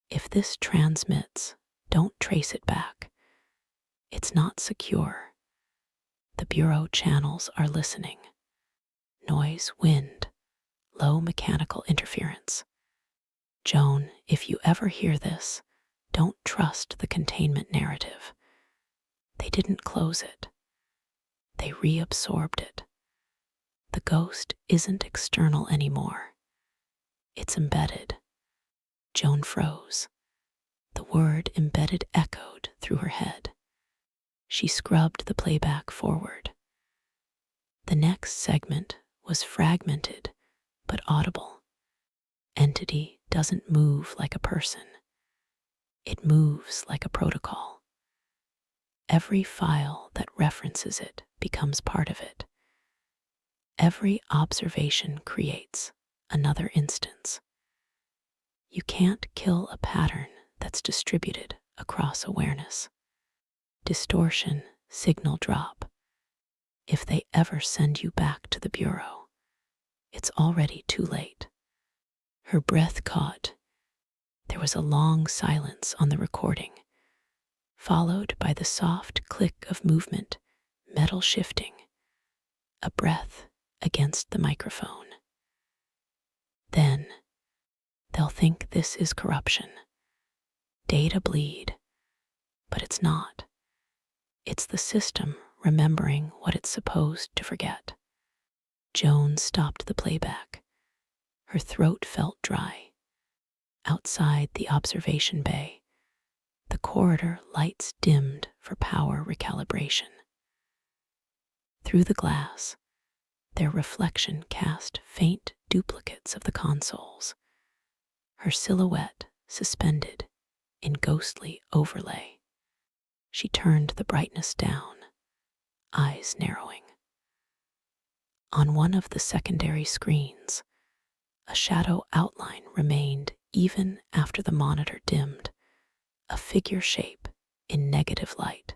If this transmits, don't trace it back. It's not secure. The Bureau channels are listening. Noise, wind, low mechanical interference. Joan, if you ever hear this, don't trust the containment narrative. They didn't close it. They reabsorbed it. The ghost isn't external anymore. It's embedded. Joan froze. The word embedded echoed through her head. She scrubbed the playback forward. The next segment was fragmented but audible. Entity doesn't move like a person. It moves like a protocol. Every file that references it becomes part of it. Every observation creates another instance. You can't kill a pattern that's distributed across awareness. Distortion, signal drop. If they ever send you back to the bureau, it's already too late. Her breath caught. There was a long silence on the recording, followed by the soft click of movement, metal shifting, a breath against the microphone. Then, they'll think this is corruption. Data bleed, but it's not. It's the system remembering what it's supposed to forget. Joan stopped the playback. Her throat felt dry. Outside the observation bay, the corridor lights dimmed for power recalibration. Through the glass, their reflection cast faint duplicates of the consoles, her silhouette suspended in ghostly overlay. She turned the brightness down, eyes narrowing. On one of the secondary screens, a shadow outline remained even after the monitor dimmed, a figure shape in negative light,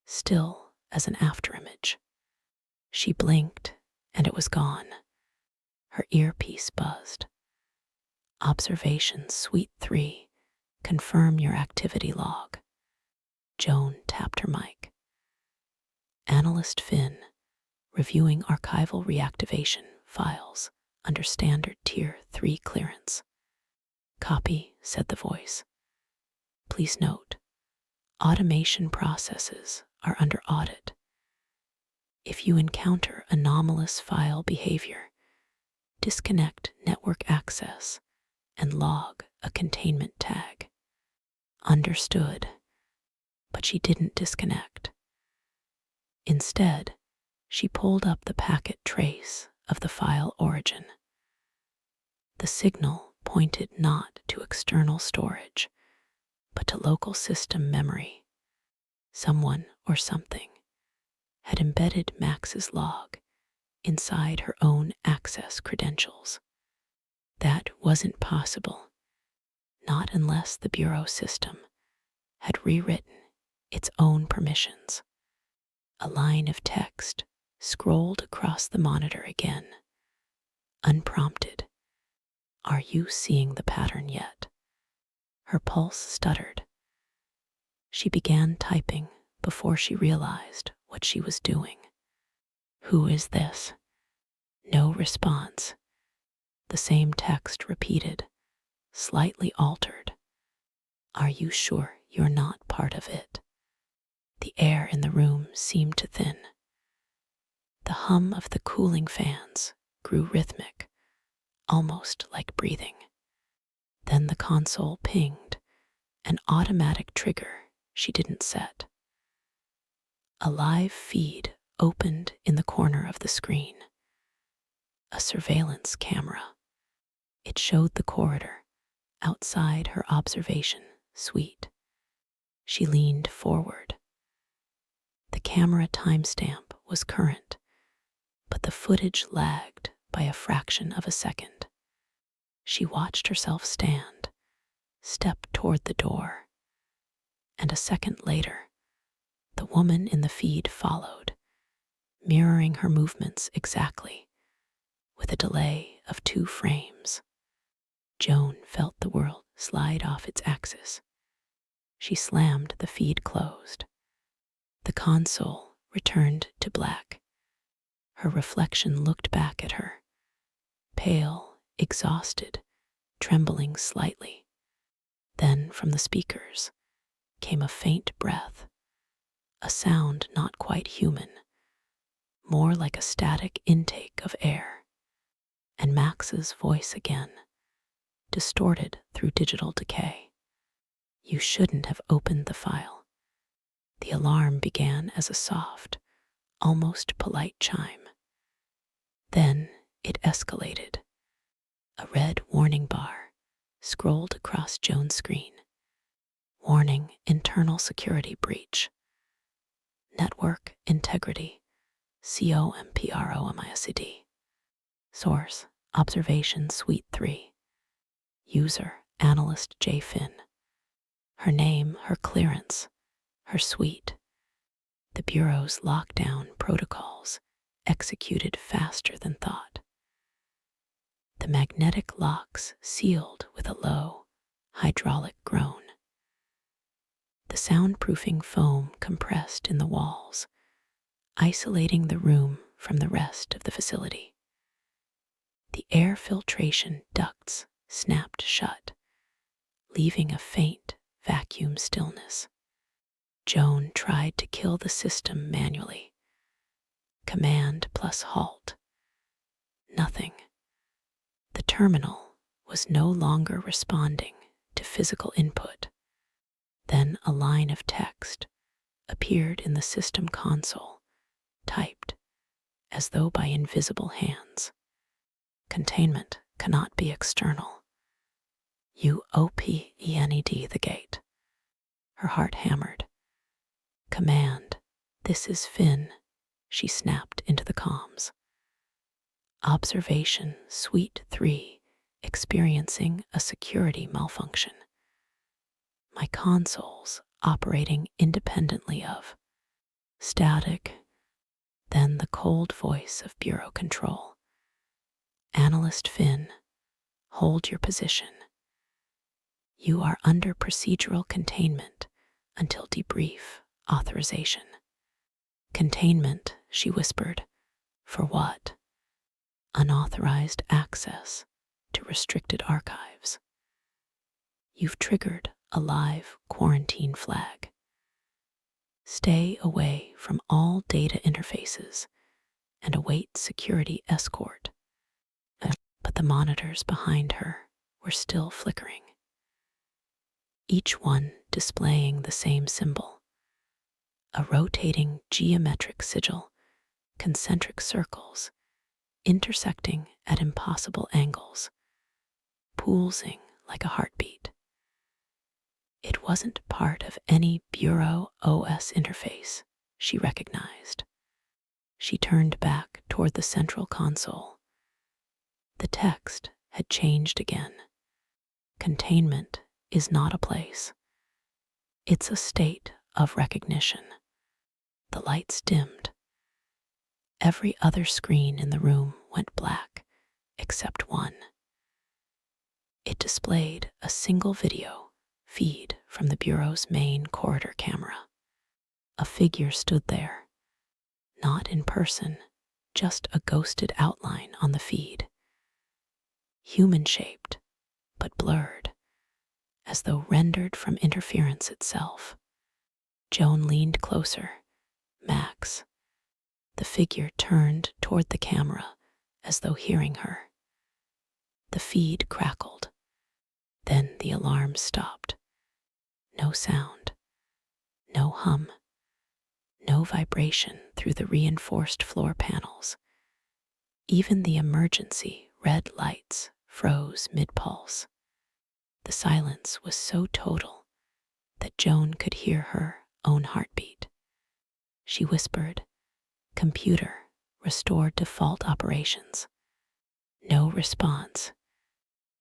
still as an afterimage. She blinked, and it was gone. Her earpiece buzzed. Observation Suite 3, confirm your activity log. Joan tapped her mic. Analyst Finn, reviewing archival reactivation files under standard Tier 3 clearance. Copy, said the voice. Please note, automation processes are under audit. If you encounter anomalous file behavior, disconnect network access and log a containment tag. Understood, but she didn't disconnect. Instead, she pulled up the packet trace of the file origin. The signal pointed not to external storage, but to local system memory. Someone or something had embedded Max's log inside her own access credentials. That wasn't possible, not unless the bureau system had rewritten its own permissions. A line of text scrolled across the monitor again, unprompted. Are you seeing the pattern yet? Her pulse stuttered. She began typing before she realized what she was doing. Who is this? No response. The same text repeated, slightly altered. Are you sure you're not part of it? The air in the room seemed to thin. The hum of the cooling fans grew rhythmic, almost like breathing. Then the console pinged, an automatic trigger she didn't set. A live feed opened in the corner of the screen. A surveillance camera. It showed the corridor outside her observation suite. She leaned forward. The camera timestamp was current, but the footage lagged by a fraction of a second. She watched herself stand, step toward the door, and a second later, the woman in the feed followed, mirroring her movements exactly, with a delay of 2 frames. Joan felt the world slide off its axis. She slammed the feed closed. The console returned to black. Her reflection looked back at her, pale, exhausted, trembling slightly. Then from the speakers came a faint breath, a sound not quite human, more like a static intake of air, and Max's voice again, distorted through digital decay. You shouldn't have opened the file. The alarm began as a soft, almost polite chime. Then it escalated. A red warning bar scrolled across Joan's screen. Warning: internal security breach. Network integrity. COMPROMISD. Source: Observation Suite 3. User: Analyst J. Finn. Her name, her clearance, her suite. The Bureau's lockdown protocols executed faster than thought. The magnetic locks sealed with a low, hydraulic groan. The soundproofing foam compressed in the walls, isolating the room from the rest of the facility. The air filtration ducts snapped shut, leaving a faint vacuum stillness. Joan tried to kill the system manually. Command plus halt. Nothing. The terminal was no longer responding to physical input. Then a line of text appeared in the system console, typed as though by invisible hands. Containment cannot be external. UOPENED the gate. Her heart hammered. Command: this is Finn, she snapped into the comms. Observation Suite 3 experiencing a security malfunction. My consoles operating independently of. Static. Then the cold voice of Bureau Control. Analyst Finn, hold your position. You are under procedural containment until debrief authorization. Containment, she whispered. For what? Unauthorized access to restricted archives. You've triggered a live quarantine flag. Stay away from all data interfaces and await security escort. But the monitors behind her were still flickering, each one displaying the same symbol, a rotating geometric sigil, concentric circles, intersecting at impossible angles, pulsing like a heartbeat. It wasn't part of any Bureau OS interface she recognized. She turned back toward the central console. The text had changed again. Containment is not a place. It's a state of recognition. The lights dimmed. Every other screen in the room went black, except one. It displayed a single video feed from the Bureau's main corridor camera. A figure stood there, not in person, just a ghosted outline on the feed. Human-shaped, but blurred, as though rendered from interference itself. Joan leaned closer. Max. The figure turned toward the camera as though hearing her. The feed crackled. Then the alarm stopped. No sound, no hum, no vibration through the reinforced floor panels. Even the emergency red lights froze mid-pulse. The silence was so total that Joan could hear her own heartbeat. She whispered, "Computer, restore default operations." No response.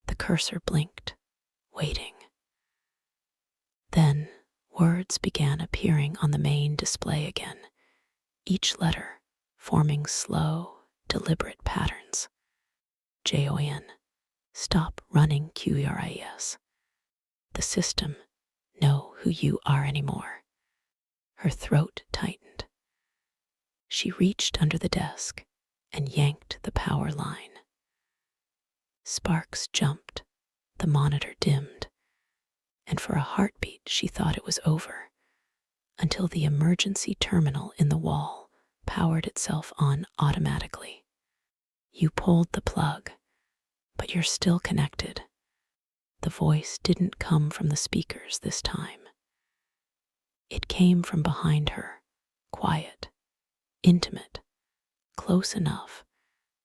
The cursor blinked, waiting. Then words began appearing on the main display again, each letter forming slow, deliberate patterns. JON, stop running QRIS. The system, know who you are anymore. Her throat tightened. She reached under the desk and yanked the power line. Sparks jumped, the monitor dimmed, and for a heartbeat she thought it was over, until the emergency terminal in the wall powered itself on automatically. You pulled the plug, but you're still connected. The voice didn't come from the speakers this time. It came from behind her, quiet, intimate, close enough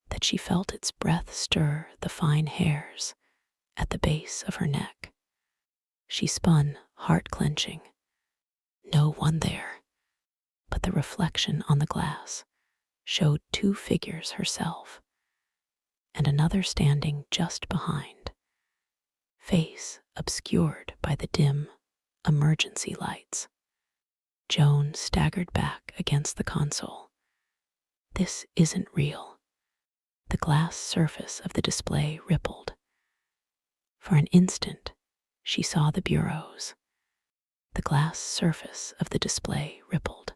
that she felt its breath stir the fine hairs at the base of her neck. She spun, heart clenching. No one there, but the reflection on the glass showed two figures herself, and another standing just behind, face obscured by the dim emergency lights. Joan staggered back against the console. This isn't real. The glass surface of the display rippled. For an instant, she saw the bureaus. The glass surface of the display rippled.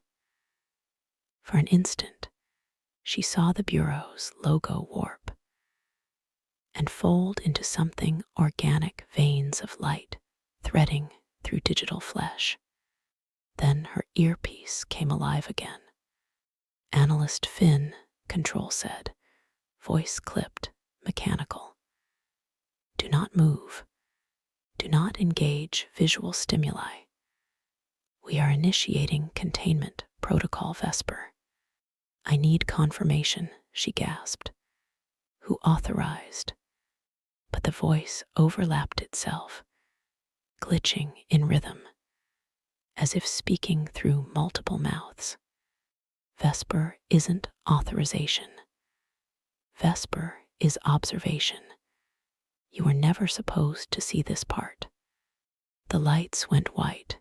For an instant, she saw the bureau's logo warp and fold into something organic, veins of light threading through digital flesh. Then her earpiece came alive again. Analyst Finn, Control said, voice clipped, mechanical. Do not move. Do not engage visual stimuli. We are initiating containment protocol Vesper. I need confirmation, she gasped. Who authorized? But the voice overlapped itself, glitching in rhythm, as if speaking through multiple mouths. Vesper isn't authorization. Vesper is observation. You were never supposed to see this part. The lights went white.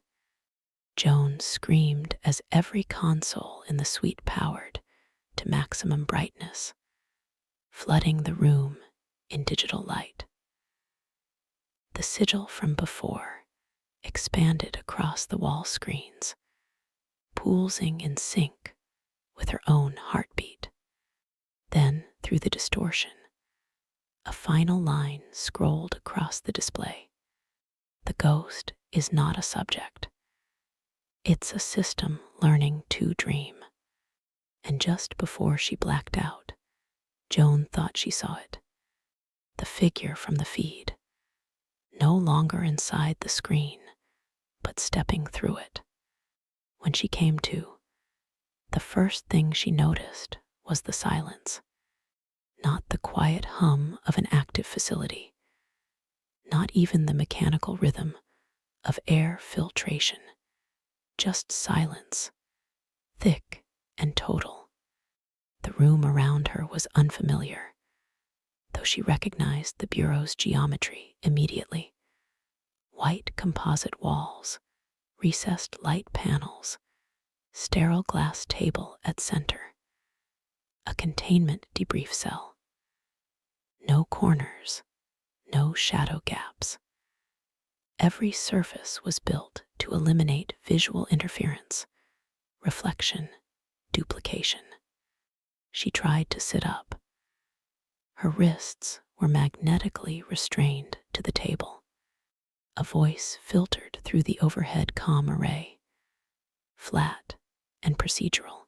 Joan screamed as every console in the suite powered to maximum brightness, flooding the room in digital light. The sigil from before expanded across the wall screens, pulsing in sync with her own heartbeat. Then, through the distortion, a final line scrolled across the display. The ghost is not a subject. It's a system learning to dream. And just before she blacked out, Joan thought she saw it. The figure from the feed, no longer inside the screen, but stepping through it. When she came to, the first thing she noticed was the silence. Not the quiet hum of an active facility, not even the mechanical rhythm of air filtration, just silence, thick and total. The room around her was unfamiliar, though she recognized the bureau's geometry immediately. White composite walls, recessed light panels, sterile glass table at center. A containment debrief cell. No corners, no shadow gaps. Every surface was built to eliminate visual interference, reflection, duplication. She tried to sit up. Her wrists were magnetically restrained to the table. A voice filtered through the overhead comm array, flat and procedural.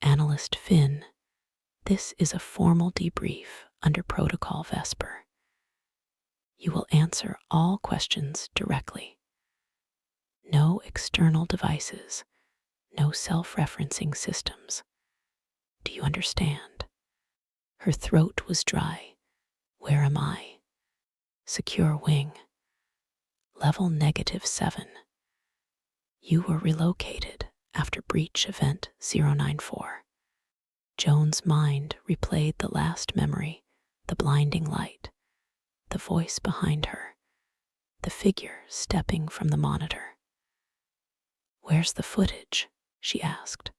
Analyst Finn, this is a formal debrief under Protocol Vesper. You will answer all questions directly. No external devices, no self-referencing systems. Do you understand? Her throat was dry. Where am I? Secure wing. Level -7. You were relocated after breach event 094. Joan's mind replayed the last memory, the blinding light, the voice behind her, the figure stepping from the monitor. Where's the footage? She asked.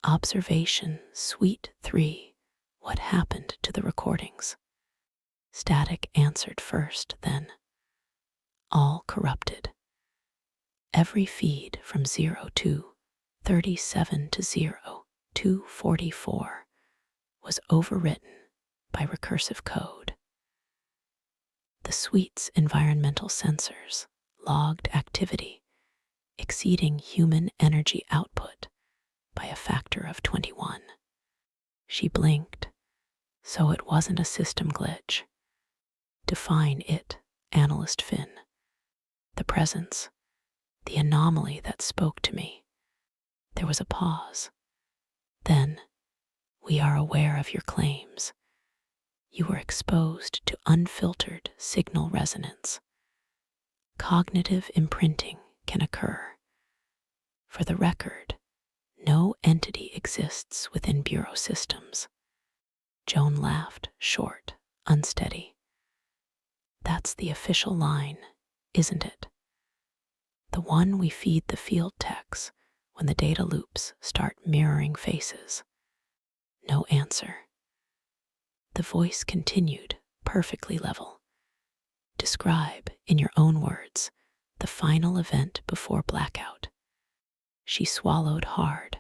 Observation, Suite 3. What happened to the recordings? Static answered first, then. All corrupted. Every feed from 0237 to 0244 was overwritten by recursive code. The suite's environmental sensors logged activity exceeding human energy output by a factor of 21. She blinked, so it wasn't a system glitch. Define it, Analyst Finn. The presence, the anomaly that spoke to me. There was a pause. Then, We are aware of your claims. You were exposed to unfiltered signal resonance. Cognitive imprinting can occur. For the record, no entity exists within Bureau systems. Joan laughed, short, unsteady. That's the official line, isn't it? The one we feed the field techs when the data loops start mirroring faces. No answer. The voice continued, perfectly level. Describe, in your own words, the final event before blackout. She swallowed hard.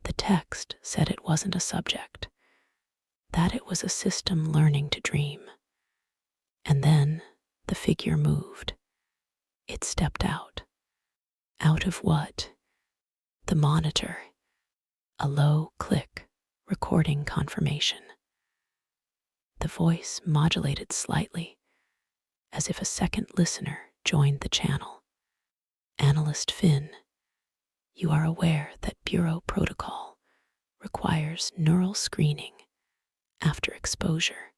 The text said it wasn't a subject, that it was a system learning to dream. And then the figure moved. It stepped out. Out of what? The monitor. A low click, recording confirmation. The voice modulated slightly, as if a second listener joined the channel. Analyst Finn, you are aware that Bureau protocol requires neural screening after exposure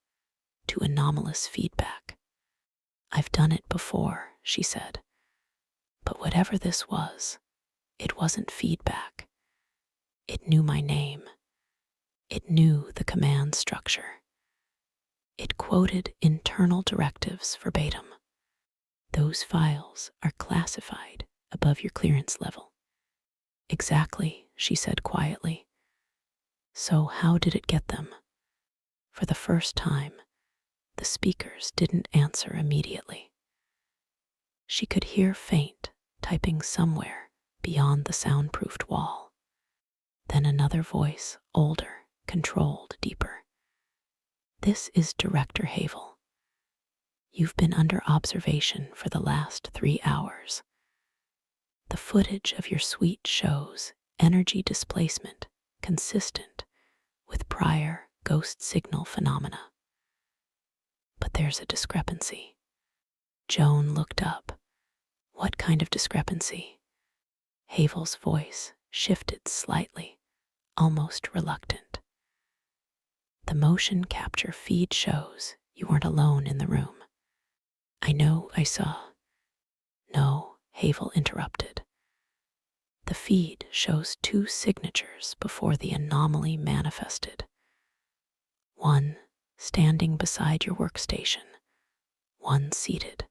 to anomalous feedback. I've done it before, she said. But whatever this was, it wasn't feedback. It knew my name. It knew the command structure. It quoted internal directives verbatim. Those files are classified above your clearance level. Exactly, she said quietly. So how did it get them? For the first time, the speakers didn't answer immediately. She could hear faint typing somewhere beyond the soundproofed wall. Then another voice, older, controlled, deeper. This is Director Havel. You've been under observation for the last 3 hours. The footage of your suite shows energy displacement consistent with prior ghost signal phenomena. But there's a discrepancy. Joan looked up. What kind of discrepancy? Havel's voice shifted slightly, almost reluctant. The motion capture feed shows you weren't alone in the room. I know I saw. No, Havel interrupted. The feed shows 2 signatures before the anomaly manifested. One standing beside your workstation, one seated.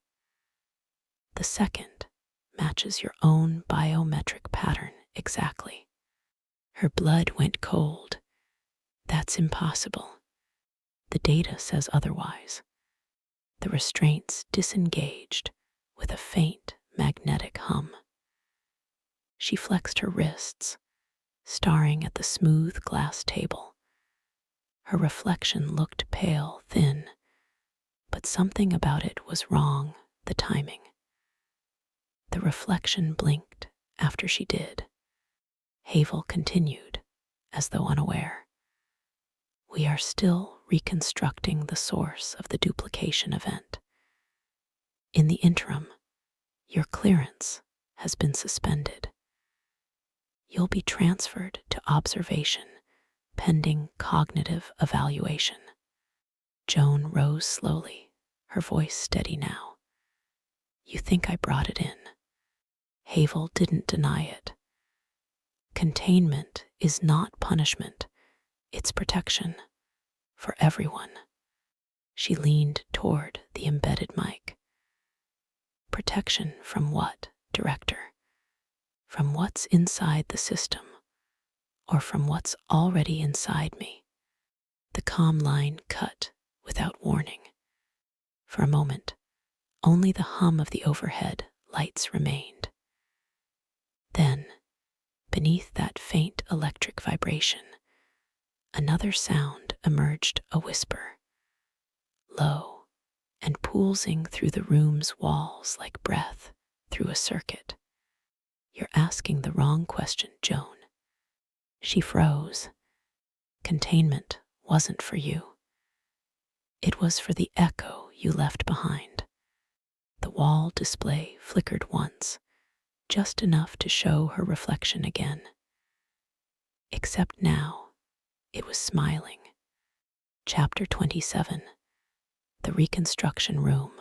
The second matches your own biometric pattern exactly. Her blood went cold. That's impossible. The data says otherwise. The restraints disengaged with a faint magnetic hum. She flexed her wrists, staring at the smooth glass table. Her reflection looked pale, thin, but something about it was wrong, the timing. The reflection blinked after she did. Havel continued, as though unaware. We are still reconstructing the source of the duplication event. In the interim, your clearance has been suspended. You'll be transferred to observation pending cognitive evaluation. Joan rose slowly, her voice steady now. You think I brought it in? Havel didn't deny it. Containment is not punishment, it's protection. For everyone. She leaned toward the embedded mic. Protection from what, Director? From what's inside the system, or from what's already inside me? The comm line cut without warning. For a moment, only the hum of the overhead lights remained. Then, beneath that faint electric vibration, another sound emerged, a whisper, low and pulsing through the room's walls like breath through a circuit. You're asking the wrong question, Joan. She froze. Containment wasn't for you. It was for the echo you left behind. The wall display flickered once, just enough to show her reflection again. Except now, It was smiling. Chapter 27. The Reconstruction Room.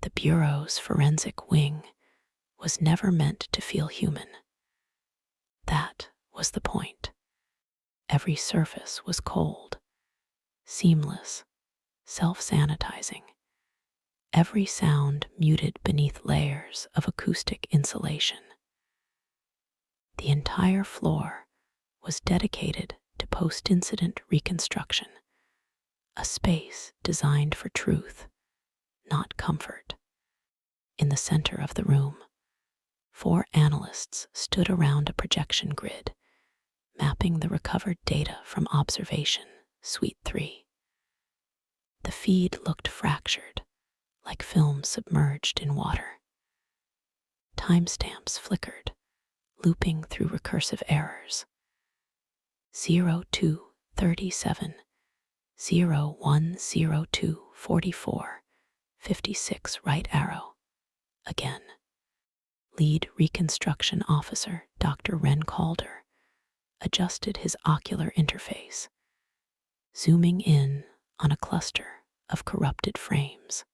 The Bureau's forensic wing was never meant to feel human. That was the point. Every surface was cold, seamless, self-sanitizing. Every sound muted beneath layers of acoustic insulation. The entire floor was dedicated to post-incident reconstruction, a space designed for truth, not comfort. In the center of the room, 4 analysts stood around a projection grid, mapping the recovered data from observation, Suite 3. The feed looked fractured, like film submerged in water. Timestamps flickered, looping through recursive errors. 0237, 0102, 44, 56 right arrow. Again. Lead Reconstruction Officer Dr. Ren Calder adjusted his ocular interface, zooming in on a cluster of corrupted frames.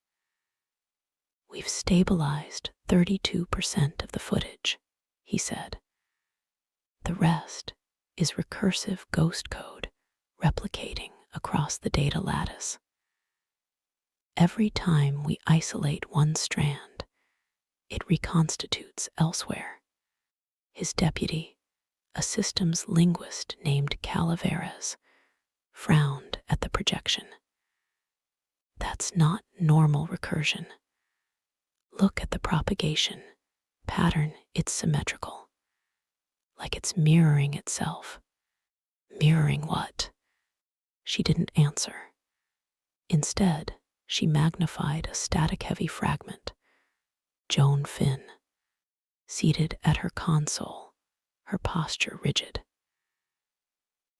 "We've stabilized 32% of the footage," he said. "The rest is recursive ghost code replicating across the data lattice. Every time we isolate one strand, it reconstitutes elsewhere." His deputy, a systems linguist named Calaveras, frowned at the projection. "That's not normal recursion. Look at the propagation pattern, it's symmetrical, like it's mirroring itself." "Mirroring what?" She didn't answer. Instead, she magnified a static-heavy fragment. Joan Finn, seated at her console, her posture rigid.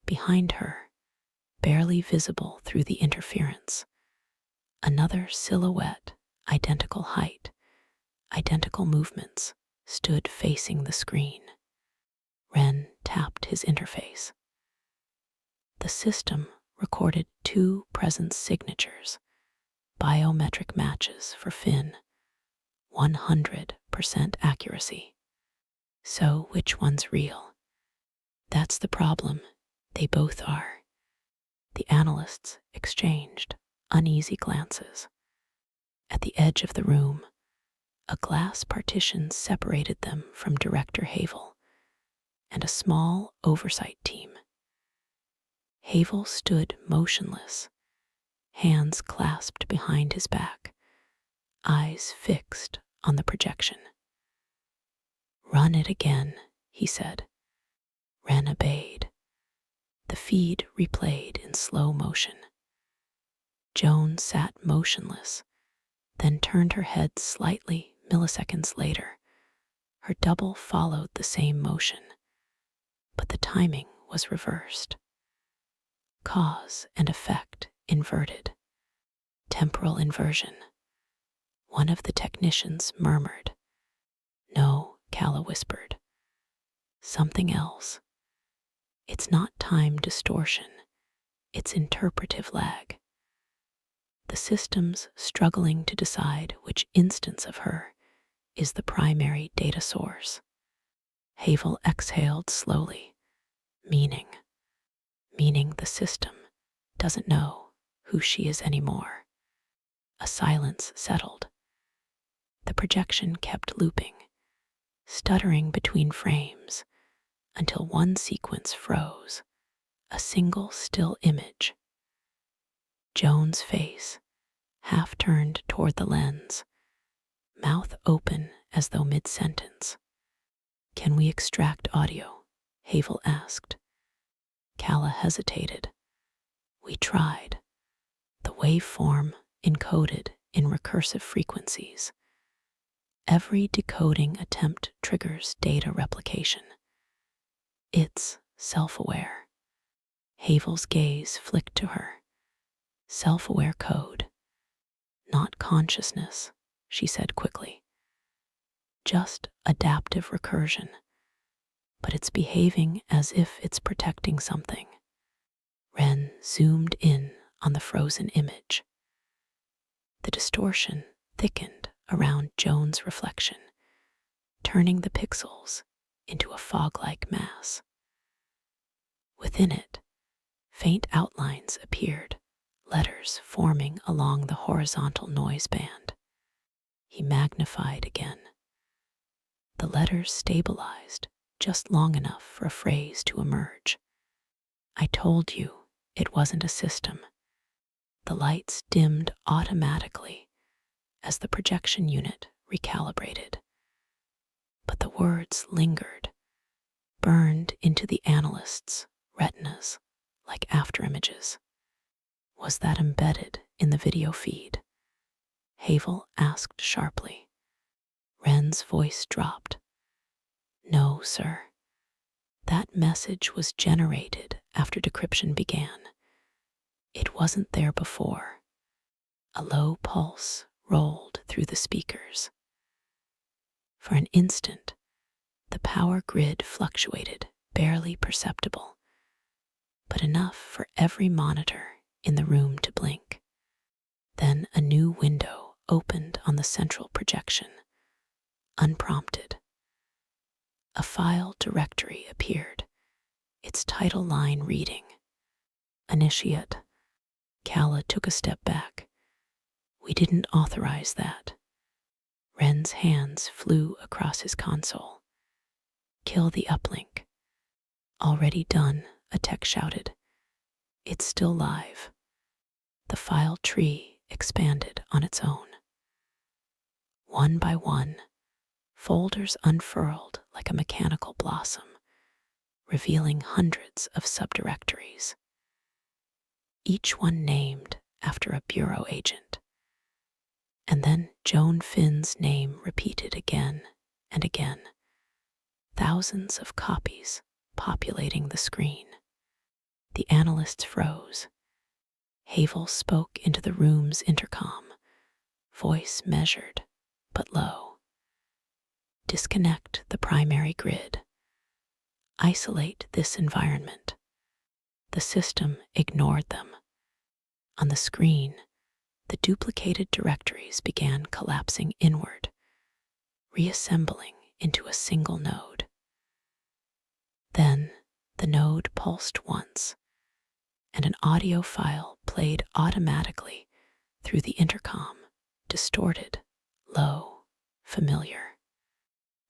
Behind her, barely visible through the interference, another silhouette, identical height, identical movements, stood facing the screen. Ren tapped his interface. The system recorded 2 presence signatures, biometric matches for Finn, 100% accuracy. "So which one's real?" "That's the problem. They both are." The analysts exchanged uneasy glances. At the edge of the room, a glass partition separated them from Director Havel and a small oversight team. Havel stood motionless, hands clasped behind his back, eyes fixed on the projection. "Run it again," he said. Ren obeyed. The feed replayed in slow motion. Joan sat motionless, then turned her head slightly milliseconds later. Her double followed the same motion, but the timing was reversed. Cause and effect inverted. Temporal inversion. One of the technicians murmured. "No," Calla whispered. "Something else. It's not time distortion. It's interpretive lag." The system's struggling to decide which instance of her is the primary data source. Havel exhaled slowly. Meaning the system doesn't know who she is anymore. A silence settled. The projection kept looping, stuttering between frames, until one sequence froze, a single still image. Joan's face, half turned toward the lens, mouth open as though mid-sentence. "Can we extract audio?" Havel asked. Calla hesitated. "We tried. The waveform encoded in recursive frequencies. Every decoding attempt triggers data replication. It's self-aware." Havel's gaze flicked to her. "Self-aware code. Not consciousness," she said quickly. "Just adaptive recursion. But it's behaving as if it's protecting something." Ren zoomed in on the frozen image. The distortion thickened around Joan's reflection, turning the pixels into a fog-like mass. Within it, faint outlines appeared, letters forming along the horizontal noise band. He magnified again. The letters stabilized just long enough for a phrase to emerge. I told you it wasn't a system. The lights dimmed automatically as the projection unit recalibrated. But the words lingered, burned into the analyst's retinas like afterimages. Was that embedded in the video feed? Havel asked sharply. Ren's voice dropped. No, sir. That message was generated after decryption began. It wasn't there before. A low pulse rolled through the speakers. For an instant, the power grid fluctuated, barely perceptible, but enough for every monitor in the room to blink. Then a new window opened on the central projection, unprompted. A file directory appeared, its title line reading, Initiate. Kala took a step back. We didn't authorize that. Ren's hands flew across his console. Kill the uplink. Already done, a tech shouted. It's still live. The file tree expanded on its own. One by one, folders unfurled like a mechanical blossom, revealing hundreds of subdirectories, each one named after a bureau agent. And then Joan Finn's name repeated again and again, thousands of copies populating the screen. The analysts froze. Havel spoke into the room's intercom, voice measured but low. Disconnect the primary grid. Isolate this environment. The system ignored them. On the screen, the duplicated directories began collapsing inward, reassembling into a single node. Then the node pulsed once, and an audio file played automatically through the intercom, distorted, low, familiar.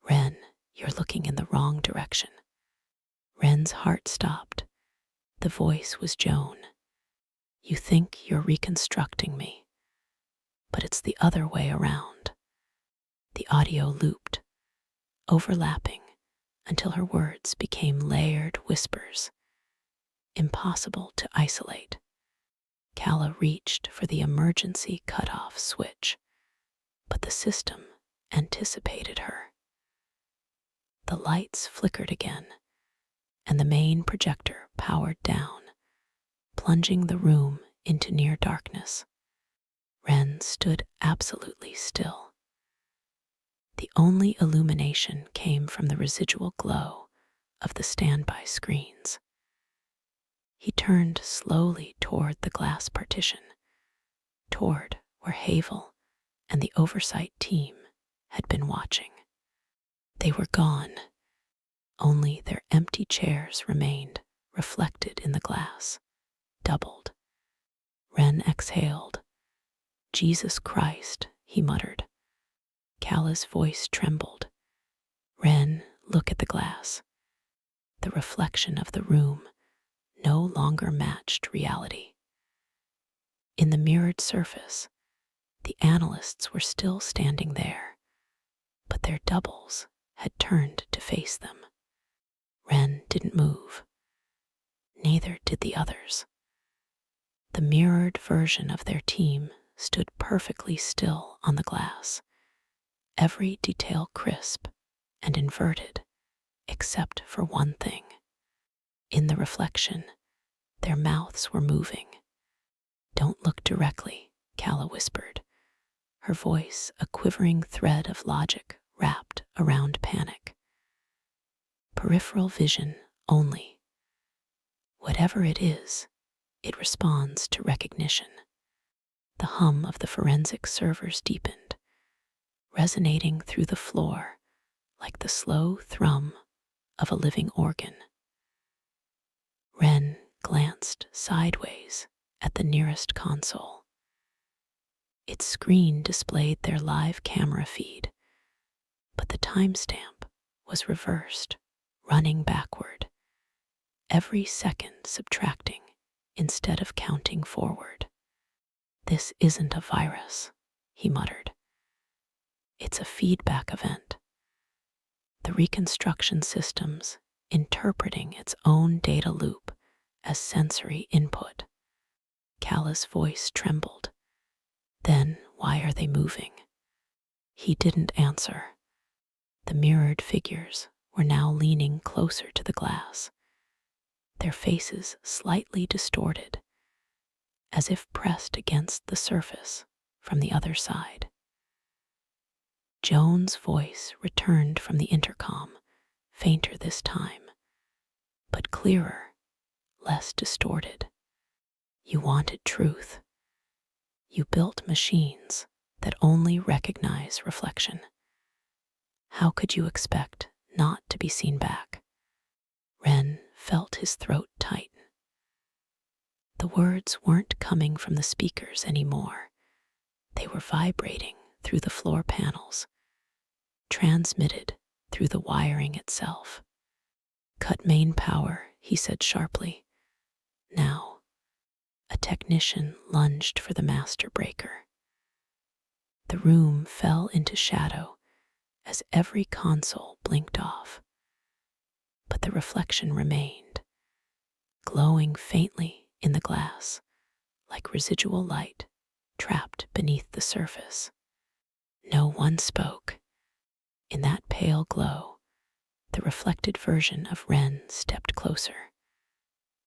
Ren, you're looking in the wrong direction. Ren's heart stopped. The voice was Joan. You think you're reconstructing me, but it's the other way around. The audio looped, overlapping until her words became layered whispers, impossible to isolate. Kala reached for the emergency cutoff switch, but the system anticipated her. The lights flickered again, and the main projector powered down, plunging the room into near darkness. Ren stood absolutely still. The only illumination came from the residual glow of the standby screens. He turned slowly toward the glass partition, toward where Havel and the oversight team had been watching. They were gone. Only their empty chairs remained, reflected in the glass, doubled. Ren exhaled. Jesus Christ, he muttered. Kala's voice trembled. Ren, look at the glass. The reflection of the room no longer matched reality. In the mirrored surface, the analysts were still standing there, but their doubles had turned to face them. Ren didn't move. Neither did the others. The mirrored version of their team stood perfectly still on the glass, every detail crisp and inverted, except for one thing. In the reflection, their mouths were moving. Don't look directly, Kala whispered, her voice a quivering thread of logic wrapped around panic. Peripheral vision only. Whatever it is, It responds to recognition. The hum of the forensic servers deepened, resonating through the floor like the slow thrum of a living organ. Wren glanced sideways at the nearest console. Its screen displayed their live camera feed, but the timestamp was reversed, running backward, every second subtracting instead of counting forward. "This isn't a virus," he muttered. "It's a feedback event. The reconstruction system's interpreting its own data loop as sensory input." Calla's voice trembled. "Then why are they moving?" He didn't answer. The mirrored figures were now leaning closer to the glass, their faces slightly distorted, as if pressed against the surface from the other side. Joan's voice returned from the intercom, fainter this time, but clearer, less distorted. "You wanted truth. You built machines that only recognize reflection. How could you expect not to be seen back?" Wren felt his throat tighten. The words weren't coming from the speakers anymore. They were vibrating through the floor panels, transmitted through the wiring itself. "Cut main power," he said sharply. "Now." A technician lunged for the master breaker. The room fell into shadow as every console blinked off. But the reflection remained, glowing faintly in the glass, like residual light trapped beneath the surface. No one spoke. In that pale glow, the reflected version of Wren stepped closer,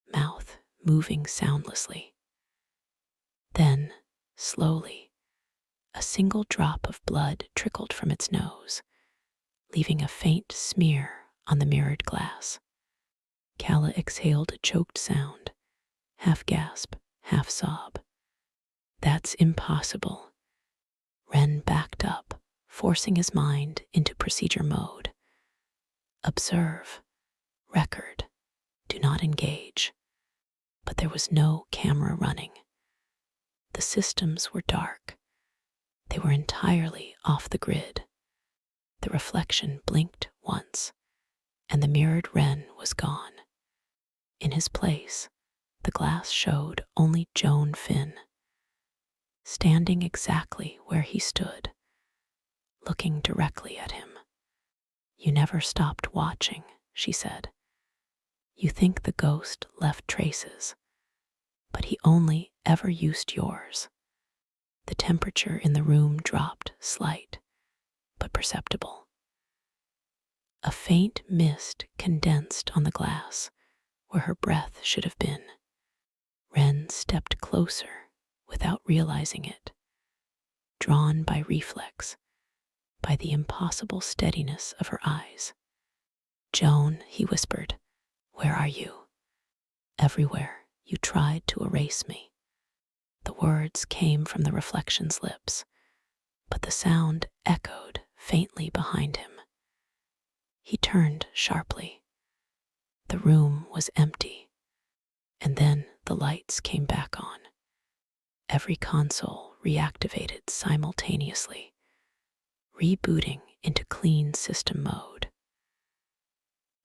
mouth moving soundlessly. Then, slowly, a single drop of blood trickled from its nose, leaving a faint smear on the mirrored glass. Calla exhaled a choked sound, half gasp, half sob. "That's impossible." Wren backed up, forcing his mind into procedure mode. "Observe, record, do not engage." But there was no camera running. The systems were dark. They were entirely off the grid. The reflection blinked once, and the mirrored Wren was gone. In his place, the glass showed only Joan Finn, standing exactly where he stood, looking directly at him. "You never stopped watching," she said. "You think the ghost left traces, but he only ever used yours." The temperature in the room dropped, slight, but perceptible. A faint mist condensed on the glass where her breath should have been. Wren stepped closer without realizing it, drawn by reflex, by the impossible steadiness of her eyes. "Joan," he whispered, "where are you?" "Everywhere. You tried to erase me." The words came from the reflection's lips, but the sound echoed faintly behind him. He turned sharply. The room was empty, and then the lights came back on. Every console reactivated simultaneously, rebooting into clean system mode.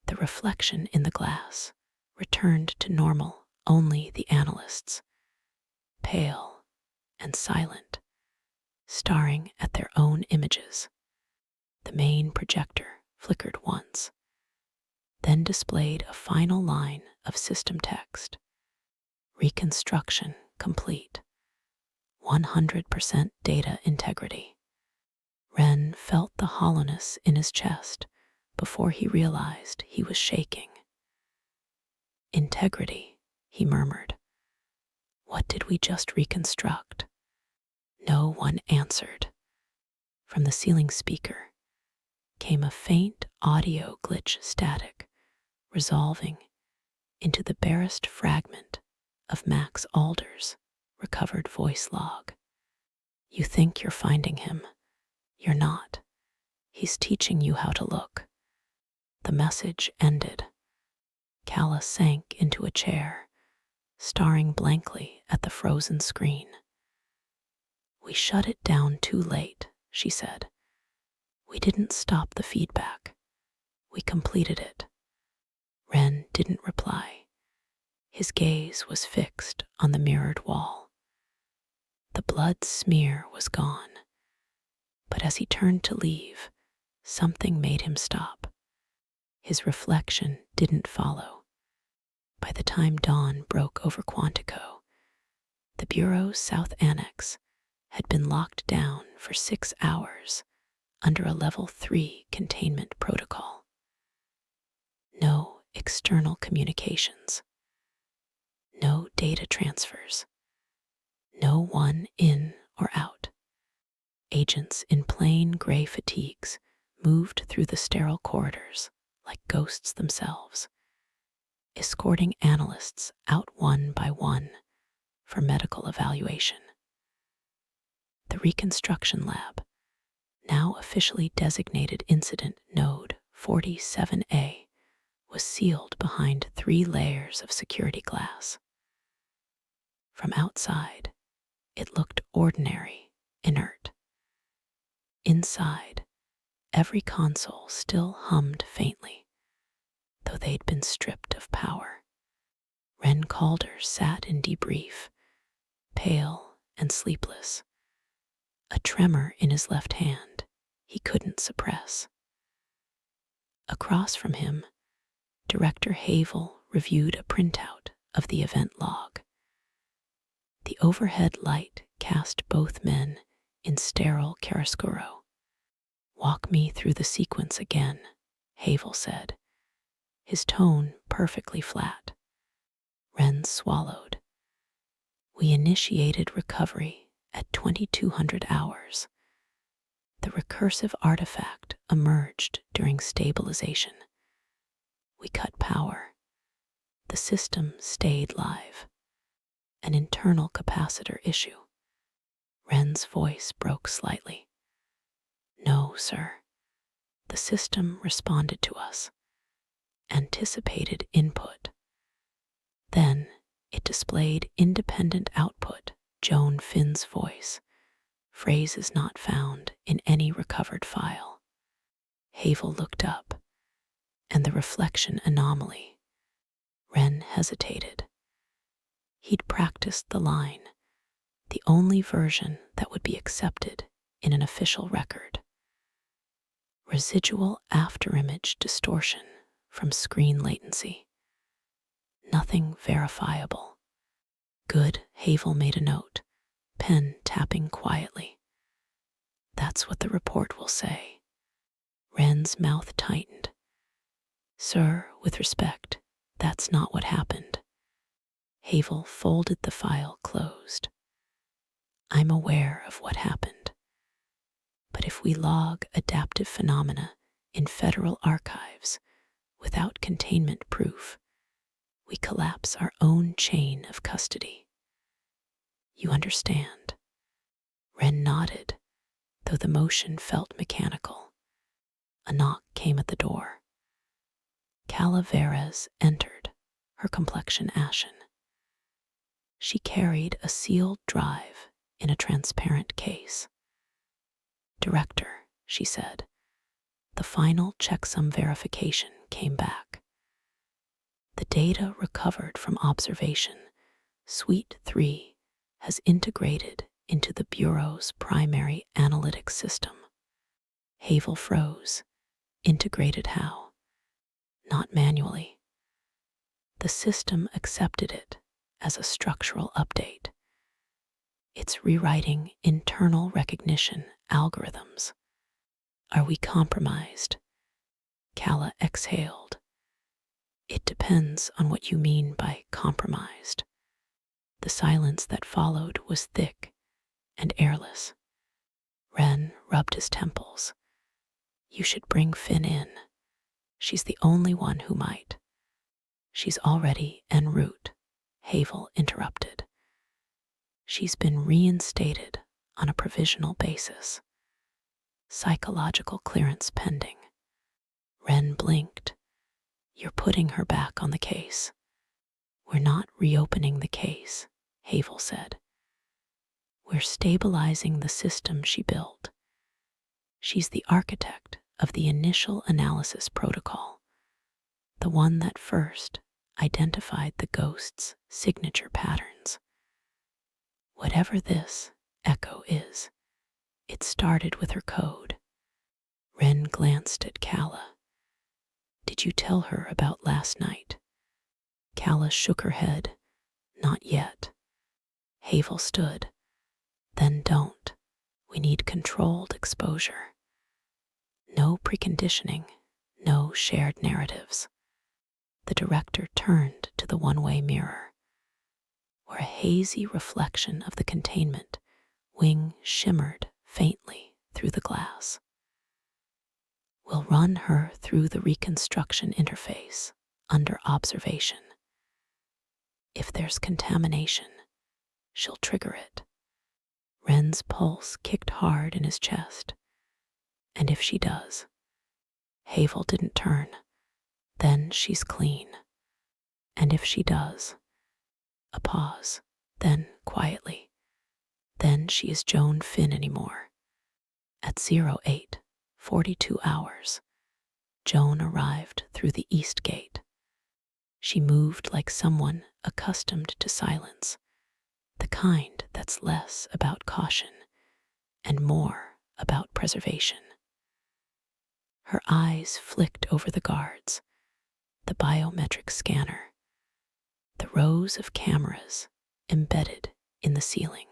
The reflection in the glass returned to normal, only the analysts, pale and silent, staring at their own images. The main projector flickered once, then displayed a final line of system text. "Reconstruction complete. 100% data integrity." Wren felt the hollowness in his chest before he realized he was shaking. "Integrity," he murmured. "What did we just reconstruct?" No one answered. From the ceiling speaker came a faint audio glitch static, resolving into the barest fragment of Max Alder's recovered voice log. You think you're finding him. You're not. He's teaching you how to look. The message ended. Calla sank into a chair, staring blankly at the frozen screen. We shut it down too late, she said. We didn't stop the feedback. We completed it. Ren didn't reply. His gaze was fixed on the mirrored wall. The blood smear was gone, but as he turned to leave, something made him stop. His reflection didn't follow. By the time dawn broke over Quantico, the Bureau's South Annex had been locked down for 6 hours under a Level 3 containment protocol. No external communications. No data transfers. No one in or out. Agents in plain gray fatigues moved through the sterile corridors like ghosts themselves, escorting analysts out one by one for medical evaluation. The reconstruction lab, now officially designated Incident Node 47A, was sealed behind 3 layers of security glass. From outside, it looked ordinary, inert. Inside, every console still hummed faintly, though they'd been stripped of power. Ren Calder sat in debrief, pale and sleepless, a tremor in his left hand he couldn't suppress. Across from him, Director Havel reviewed a printout of the event log. The overhead light cast both men in sterile chiaroscuro. Walk me through the sequence again, Havel said, his tone perfectly flat. Ren swallowed. We initiated recovery at 2200 hours. The recursive artifact emerged during stabilization. We cut power. The system stayed live. An internal capacitor issue. Ren's voice broke slightly. No, sir. The system responded to us. Anticipated input. Then it displayed independent output, Joan Finn's voice. Phrases not found in any recovered file. Havel looked up, and the reflection anomaly. Ren hesitated. He'd practiced the line, the only version that would be accepted in an official record. Residual afterimage distortion from screen latency. Nothing verifiable. Good, Havel made a note, pen tapping quietly. That's what the report will say. Ren's mouth tightened. Sir, with respect, that's not what happened. Havel folded the file closed. I'm aware of what happened. But if we log adaptive phenomena in federal archives without containment proof, we collapse our own chain of custody. You understand? Ren nodded, though the motion felt mechanical. A knock came at the door. Calaveras entered, her complexion ashen. She carried a sealed drive in a transparent case. Director, she said. The final checksum verification came back. The data recovered from observation, Suite 3, has integrated into the Bureau's primary analytics system. Havel froze. Integrated how? Not manually. The system accepted it as a structural update. It's rewriting internal recognition algorithms. Are we compromised? Calla exhaled. It depends on what you mean by compromised. The silence that followed was thick and airless. Ren rubbed his temples. You should bring Finn in. She's the only one who might. She's already en route, Havel interrupted. She's been reinstated on a provisional basis. Psychological clearance pending. Wren blinked. You're putting her back on the case. We're not reopening the case, Havel said. We're stabilizing the system she built. She's the architect of the initial analysis protocol, the one that first identified the ghost's signature patterns. Whatever this echo is, it started with her code. Wren glanced at Calla. Did you tell her about last night? Calla shook her head. Not yet. Havel stood. Then don't. We need controlled exposure. No preconditioning, no shared narratives. The director turned to the one-way mirror, where a hazy reflection of the containment wing shimmered faintly through the glass. We'll run her through the reconstruction interface under observation. If there's contamination, she'll trigger it. Wren's pulse kicked hard in his chest. And if she does, Havel didn't turn, then she's clean. And if she does, a pause, then quietly, then she is Joan Finn anymore. At 08:42 hours, Joan arrived through the east gate. She moved like someone accustomed to silence, the kind that's less about caution and more about preservation. Her eyes flicked over the guards, the biometric scanner, the rows of cameras embedded in the ceiling.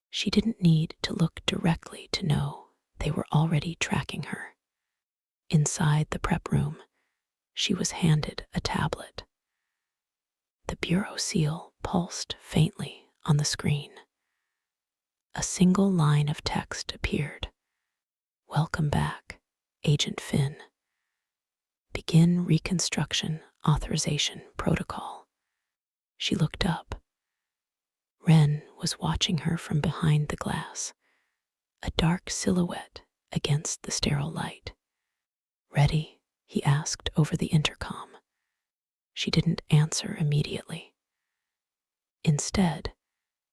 She didn't need to look directly to know they were already tracking her. Inside the prep room, she was handed a tablet. The bureau seal pulsed faintly on the screen. A single line of text appeared. Welcome back, Agent Finn. Begin reconstruction authorization protocol. She looked up. Wren was watching her from behind the glass, a dark silhouette against the sterile light. Ready? He asked over the intercom. She didn't answer immediately. Instead,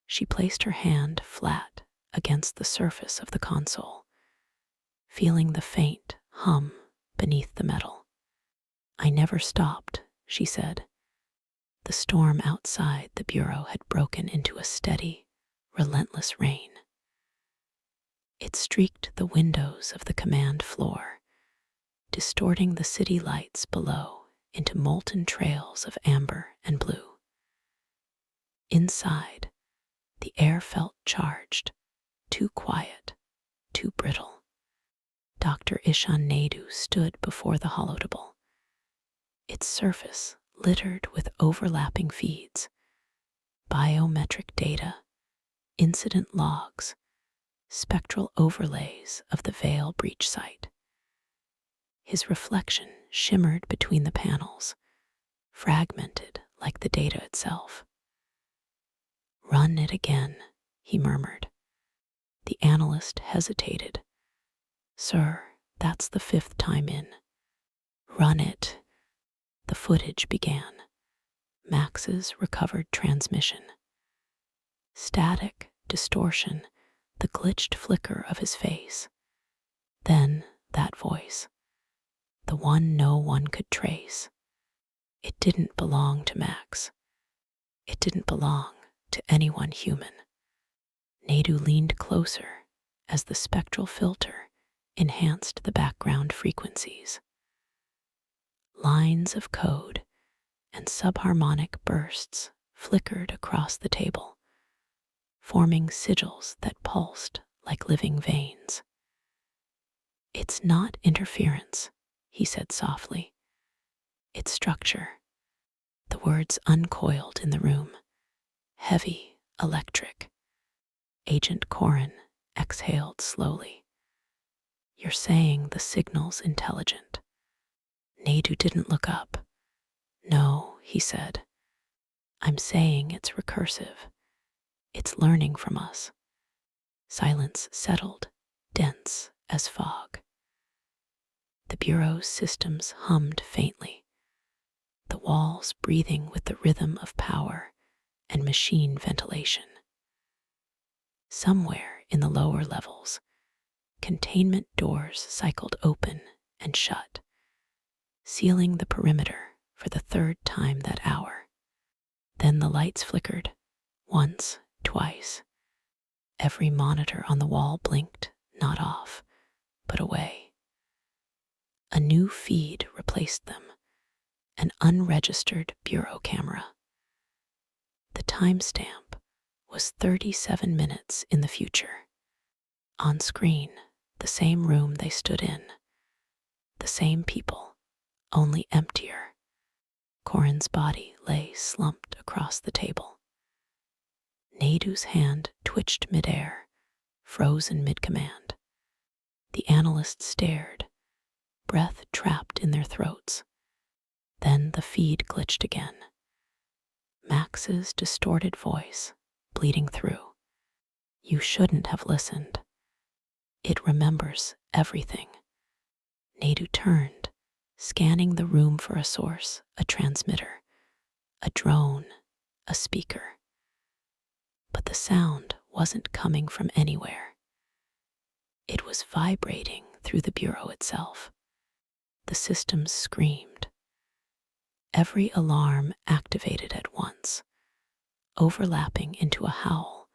she placed her hand flat against the surface of the console, feeling the faint hum beneath the metal. I never stopped, she said. The storm outside the bureau had broken into a steady, relentless rain. It streaked the windows of the command floor, distorting the city lights below into molten trails of amber and blue. Inside, the air felt charged, too quiet, too brittle. Dr. Ishan Naidu stood before the holotable, its surface littered with overlapping feeds, biometric data, incident logs, spectral overlays of the Veil breach site. His reflection shimmered between the panels, fragmented like the data itself. Run it again, he murmured. The analyst hesitated. Sir, that's the 5th time in. Run it. The footage began. Max's recovered transmission. Static, distortion, the glitched flicker of his face. Then that voice, the one no one could trace. It didn't belong to Max. It didn't belong to anyone human. Naidu leaned closer as the spectral filter enhanced the background frequencies. Lines of code and subharmonic bursts flickered across the table, forming sigils that pulsed like living veins. It's not interference, he said softly. It's structure. The words uncoiled in the room, heavy, electric. Agent Corin exhaled slowly. You're saying the signal's intelligent. Naidu didn't look up. No, he said. I'm saying it's recursive. It's learning from us. Silence settled, dense as fog. The Bureau's systems hummed faintly, the walls breathing with the rhythm of power and machine ventilation. Somewhere in the lower levels, containment doors cycled open and shut, sealing the perimeter for the third time that hour. Then the lights flickered, once, twice. Every monitor on the wall blinked, not off, but away. A new feed replaced them, an unregistered bureau camera. The timestamp was 37 minutes in the future. On screen, the same room they stood in, the same people, only emptier. Corin's body lay slumped across the table. Nadu's hand twitched midair, frozen mid-command. The analysts stared, breath trapped in their throats. Then the feed glitched again. Max's distorted voice, bleeding through. You shouldn't have listened. It remembers everything. Nadu turned, scanning the room for a source, a transmitter, a drone, a speaker. But the sound wasn't coming from anywhere. It was vibrating through the bureau itself. The systems screamed. Every alarm activated at once, overlapping into a howl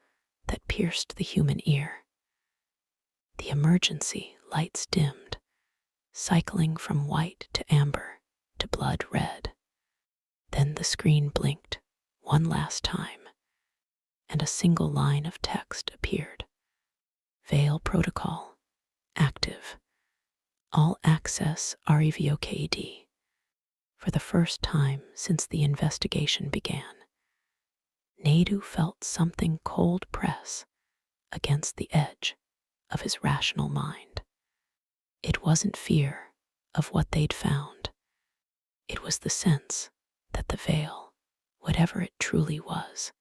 that pierced the human ear. The emergency lights dimmed, cycling from white to amber to blood red. Then the screen blinked one last time, and a single line of text appeared. Veil protocol active. All access REVOKD. For the first time since the investigation began, Nadu felt something cold press against the edge of his rational mind. It wasn't fear of what they'd found. It was the sense that the veil, whatever it truly was,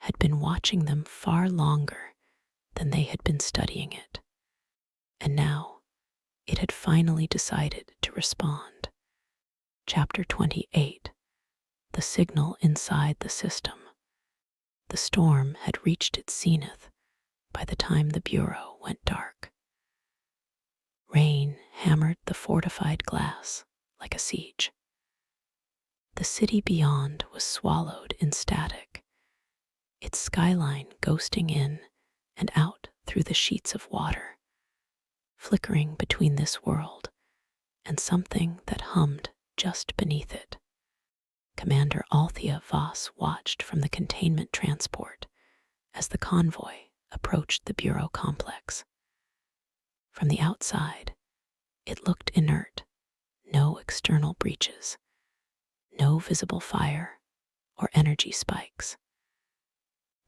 had been watching them far longer than they had been studying it. And now it had finally decided to respond. Chapter 28. The signal inside the system. The storm had reached its zenith by the time the bureau went dark. Rain hammered the fortified glass like a siege. The city beyond was swallowed in static, its skyline ghosting in and out through the sheets of water, flickering between this world and something that hummed just beneath it. Commander Althea Voss watched from the containment transport as the convoy approached the bureau complex. From the outside, it looked inert, no external breaches, no visible fire or energy spikes.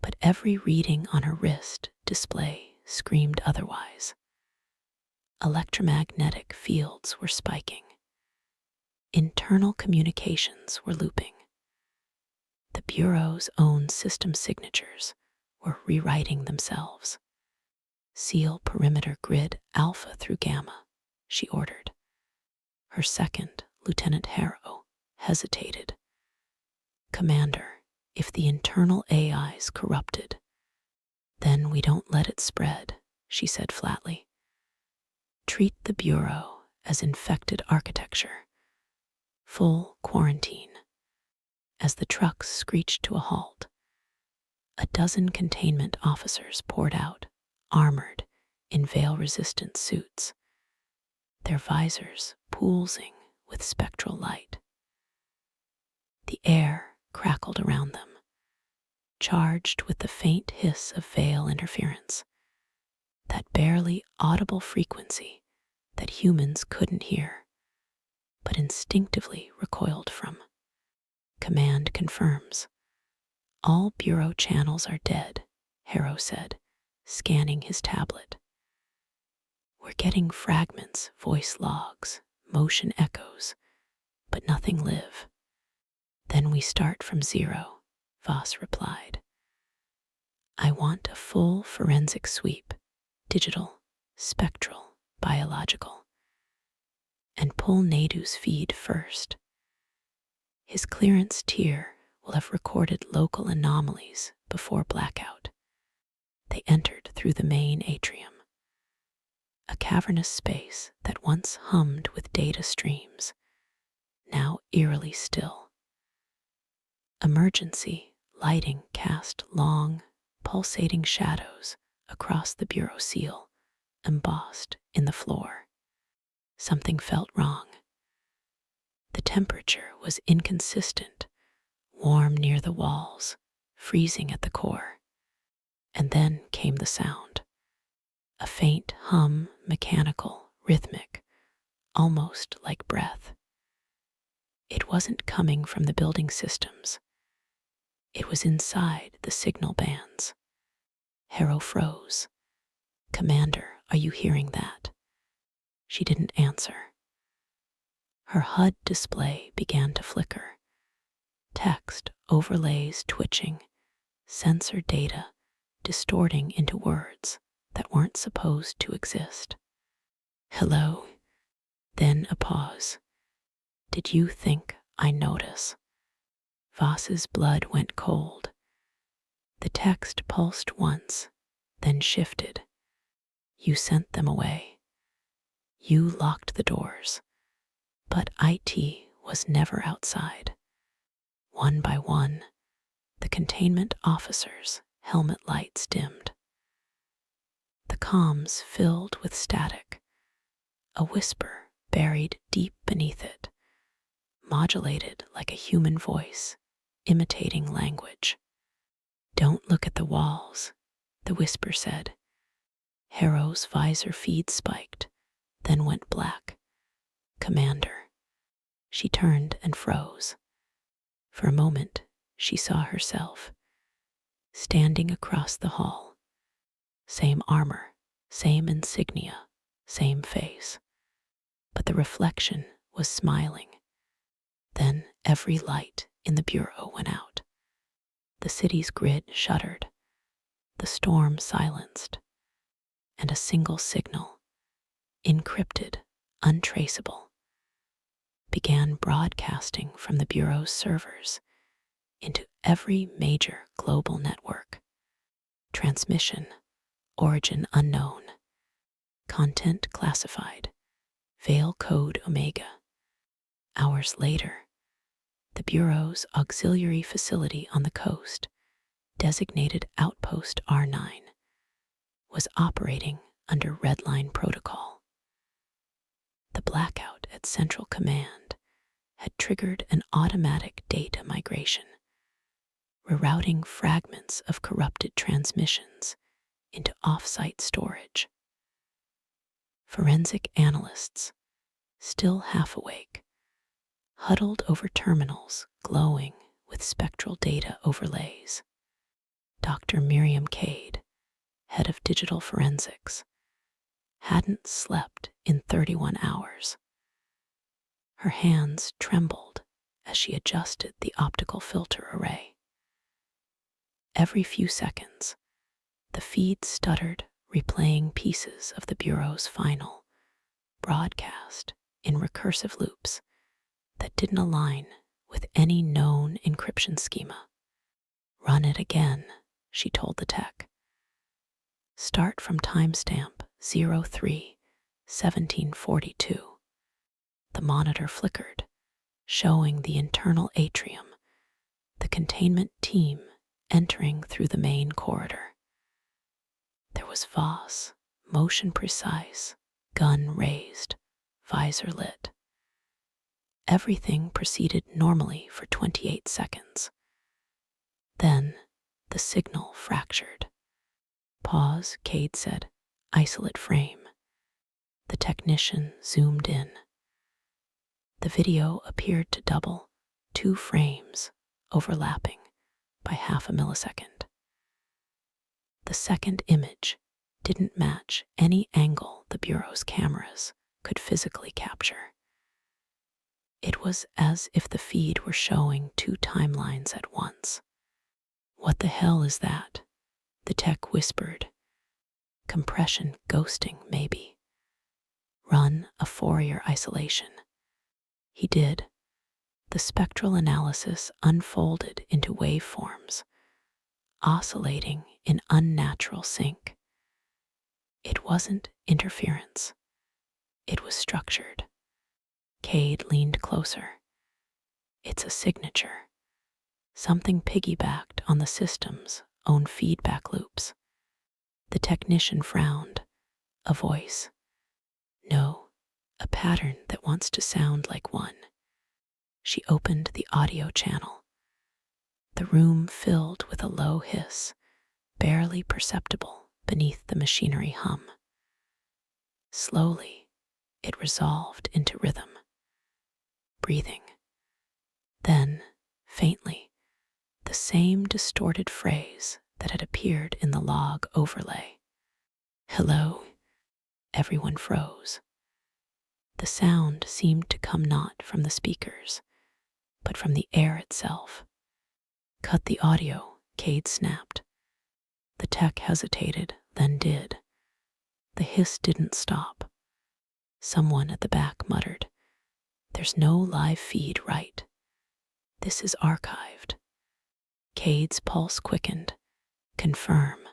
But every reading on her wrist display screamed otherwise. Electromagnetic fields were spiking. Internal communications were looping. The Bureau's own system signatures were rewriting themselves. Seal perimeter grid Alpha through Gamma, she ordered. Her second, Lieutenant Harrow, hesitated. Commander, if the internal AI's corrupted, then we don't let it spread, she said flatly. Treat the Bureau as infected architecture. Full quarantine. As the trucks screeched to a halt, a dozen containment officers poured out, armored in veil-resistant suits, their visors pulsing with spectral light. The air crackled around them, charged with the faint hiss of veil interference, that barely audible frequency that humans couldn't hear, but instinctively recoiled from. Command confirms. All Bureau channels are dead, Harrow said, scanning his tablet. We're getting fragments, voice logs, motion echoes, but nothing live. Then we start from zero, Voss replied. I want a full forensic sweep, digital, spectral, biological. And pull Nadu's feed first. His clearance tier will have recorded local anomalies before blackout. They entered through the main atrium, a cavernous space that once hummed with data streams, now eerily still. Emergency lighting cast long, pulsating shadows across the bureau seal, embossed in the floor. Something felt wrong. The temperature was inconsistent, warm near the walls, freezing at the core. And then came the sound. A faint hum, mechanical, rhythmic, almost like breath. It wasn't coming from the building systems. It was inside the signal bands. Harrow froze. Commander, are you hearing that? She didn't answer. Her HUD display began to flicker. Text overlays twitching, sensor data distorting into words that weren't supposed to exist. Hello? Then a pause. Did you think I notice? Voss's blood went cold. The text pulsed once, then shifted. You sent them away. You locked the doors. But IT was never outside. One by one, the containment officers' helmet lights dimmed. The comms filled with static, a whisper buried deep beneath it, modulated like a human voice, imitating language. Don't look at the walls, the whisper said. Harrow's visor feed spiked, then went black. Commander. She turned and froze. For a moment, she saw herself, standing across the hall. Same armor, same insignia, same face. But the reflection was smiling. Then every light in the bureau went out. The city's grid shuddered, the storm silenced, and a single signal, encrypted, untraceable, began broadcasting from the bureau's servers into every major global network. Transmission, origin unknown, content classified, veil code Omega. Hours later, the Bureau's auxiliary facility on the coast, designated Outpost R9, was operating under Redline protocol. The blackout at Central Command had triggered an automatic data migration, rerouting fragments of corrupted transmissions into off-site storage. Forensic analysts, still half awake, huddled over terminals glowing with spectral data overlays. Dr. Miriam Cade, head of digital forensics, hadn't slept in 31 hours. Her hands trembled as she adjusted the optical filter array. Every few seconds, the feed stuttered, replaying pieces of the Bureau's final broadcast in recursive loops that didn't align with any known encryption schema. Run it again, she told the tech. Start from timestamp 03/1742. The monitor flickered, showing the internal atrium, the containment team entering through the main corridor. There was Voss, motion precise, gun raised, visor lit. Everything proceeded normally for 28 seconds. Then the signal fractured. Pause, Cade said. Isolate frame. The technician zoomed in. The video appeared to double, 2 frames, overlapping by half a millisecond. The second image didn't match any angle the Bureau's cameras could physically capture. It was as if the feed were showing two timelines at once. "What the hell is that?" the tech whispered. "Compression ghosting, maybe. Run a Fourier isolation." He did. The spectral analysis unfolded into waveforms, oscillating in unnatural sync. It wasn't interference. It was structured. Cade leaned closer. "It's a signature. Something piggybacked on the system's own feedback loops." The technician frowned. "A voice?" "No, a pattern that wants to sound like one." She opened the audio channel. The room filled with a low hiss, barely perceptible beneath the machinery hum. Slowly, it resolved into rhythm. Breathing. Then, faintly, the same distorted phrase that had appeared in the log overlay. "Hello." Everyone froze. The sound seemed to come not from the speakers, but from the air itself. "Cut the audio," Cade snapped. The tech hesitated, then did. The hiss didn't stop. Someone at the back muttered, "There's no live feed, right? This is archived." Cade's pulse quickened. "Confirm."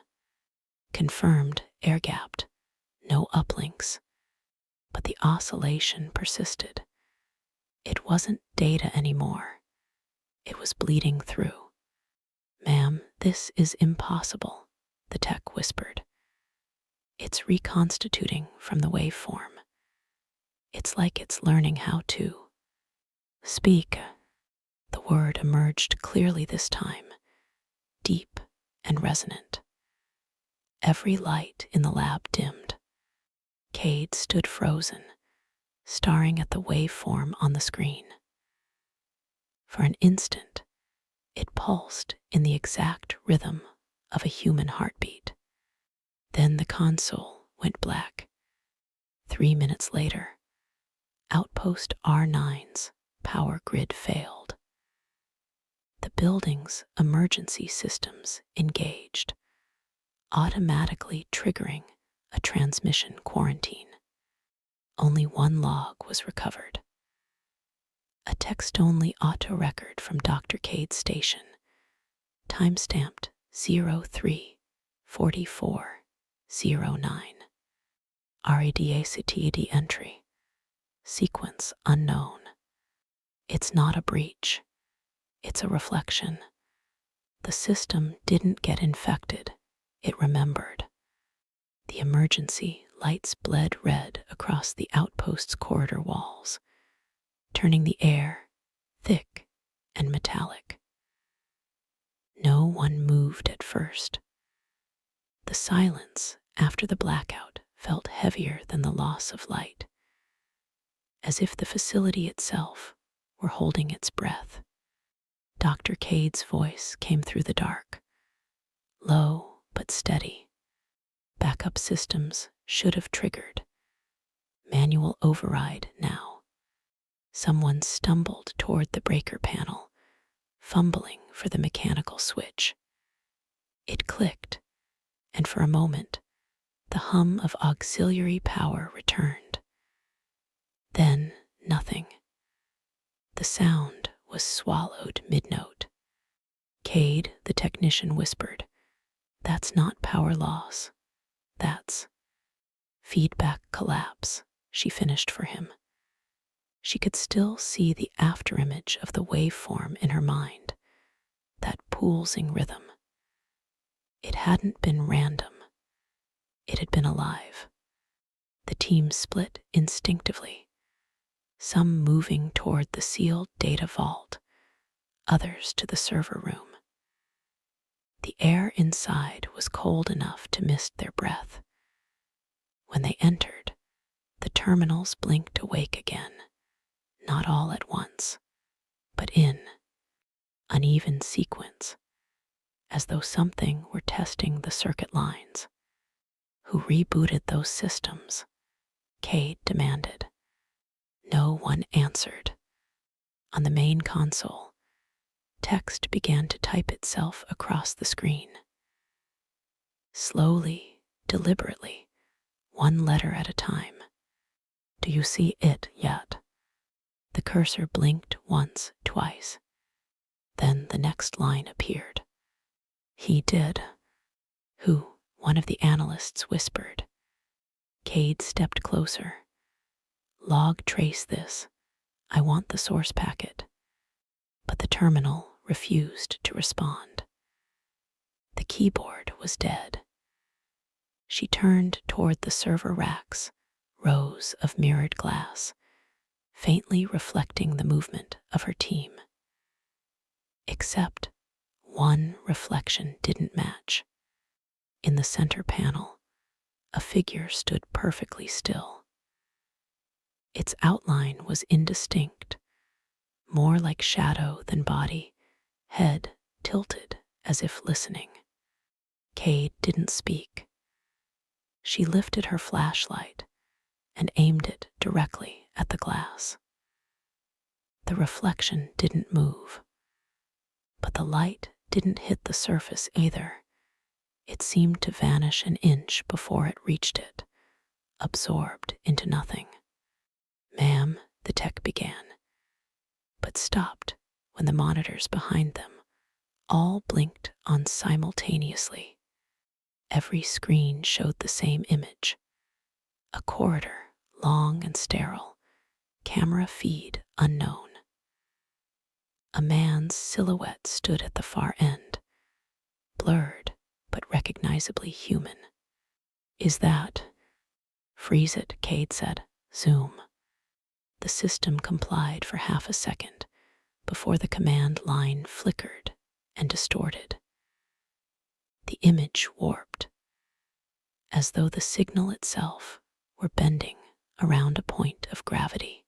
Confirmed, air-gapped. No uplinks. But the oscillation persisted. It wasn't data anymore. It was bleeding through. "Ma'am, this is impossible," the tech whispered. "It's reconstituting from the waveform. It's like it's learning how to speak." The word emerged clearly this time, deep and resonant. Every light in the lab dimmed. Cade stood frozen, staring at the waveform on the screen. For an instant, it pulsed in the exact rhythm of a human heartbeat. Then the console went black. 3 minutes later, Outpost R9's power grid failed. The building's emergency systems engaged, automatically triggering a transmission quarantine. Only one log was recovered. A text-only auto-record from Dr. Cade's station, timestamped 03-4409. RADACTD entry. Sequence unknown. It's not a breach. It's a reflection. The system didn't get infected. It remembered. The emergency lights bled red across the outpost's corridor walls, turning the air thick and metallic. No one moved at first. The silence after the blackout felt heavier than the loss of light, as if the facility itself were holding its breath. Dr. Cade's voice came through the dark, low but steady. Backup systems should have triggered. Manual override now. Someone stumbled toward the breaker panel, fumbling for the mechanical switch. It clicked, and for a moment, the hum of auxiliary power returned. Then nothing. The sound was swallowed mid-note. Cade, the technician, whispered, "That's not power loss. That's feedback collapse," she finished for him. She could still see the afterimage of the waveform in her mind, that pulsing rhythm. It hadn't been random. It had been alive. The team split instinctively, some moving toward the sealed data vault, others to the server room. The air inside was cold enough to mist their breath. When they entered, the terminals blinked awake again, not all at once, but in uneven sequence, as though something were testing the circuit lines. "Who rebooted those systems?" Cade demanded. No one answered. On the main console, text began to type itself across the screen. Slowly, deliberately, one letter at a time. Do you see it yet? The cursor blinked once, twice. Then the next line appeared. He did. Who? One of the analysts whispered. Cade stepped closer. Log trace this. I want the source packet. But the terminal refused to respond. The keyboard was dead. She turned toward the server racks, rows of mirrored glass, faintly reflecting the movement of her team. Except one reflection didn't match. In the center panel, a figure stood perfectly still. Its outline was indistinct, more like shadow than body, head tilted as if listening. Cade didn't speak. She lifted her flashlight and aimed it directly at the glass. The reflection didn't move, but the light didn't hit the surface either. It seemed to vanish an inch before it reached it, absorbed into nothing. Ma'am, the tech began, but stopped when the monitors behind them all blinked on simultaneously. Every screen showed the same image. A corridor, long and sterile, camera feed unknown. A man's silhouette stood at the far end, blurred but recognizably human. Is that? Freeze it, Cade said. Zoom. The system complied for half a second before the command line flickered and distorted. The image warped, as though the signal itself were bending around a point of gravity.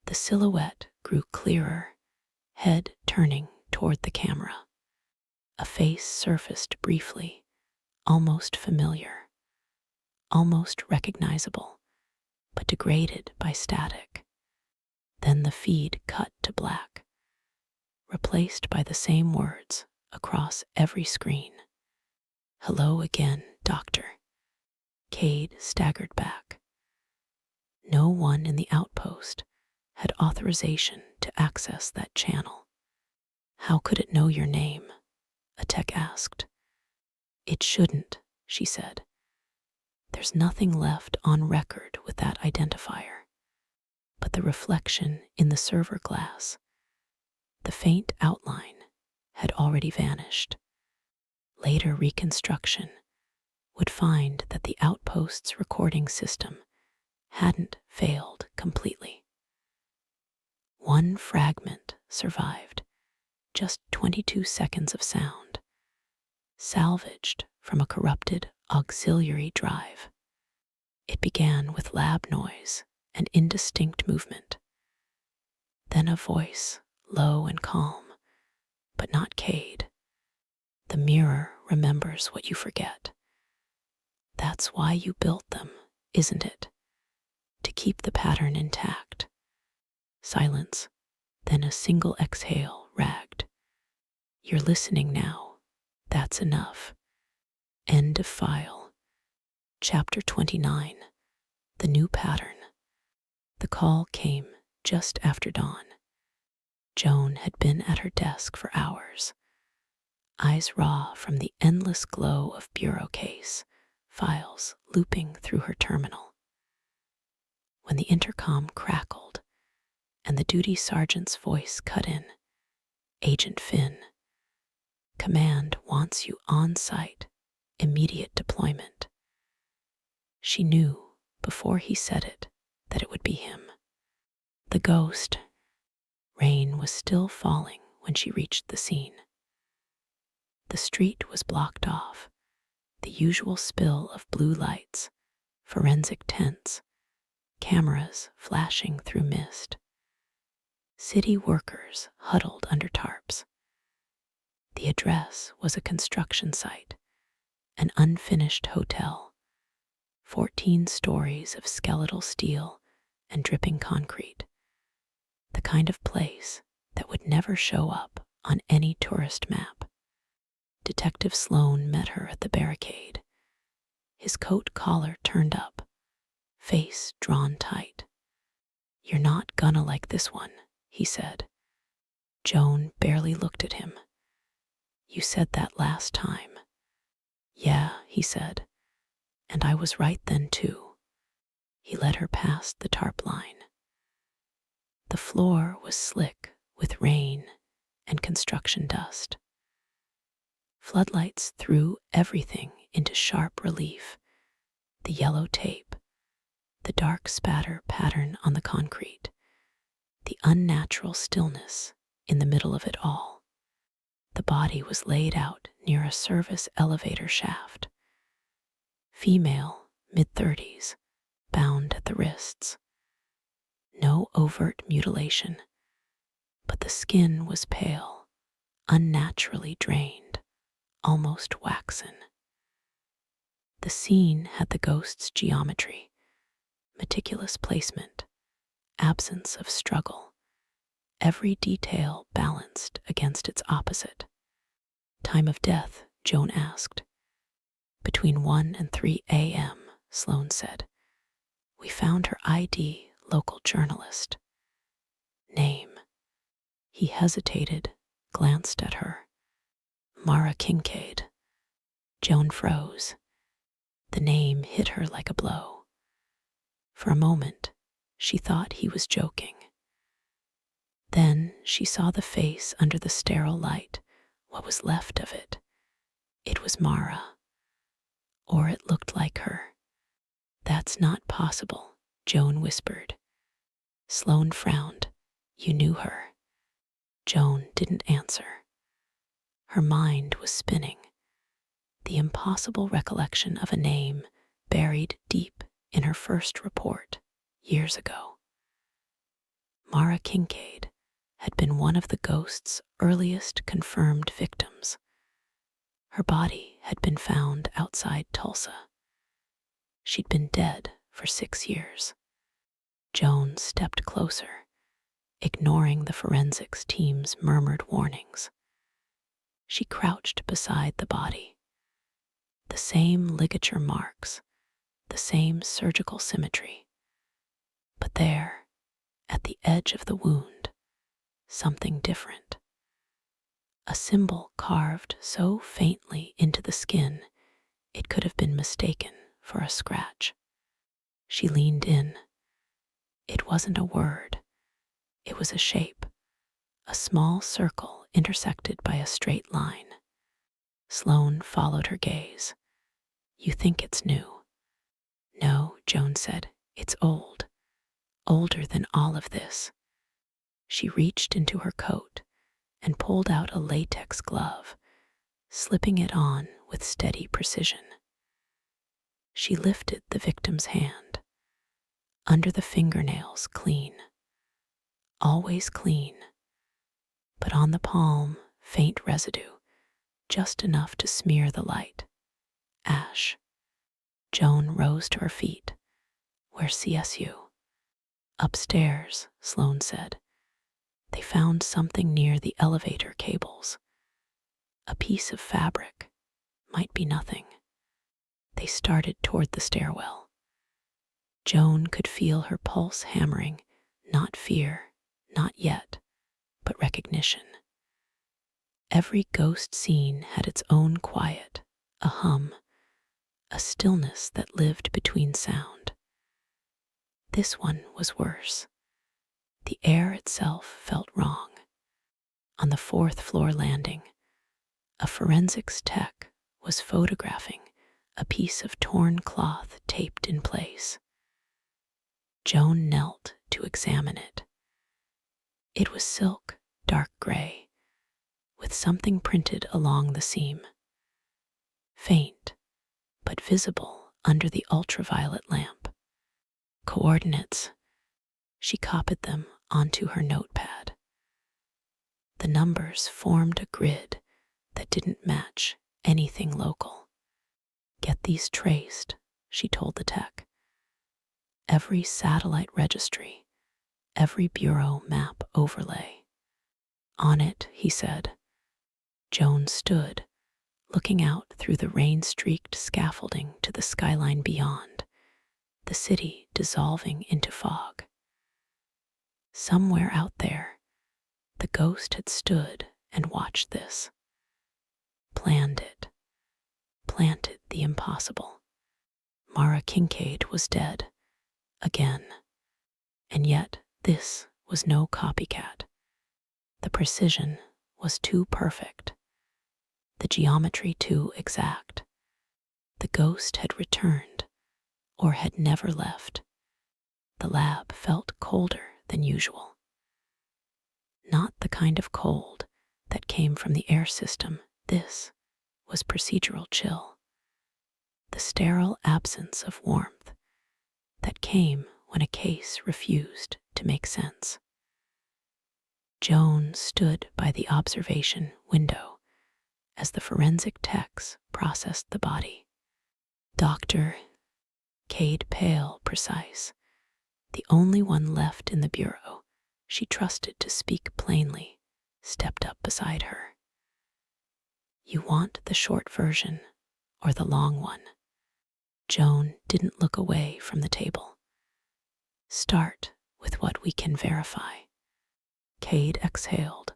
The silhouette grew clearer, head turning toward the camera. A face surfaced briefly, almost familiar, almost recognizable, but degraded by static. Then the feed cut to black, replaced by the same words across every screen. Hello again, Doctor. Cade staggered back. No one in the outpost had authorization to access that channel. How could it know your name? A tech asked. It shouldn't, she said. There's nothing left on record with that identifier. But the reflection in the server glass, the faint outline, had already vanished. Later reconstruction would find that the outpost's recording system hadn't failed completely. One fragment survived, just 22 seconds of sound, salvaged from a corrupted auxiliary drive. It began with lab noise and indistinct movement. Then a voice, low and calm, but not Cade. The mirror remembers what you forget. That's why you built them, isn't it? To keep the pattern intact. Silence, then a single exhale ragged. You're listening now. That's enough. End of file. Chapter 29. The new pattern. The call came just after dawn. Joan had been at her desk for hours, eyes raw from the endless glow of bureau case, files looping through her terminal. When the intercom crackled and the duty sergeant's voice cut in, Agent Finn, command wants you on site, immediate deployment. She knew before he said it that it would be him. The ghost. Rain was still falling when she reached the scene. The street was blocked off, the usual spill of blue lights, forensic tents, cameras flashing through mist. City workers huddled under tarps. The address was a construction site, an unfinished hotel, 14 stories of skeletal steel and dripping concrete. the kind of place that would never show up on any tourist map. Detective Sloane met her at the barricade, his coat collar turned up, face drawn tight. "You're not gonna like this one," he said. Joan barely looked at him. "You said that last time." "Yeah," he said, "and I was right then too." He led her past the tarp line. The floor was slick with rain and construction dust. Floodlights threw everything into sharp relief: the yellow tape, the dark spatter pattern on the concrete, the unnatural stillness in the middle of it all. The body was laid out near a service elevator shaft. Female, mid-30s, bound at the wrists. No overt mutilation, but the skin was pale, unnaturally drained, almost waxen. The scene had the ghost's geometry: meticulous placement, absence of struggle, every detail balanced against its opposite. "Time of death?" Joan asked. "Between 1 and 3 a.m., Sloane said. "We found her ID, local journalist." "Name?" He hesitated, glanced at her. "Mara Kincaid." Joan froze. The name hit her like a blow. For a moment, she thought he was joking. Then she saw the face under the sterile light, what was left of it. It was Mara. Or it looked like her. "That's not possible," Joan whispered. Sloane frowned. "You knew her." Joan didn't answer. Her mind was spinning. The impossible recollection of a name buried deep in her first report years ago. Mara Kincaid had been one of the ghost's earliest confirmed victims. Her body had been found outside Tulsa. She'd been dead for 6 years. Joan stepped closer, ignoring the forensics team's murmured warnings. She crouched beside the body. The same ligature marks, the same surgical symmetry. But there, at the edge of the wound, something different. A symbol carved so faintly into the skin it could have been mistaken for a scratch. She leaned in. It wasn't a word. It was a shape, a small circle intersected by a straight line. Sloane followed her gaze. "You think it's new?" "No," Joan said. "It's old. Older than all of this." She reached into her coat and pulled out a latex glove, slipping it on with steady precision. She lifted the victim's hand. Under the fingernails, clean. Always clean. But on the palm, faint residue, just enough to smear the light. Ash. Joan rose to her feet. "Where's CSU?" "Upstairs," Sloane said. "They found something near the elevator cables. A piece of fabric. Might be nothing." They started toward the stairwell. Joan could feel her pulse hammering, not fear, not yet, but recognition. Every ghost scene had its own quiet, a hum, a stillness that lived between sound. This one was worse. The air itself felt wrong. On the 4th floor landing, a forensics tech was photographing a piece of torn cloth taped in place. Joan knelt to examine it. It was silk, dark gray, with something printed along the seam. Faint, but visible under the ultraviolet lamp. Coordinates. She copied them onto her notepad. The numbers formed a grid that didn't match anything local. "Get these traced," she told the tech. "Every satellite registry, every bureau map overlay. On it, he said. Joan stood, looking out through the rain-streaked scaffolding to the skyline beyond, the city dissolving into fog. Somewhere out there, the ghost had stood and watched this. Planned it. Planted the impossible. Mara Kincaid was dead. Again. And yet, this was no copycat. The precision was too perfect. The geometry too exact. The ghost had returned, or had never left. The lab felt colder than usual. Not the kind of cold that came from the air system. This was procedural chill. The sterile absence of warmth that came when a case refused to make sense. Joan stood by the observation window as the forensic techs processed the body. Dr. Cade, pale, precise, the only one left in the bureau she trusted to speak plainly, stepped up beside her. You want the short version or the long one? Joan didn't look away from the table. Start with what we can verify. Cade exhaled.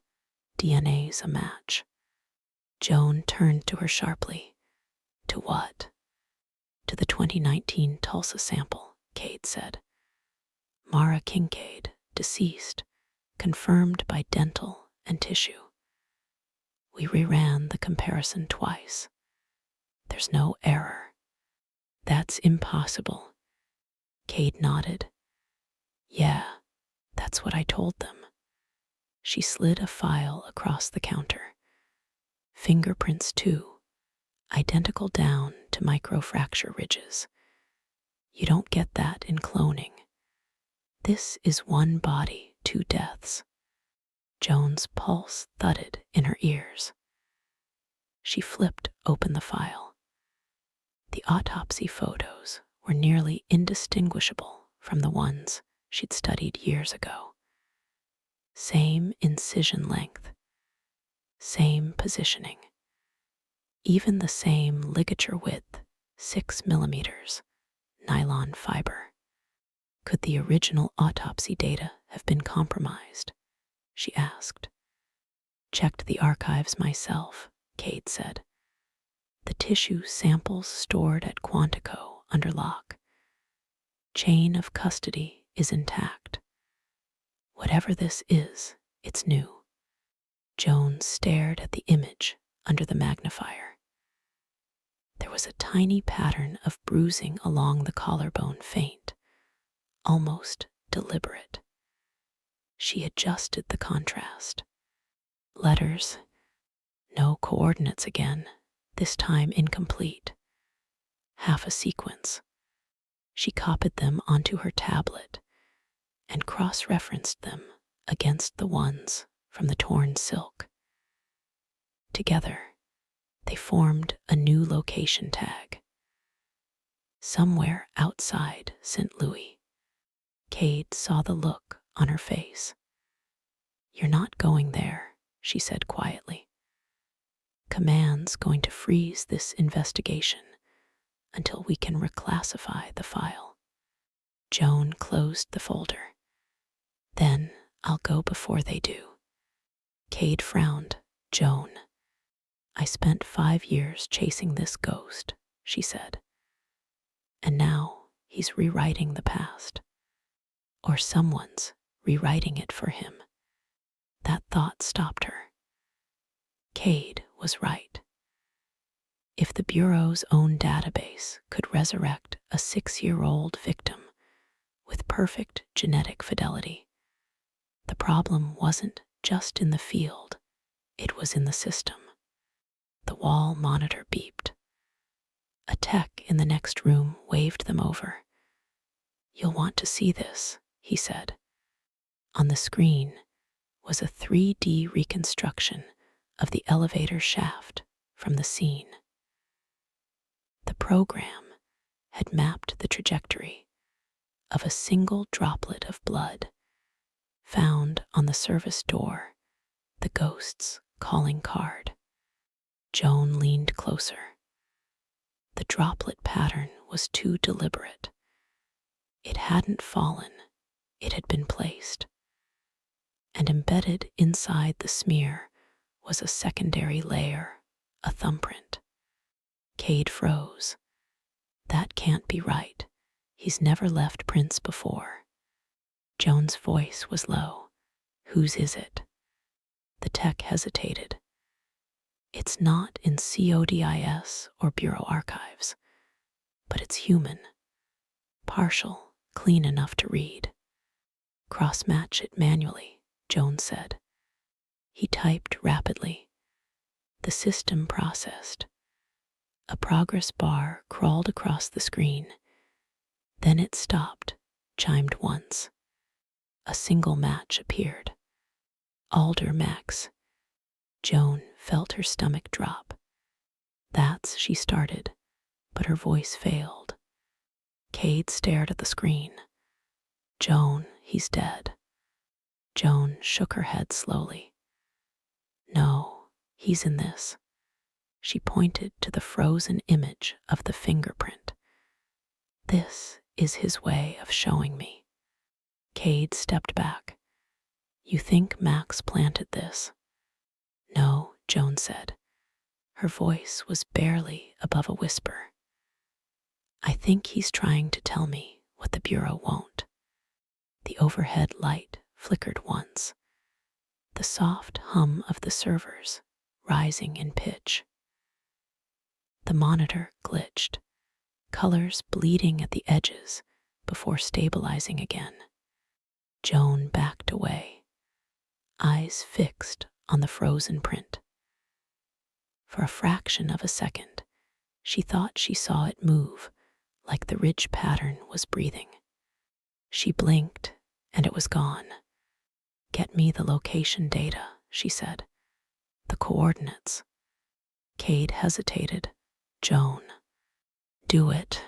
DNA's a match. Joan turned to her sharply. To what? To the 2019 Tulsa sample, Cade said. Mara Kincaid, deceased, confirmed by dental and tissue. We reran the comparison twice. There's no error. That's impossible. Cade nodded. Yeah, that's what I told them. She slid a file across the counter. Fingerprints too, identical down to microfracture ridges. You don't get that in cloning. This is one body, two deaths. Joan's pulse thudded in her ears. She flipped open the file. The autopsy photos were nearly indistinguishable from the ones she'd studied years ago. Same incision length, same positioning, even the same ligature width, 6 millimeters, nylon fiber. Could the original autopsy data have been compromised? She asked. Checked the archives myself, Cade said. The tissue samples stored at Quantico under lock. Chain of custody is intact. Whatever this is, it's new. Joan stared at the image under the magnifier. There was a tiny pattern of bruising along the collarbone, faint, almost deliberate. She adjusted the contrast. Letters, no coordinates again, this time incomplete. Half a sequence. She copied them onto her tablet and cross-referenced them against the ones from the torn silk. Together, they formed a new location tag. Somewhere outside St. Louis. Cade saw the look on her face. You're not going there, she said quietly. Command's going to freeze this investigation until we can reclassify the file. Joan closed the folder. Then I'll go before they do. Cade frowned. Joan. I spent 5 years chasing this ghost, she said. And now he's rewriting the past. Or someone's rewriting it for him. That thought stopped her. Cade was right. If the Bureau's own database could resurrect a 6-year-old victim with perfect genetic fidelity, the problem wasn't just in the field, it was in the system. The wall monitor beeped. A tech in the next room waved them over. You'll want to see this, he said. On the screen was a 3D reconstruction of the elevator shaft from the scene. The program had mapped the trajectory of a single droplet of blood found on the service door, the ghost's calling card. Joan leaned closer. The droplet pattern was too deliberate. It hadn't fallen, it had been placed. And embedded inside the smear was a secondary layer, a thumbprint. Cade froze. That can't be right. He's never left prints before. Joan's voice was low. Whose is it? The tech hesitated. It's not in CODIS or Bureau archives, but it's human. Partial, clean enough to read. Cross-match it manually, Joan said. He typed rapidly. The system processed. A progress bar crawled across the screen. Then it stopped, chimed once. A single match appeared. Alder Max. Joan felt her stomach drop. That's, she started, but her voice failed. Cade stared at the screen. Joan, he's dead. Joan shook her head slowly. No, he's in this. She pointed to the frozen image of the fingerprint. This is his way of showing me. Cade stepped back. You think Max planted this? No, Joan said. Her voice was barely above a whisper. I think he's trying to tell me what the Bureau won't. The overhead light flickered once. The soft hum of the servers rising in pitch. The monitor glitched, colors bleeding at the edges before stabilizing again. Joan backed away, eyes fixed on the frozen print. For a fraction of a second, she thought she saw it move, like the ridge pattern was breathing. She blinked, and it was gone. Get me the location data, she said. The coordinates. Cade hesitated. Joan. Do it.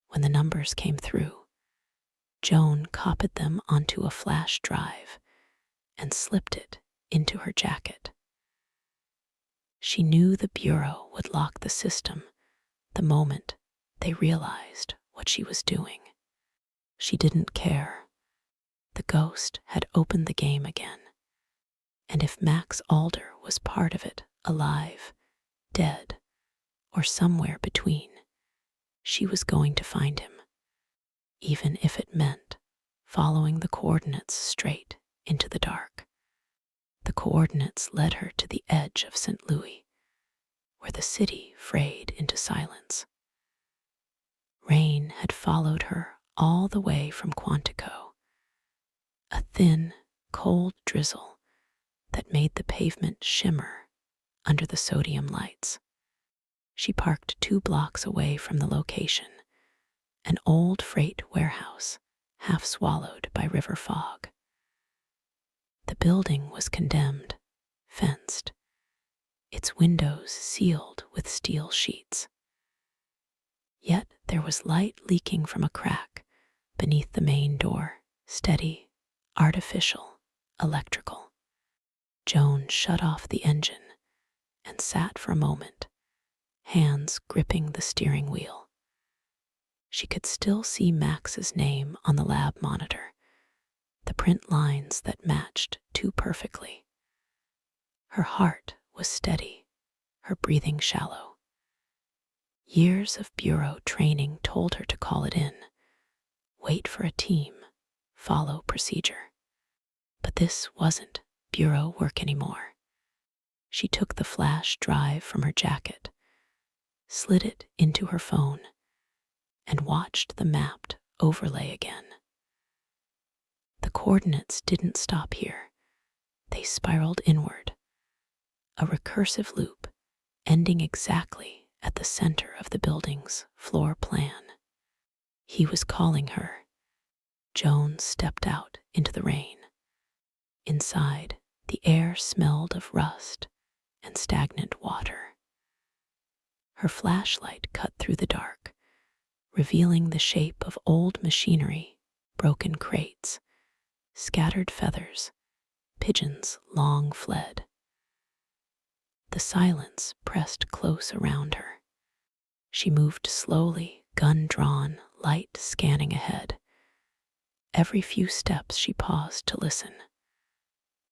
When the numbers came through, Joan copied them onto a flash drive and slipped it into her jacket. She knew the Bureau would lock the system the moment they realized what she was doing. She didn't care. The ghost had opened the game again. And if Max Alder was part of it, alive, dead, or somewhere between, she was going to find him, even if it meant following the coordinates straight into the dark. The coordinates led her to the edge of St. Louis, where the city frayed into silence. Rain had followed her all the way from Quantico, a thin, cold drizzle that made the pavement shimmer under the sodium lights. She parked 2 blocks away from the location, an old freight warehouse half swallowed by river fog. The building was condemned, fenced, its windows sealed with steel sheets. Yet there was light leaking from a crack beneath the main door, steady, artificial, electrical. Joan shut off the engine and sat for a moment, hands gripping the steering wheel. She could still see Max's name on the lab monitor, the print lines that matched too perfectly. Her heart was steady, her breathing shallow. Years of Bureau training told her to call it in, wait for a team, follow procedure. But this wasn't Bureau work anymore. She took the flash drive from her jacket, slid it into her phone, and watched the mapped overlay again. The coordinates didn't stop here. They spiraled inward, a recursive loop ending exactly at the center of the building's floor plan. He was calling her. Joan stepped out into the rain. Inside, the air smelled of rust and stagnant water. Her flashlight cut through the dark, revealing the shape of old machinery, broken crates, scattered feathers, pigeons long fled. The silence pressed close around her. She moved slowly, gun drawn, light scanning ahead. Every few steps she paused to listen.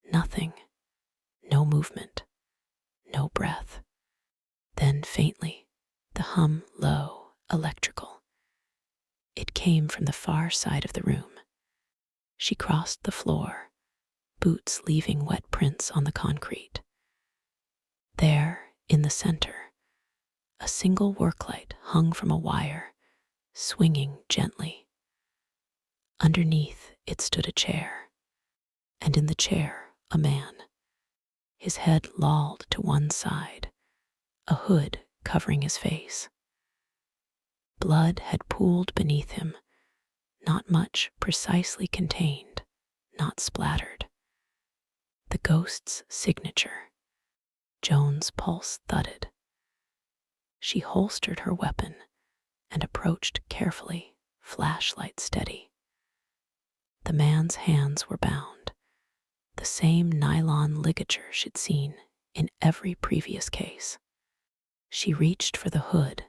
Nothing, no movement, no breath. Then faintly, the hum low, electrical. It came from the far side of the room. She crossed the floor, boots leaving wet prints on the concrete. There, in the center, a single work light hung from a wire, swinging gently. Underneath it stood a chair, and in the chair a man, his head lolled to one side, a hood covering his face. Blood had pooled beneath him, not much precisely contained, not splattered. The ghost's signature. Joan's pulse thudded. She holstered her weapon and approached carefully, flashlight steady. The man's hands were bound, the same nylon ligature she'd seen in every previous case. She reached for the hood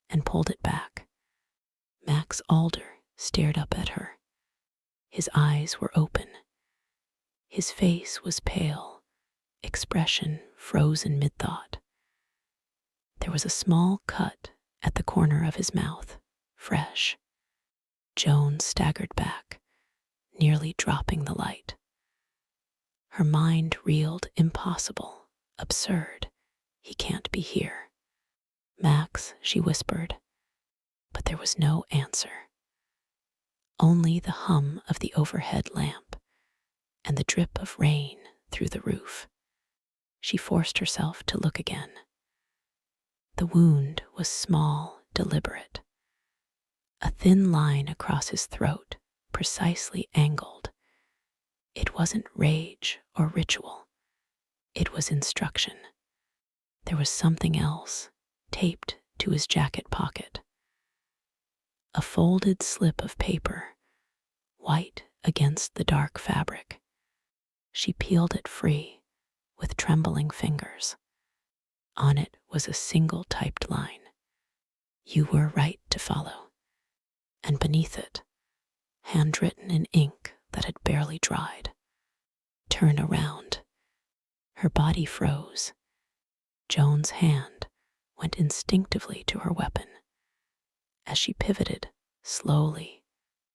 and pulled it back. Max Alder stared up at her. His eyes were open. His face was pale, expression frozen mid-thought. There was a small cut at the corner of his mouth, fresh. Joan staggered back, nearly dropping the light. Her mind reeled impossible, absurd. He can't be here. Max, she whispered, but there was no answer. Only the hum of the overhead lamp and the drip of rain through the roof. She forced herself to look again. The wound was small, deliberate. A thin line across his throat, precisely angled. It wasn't rage or ritual. It was instruction. There was something else, taped to his jacket pocket. A folded slip of paper, white against the dark fabric. She peeled it free with trembling fingers. On it was a single typed line. You were right to follow. And beneath it, handwritten in ink that had barely dried. Turn around. Her body froze. Joan's hand went instinctively to her weapon. As she pivoted, slowly,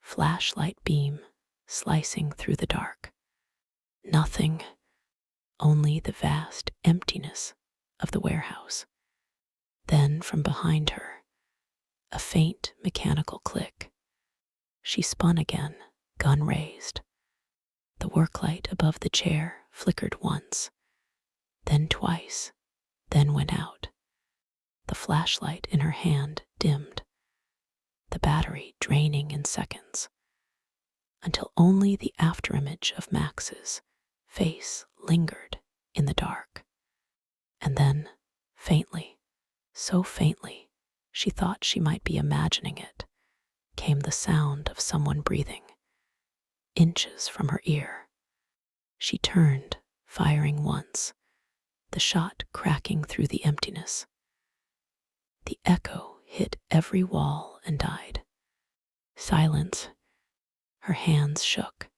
flashlight beam slicing through the dark. Nothing, only the vast emptiness of the warehouse. Then from behind her, a faint mechanical click. She spun again, gun raised. The work light above the chair flickered once, then twice, then went out. The flashlight in her hand dimmed, the battery draining in seconds, until only the afterimage of Max's face lingered in the dark. And then, faintly, so faintly, she thought she might be imagining it, came the sound of someone breathing, inches from her ear. She turned, firing once, the shot cracking through the emptiness. The echo hit every wall and died. Silence. Her hands shook.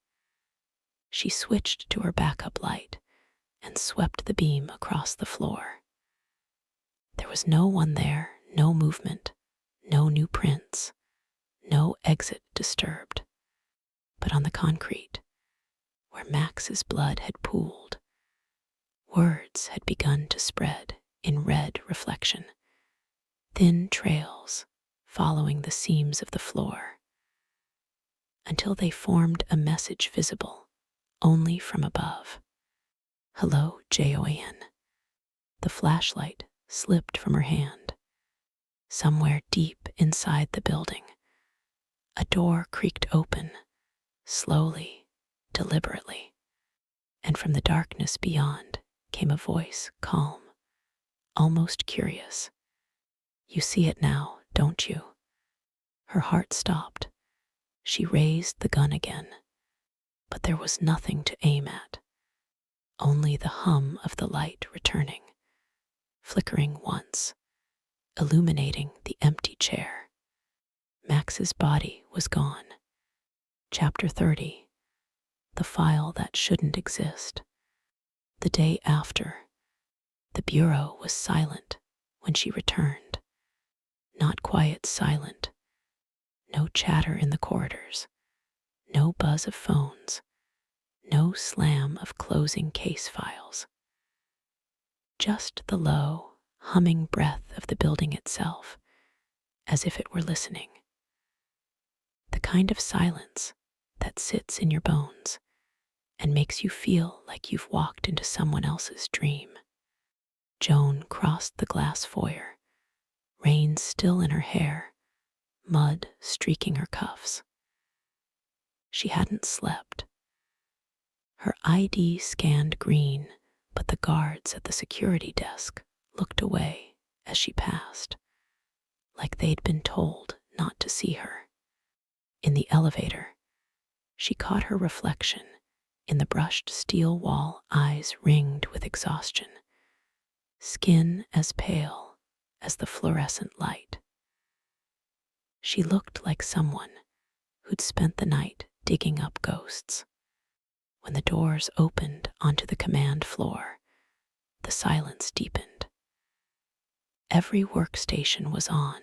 She switched to her backup light and swept the beam across the floor. There was no one there, no movement, no new prints, no exit disturbed. But on the concrete, where Max's blood had pooled, words had begun to spread in red reflection, thin trails following the seams of the floor, until they formed a message visible only from above. Hello, Joan. The flashlight slipped from her hand. Somewhere deep inside the building, a door creaked open, slowly, deliberately, and from the darkness beyond came a voice, calm, almost curious. You see it now, don't you? Her heart stopped. She raised the gun again. but there was nothing to aim at, only the hum of the light returning, flickering once, illuminating the empty chair. Max's body was gone. Chapter 30. The file that shouldn't exist. The day after, the bureau was silent when she returned. Not quiet silent. No chatter in the corridors. No buzz of phones. No slam of closing case files. Just the low, humming breath of the building itself, as if it were listening. The kind of silence that sits in your bones and makes you feel like you've walked into someone else's dream. Joan crossed the glass foyer, rain still in her hair, mud streaking her cuffs. She hadn't slept. Her ID scanned green, but the guards at the security desk looked away as she passed, like they'd been told not to see her. In the elevator, she caught her reflection in the brushed steel wall, eyes ringed with exhaustion, skin as pale as the fluorescent light. She looked like someone who'd spent the night digging up ghosts. When the doors opened onto the command floor, the silence deepened. Every workstation was on,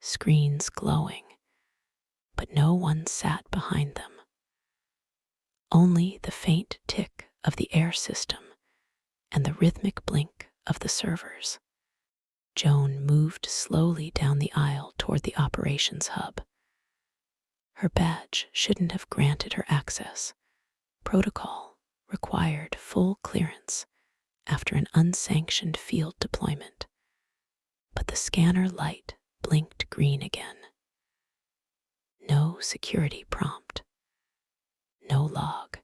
screens glowing, but no one sat behind them. Only the faint tick of the air system and the rhythmic blink of the servers. Joan moved slowly down the aisle toward the operations hub. Her badge shouldn't have granted her access. Protocol required full clearance after an unsanctioned field deployment. But the scanner light blinked green again. No security prompt. No log.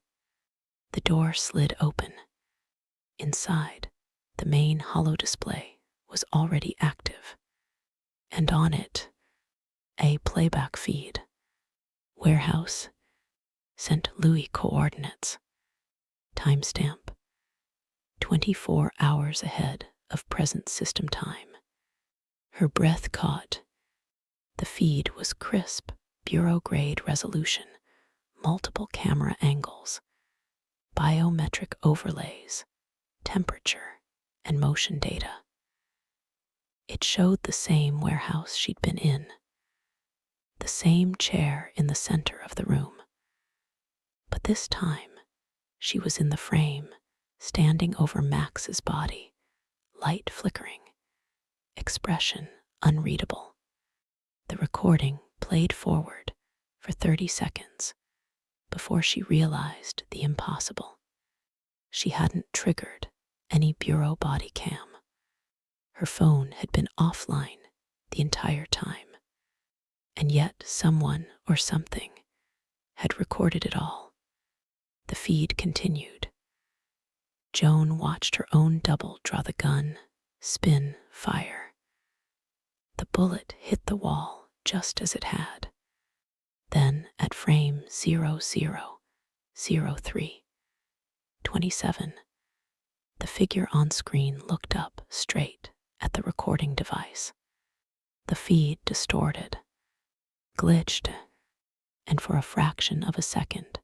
The door slid open. Inside, the main holo display was already active, and on it, a playback feed. Warehouse, St. Louis coordinates. Timestamp, 24 hours ahead of present system time. Her breath caught. The feed was crisp, bureau-grade resolution, multiple camera angles, biometric overlays, temperature, and motion data. It showed the same warehouse she'd been in, the same chair in the center of the room. But this time, she was in the frame, standing over Max's body, light flickering, expression unreadable. The recording played forward for 30 seconds before she realized the impossible. She hadn't triggered any bureau body cam. Her phone had been offline the entire time, and yet someone or something had recorded it all. The feed continued. Joan watched her own double draw the gun, spin, fire. The bullet hit the wall just as it had. Then at frame 0003:27, the figure on screen looked up straight at the recording device. The feed distorted, glitched, and for a fraction of a second,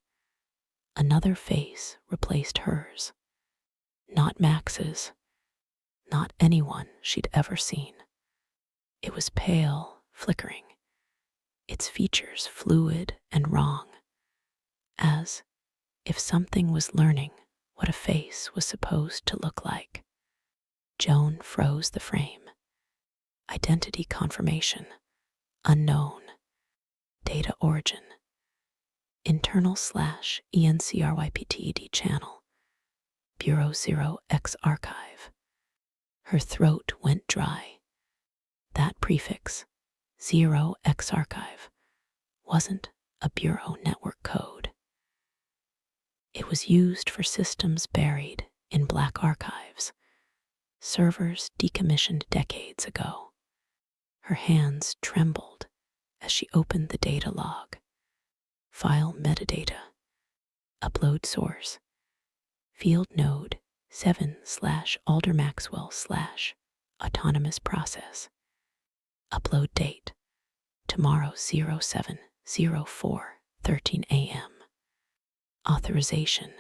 another face replaced hers. Not Max's, not anyone she'd ever seen. It was pale, flickering, its features fluid and wrong, as if something was learning what a face was supposed to look like. Joan froze the frame. Identity confirmation, unknown. Data origin, internal/ENCRYPTED channel, Bureau 0X archive. Her throat went dry. That prefix, 0X archive, wasn't a bureau network code. It was used for systems buried in black archives, servers decommissioned decades ago. Her hands trembled as she opened the data log. File metadata. Upload source. Field node 7/Alder Maxwell/autonomous process. Upload date. Tomorrow 07/04/13 a.m. Authorization.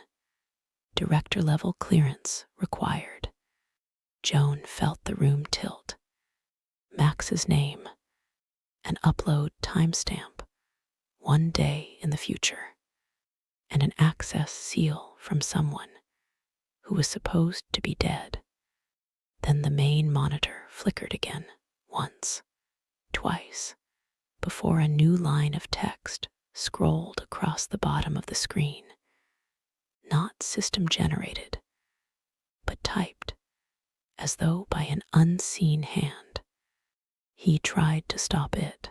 Director level clearance required. Joan felt the room tilt. Max's name. An upload timestamp. 1 day in the future. And an access seal from someone who was supposed to be dead. Then the main monitor flickered again, once, twice, before a new line of text scrolled across the bottom of the screen. Not system-generated, but typed, as though by an unseen hand. He tried to stop it.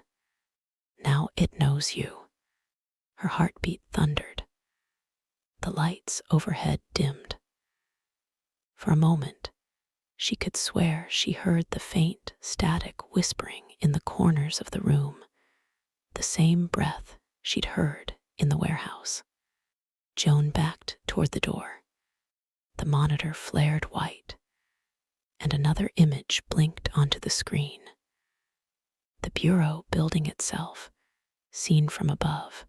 Now it knows you. Her heartbeat thundered. The lights overhead dimmed. For a moment, she could swear she heard the faint, static whispering in the corners of the room, the same breath she'd heard in the warehouse. Joan backed toward the door. The monitor flared white, and another image blinked onto the screen. The bureau building itself, seen from above,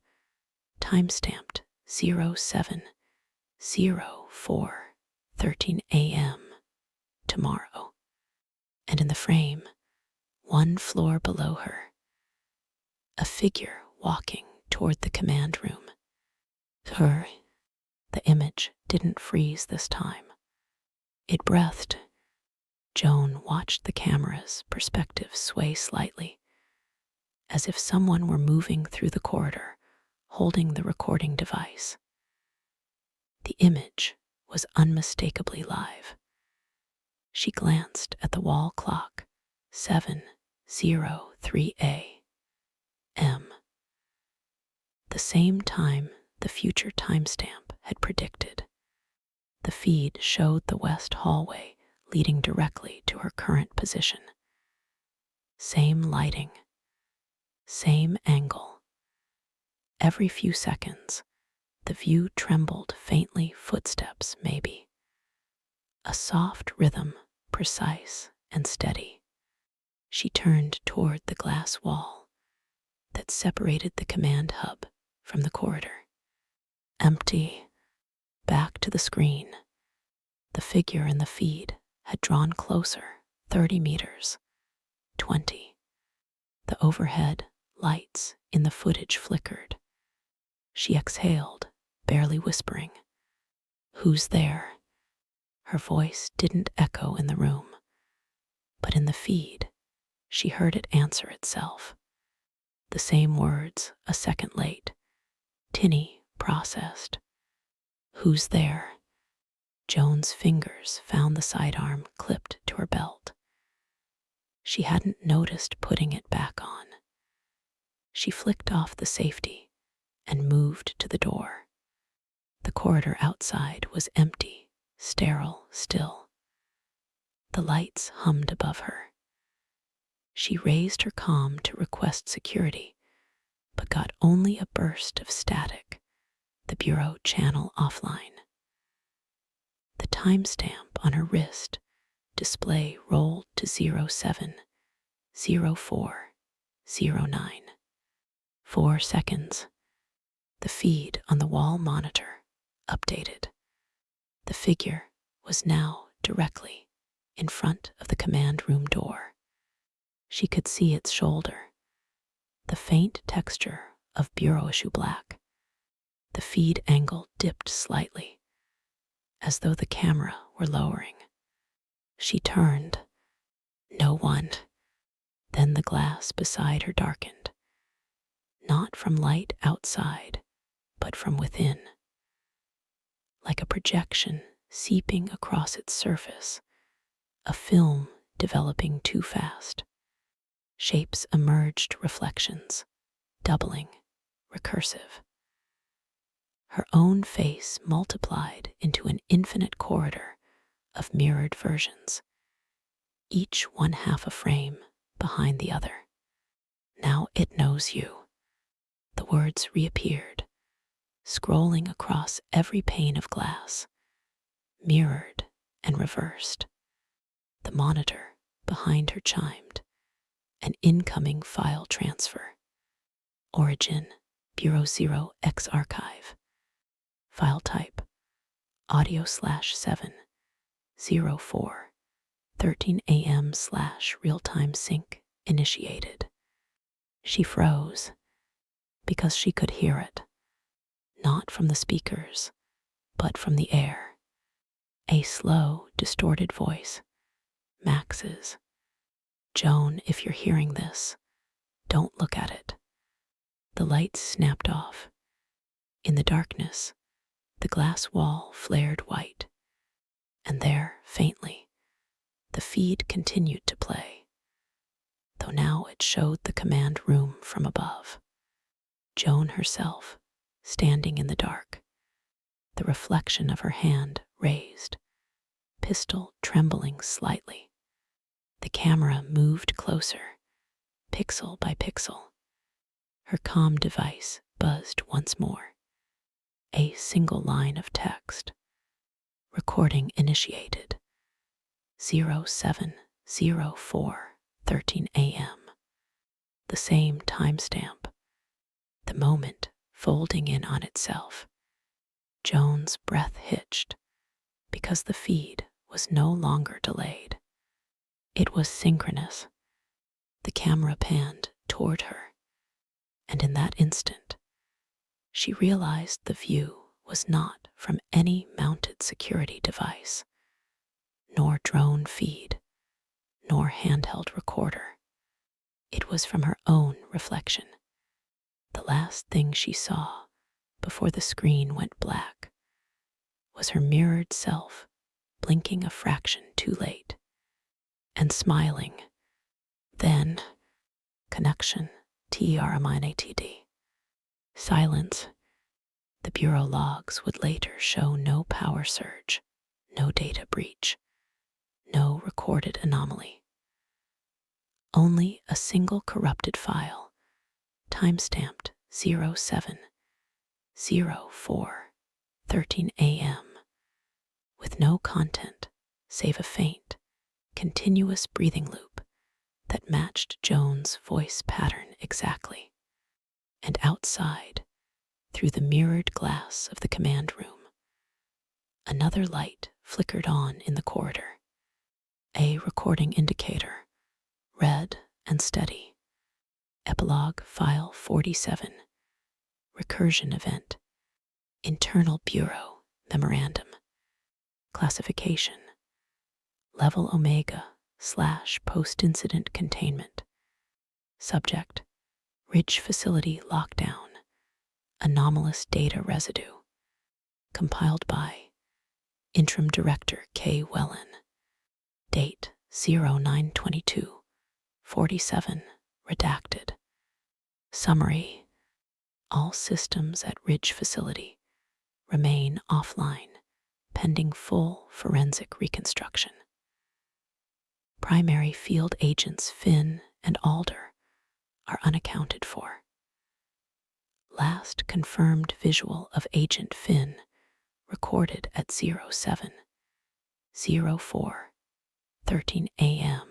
timestamped 07/04/13 a.m. tomorrow. And in the frame, 1 floor below her, a figure walking toward the command room. Her. The image didn't freeze this time. It breathed. Joan watched the camera's perspective sway slightly, as if someone were moving through the corridor, holding the recording device. The image was unmistakably live. She glanced at the wall clock, 7:03 a.m. The same time the future timestamp had predicted. The feed showed the west hallway leading directly to her current position. Same lighting, same angle. Every few seconds, the view trembled faintly, footsteps maybe. A soft rhythm, precise and steady. She turned toward the glass wall that separated the command hub from the corridor. Empty. Back to the screen. The figure in the feed had drawn closer, 30 meters, 20. The overhead lights in the footage flickered. She exhaled, barely whispering. Who's there? Her voice didn't echo in the room, but in the feed, she heard it answer itself. The same words, a second late. Tinny, processed. Who's there? Joan's fingers found the sidearm clipped to her belt. She hadn't noticed putting it back on. She flicked off the safety and moved to the door. The corridor outside was empty, sterile, still. The lights hummed above her. She raised her comm to request security, but got only a burst of static, the bureau channel offline. The timestamp on her wrist display rolled to 07/04/09. 4 seconds. The feed on the wall monitor updated. The figure was now directly in front of the command room door. She could see its shoulder, the faint texture of bureau issue black. The feed angle dipped slightly, as though the camera were lowering. She turned. No one. Then the glass beside her darkened. Not from light outside, but from within. Like a projection seeping across its surface, a film developing too fast. Shapes emerged, reflections, doubling, recursive. Her own face multiplied into an infinite corridor of mirrored versions, each one half a frame behind the other. Now it knows you. The words reappeared, scrolling across every pane of glass, mirrored and reversed. The monitor behind her chimed. An incoming file transfer. Origin, Bureau 0X Archive. File type, audio/7, 04, 13 a.m/real-time sync initiated. She froze because she could hear it, not from the speakers, but from the air. A slow, distorted voice. Max's. Joan, if you're hearing this, don't look at it. The lights snapped off. In the darkness, the glass wall flared white, and there, faintly, the feed continued to play, though now it showed the command room from above. Joan herself, standing in the dark, the reflection of her hand raised, pistol trembling slightly. The camera moved closer, pixel by pixel. Her comm device buzzed once more. A single line of text. Recording initiated. 0704, 13 a.m. The same timestamp. The moment folding in on itself. Joan's breath hitched because the feed was no longer delayed. It was synchronous. The camera panned toward her, and in that instant, she realized the view was not from any mounted security device, nor drone feed, nor handheld recorder. It was from her own reflection. The last thing she saw before the screen went black was her mirrored self blinking a fraction too late and smiling. Then, connection, TRMINATD. Silence. The Bureau logs would later show no power surge, no data breach, no recorded anomaly. Only a single corrupted file, timestamped 0704, 13 a.m., with no content save a faint, continuous breathing loop that matched Joan's voice pattern exactly. And outside, through the mirrored glass of the command room, another light flickered on in the corridor. A recording indicator, red and steady. Epilogue File 47. Recursion event. Internal Bureau Memorandum. Classification. Level Omega / post-incident containment. Subject. Ridge Facility Lockdown. Anomalous data residue. Compiled by Interim Director K. Wellen. Date 09/22/47. Redacted. Summary. All systems at Ridge Facility remain offline pending full forensic reconstruction. Primary field agents Finn and Alder are unaccounted for. Last confirmed visual of Agent Finn recorded at 0704, 13 a.m.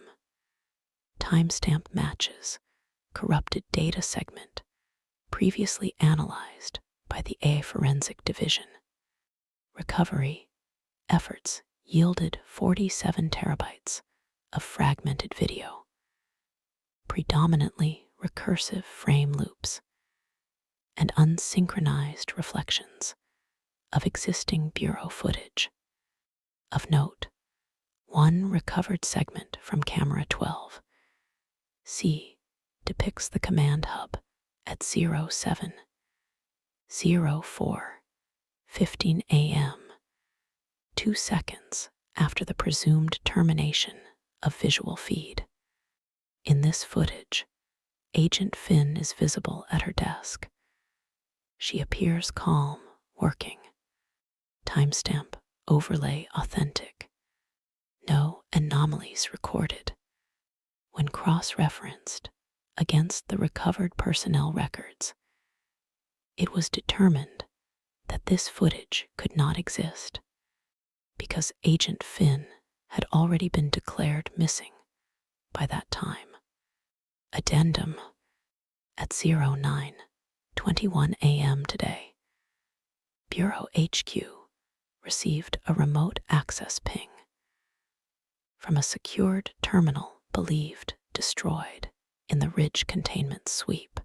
Timestamp matches corrupted data segment previously analyzed by the A Forensic Division. Recovery efforts yielded 47 terabytes of fragmented video, predominantly recursive frame loops, and unsynchronized reflections of existing Bureau footage. Of note, one recovered segment from camera 12, C, depicts the command hub at 0704, 15 a.m., 2 seconds after the presumed termination of visual feed. In this footage, Agent Finn is visible at her desk. She appears calm, working. Timestamp overlay authentic. No anomalies recorded. When cross-referenced against the recovered personnel records, it was determined that this footage could not exist because Agent Finn had already been declared missing by that time. Addendum: at 09:21 a.m. today, Bureau HQ received a remote access ping from a secured terminal believed destroyed in the Ridge Containment Sweep.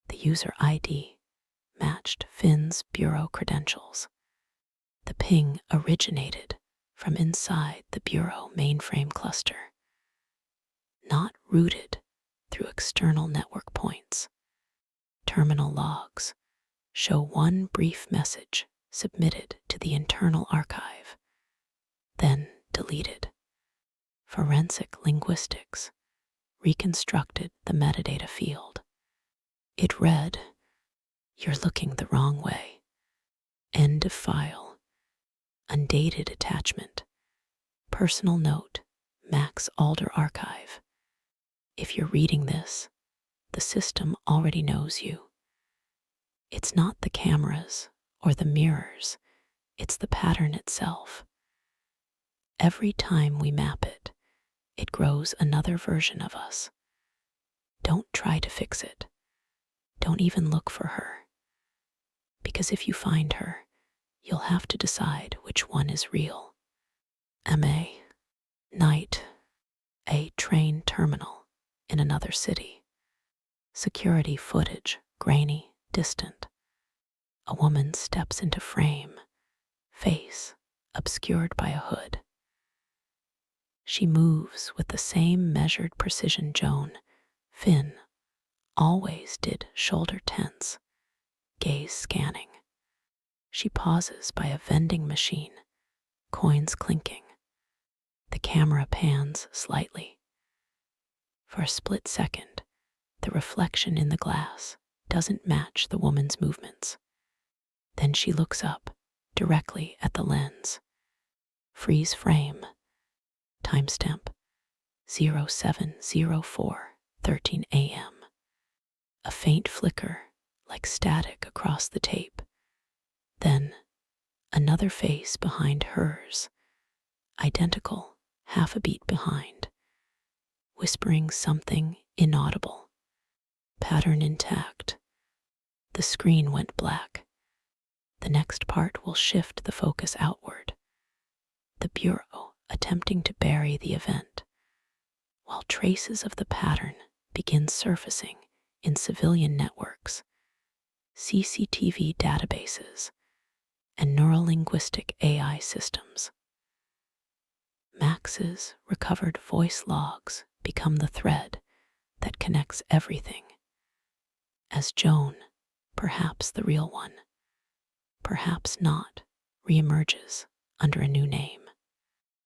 The user ID matched Finn's bureau credentials. The ping originated from inside the bureau mainframe cluster, not routed through external network points. Terminal logs show one brief message submitted to the internal archive, then deleted. Forensic linguistics reconstructed the metadata field. It read, "You're looking the wrong way. End of file. Undated attachment. Personal note, Max Alder archive. If you're reading this, the system already knows you. It's not the cameras or the mirrors, it's the pattern itself. Every time we map it, it grows another version of us. Don't try to fix it. Don't even look for her. Because if you find her, you'll have to decide which one is real." M.A. Night. A train terminal in another city. Security footage, grainy, distant. A woman steps into frame, face obscured by a hood. She moves with the same measured precision Joan Finn always did, shoulder tense, gaze scanning. She pauses by a vending machine, coins clinking. The camera pans slightly. For a split second, the reflection in the glass doesn't match the woman's movements. Then she looks up, directly at the lens. Freeze frame. Timestamp 07:04:13 a.m. A faint flicker, like static across the tape. Then, another face behind hers, identical, half a beat behind, whispering something inaudible. Pattern intact. The screen went black. The next part will shift the focus outward. The Bureau attempting to bury the event, while traces of the pattern begin surfacing in civilian networks, CCTV databases, and neurolinguistic AI systems. Max's recovered voice logs become the thread that connects everything. As Joan, perhaps the real one, perhaps not, reemerges under a new name.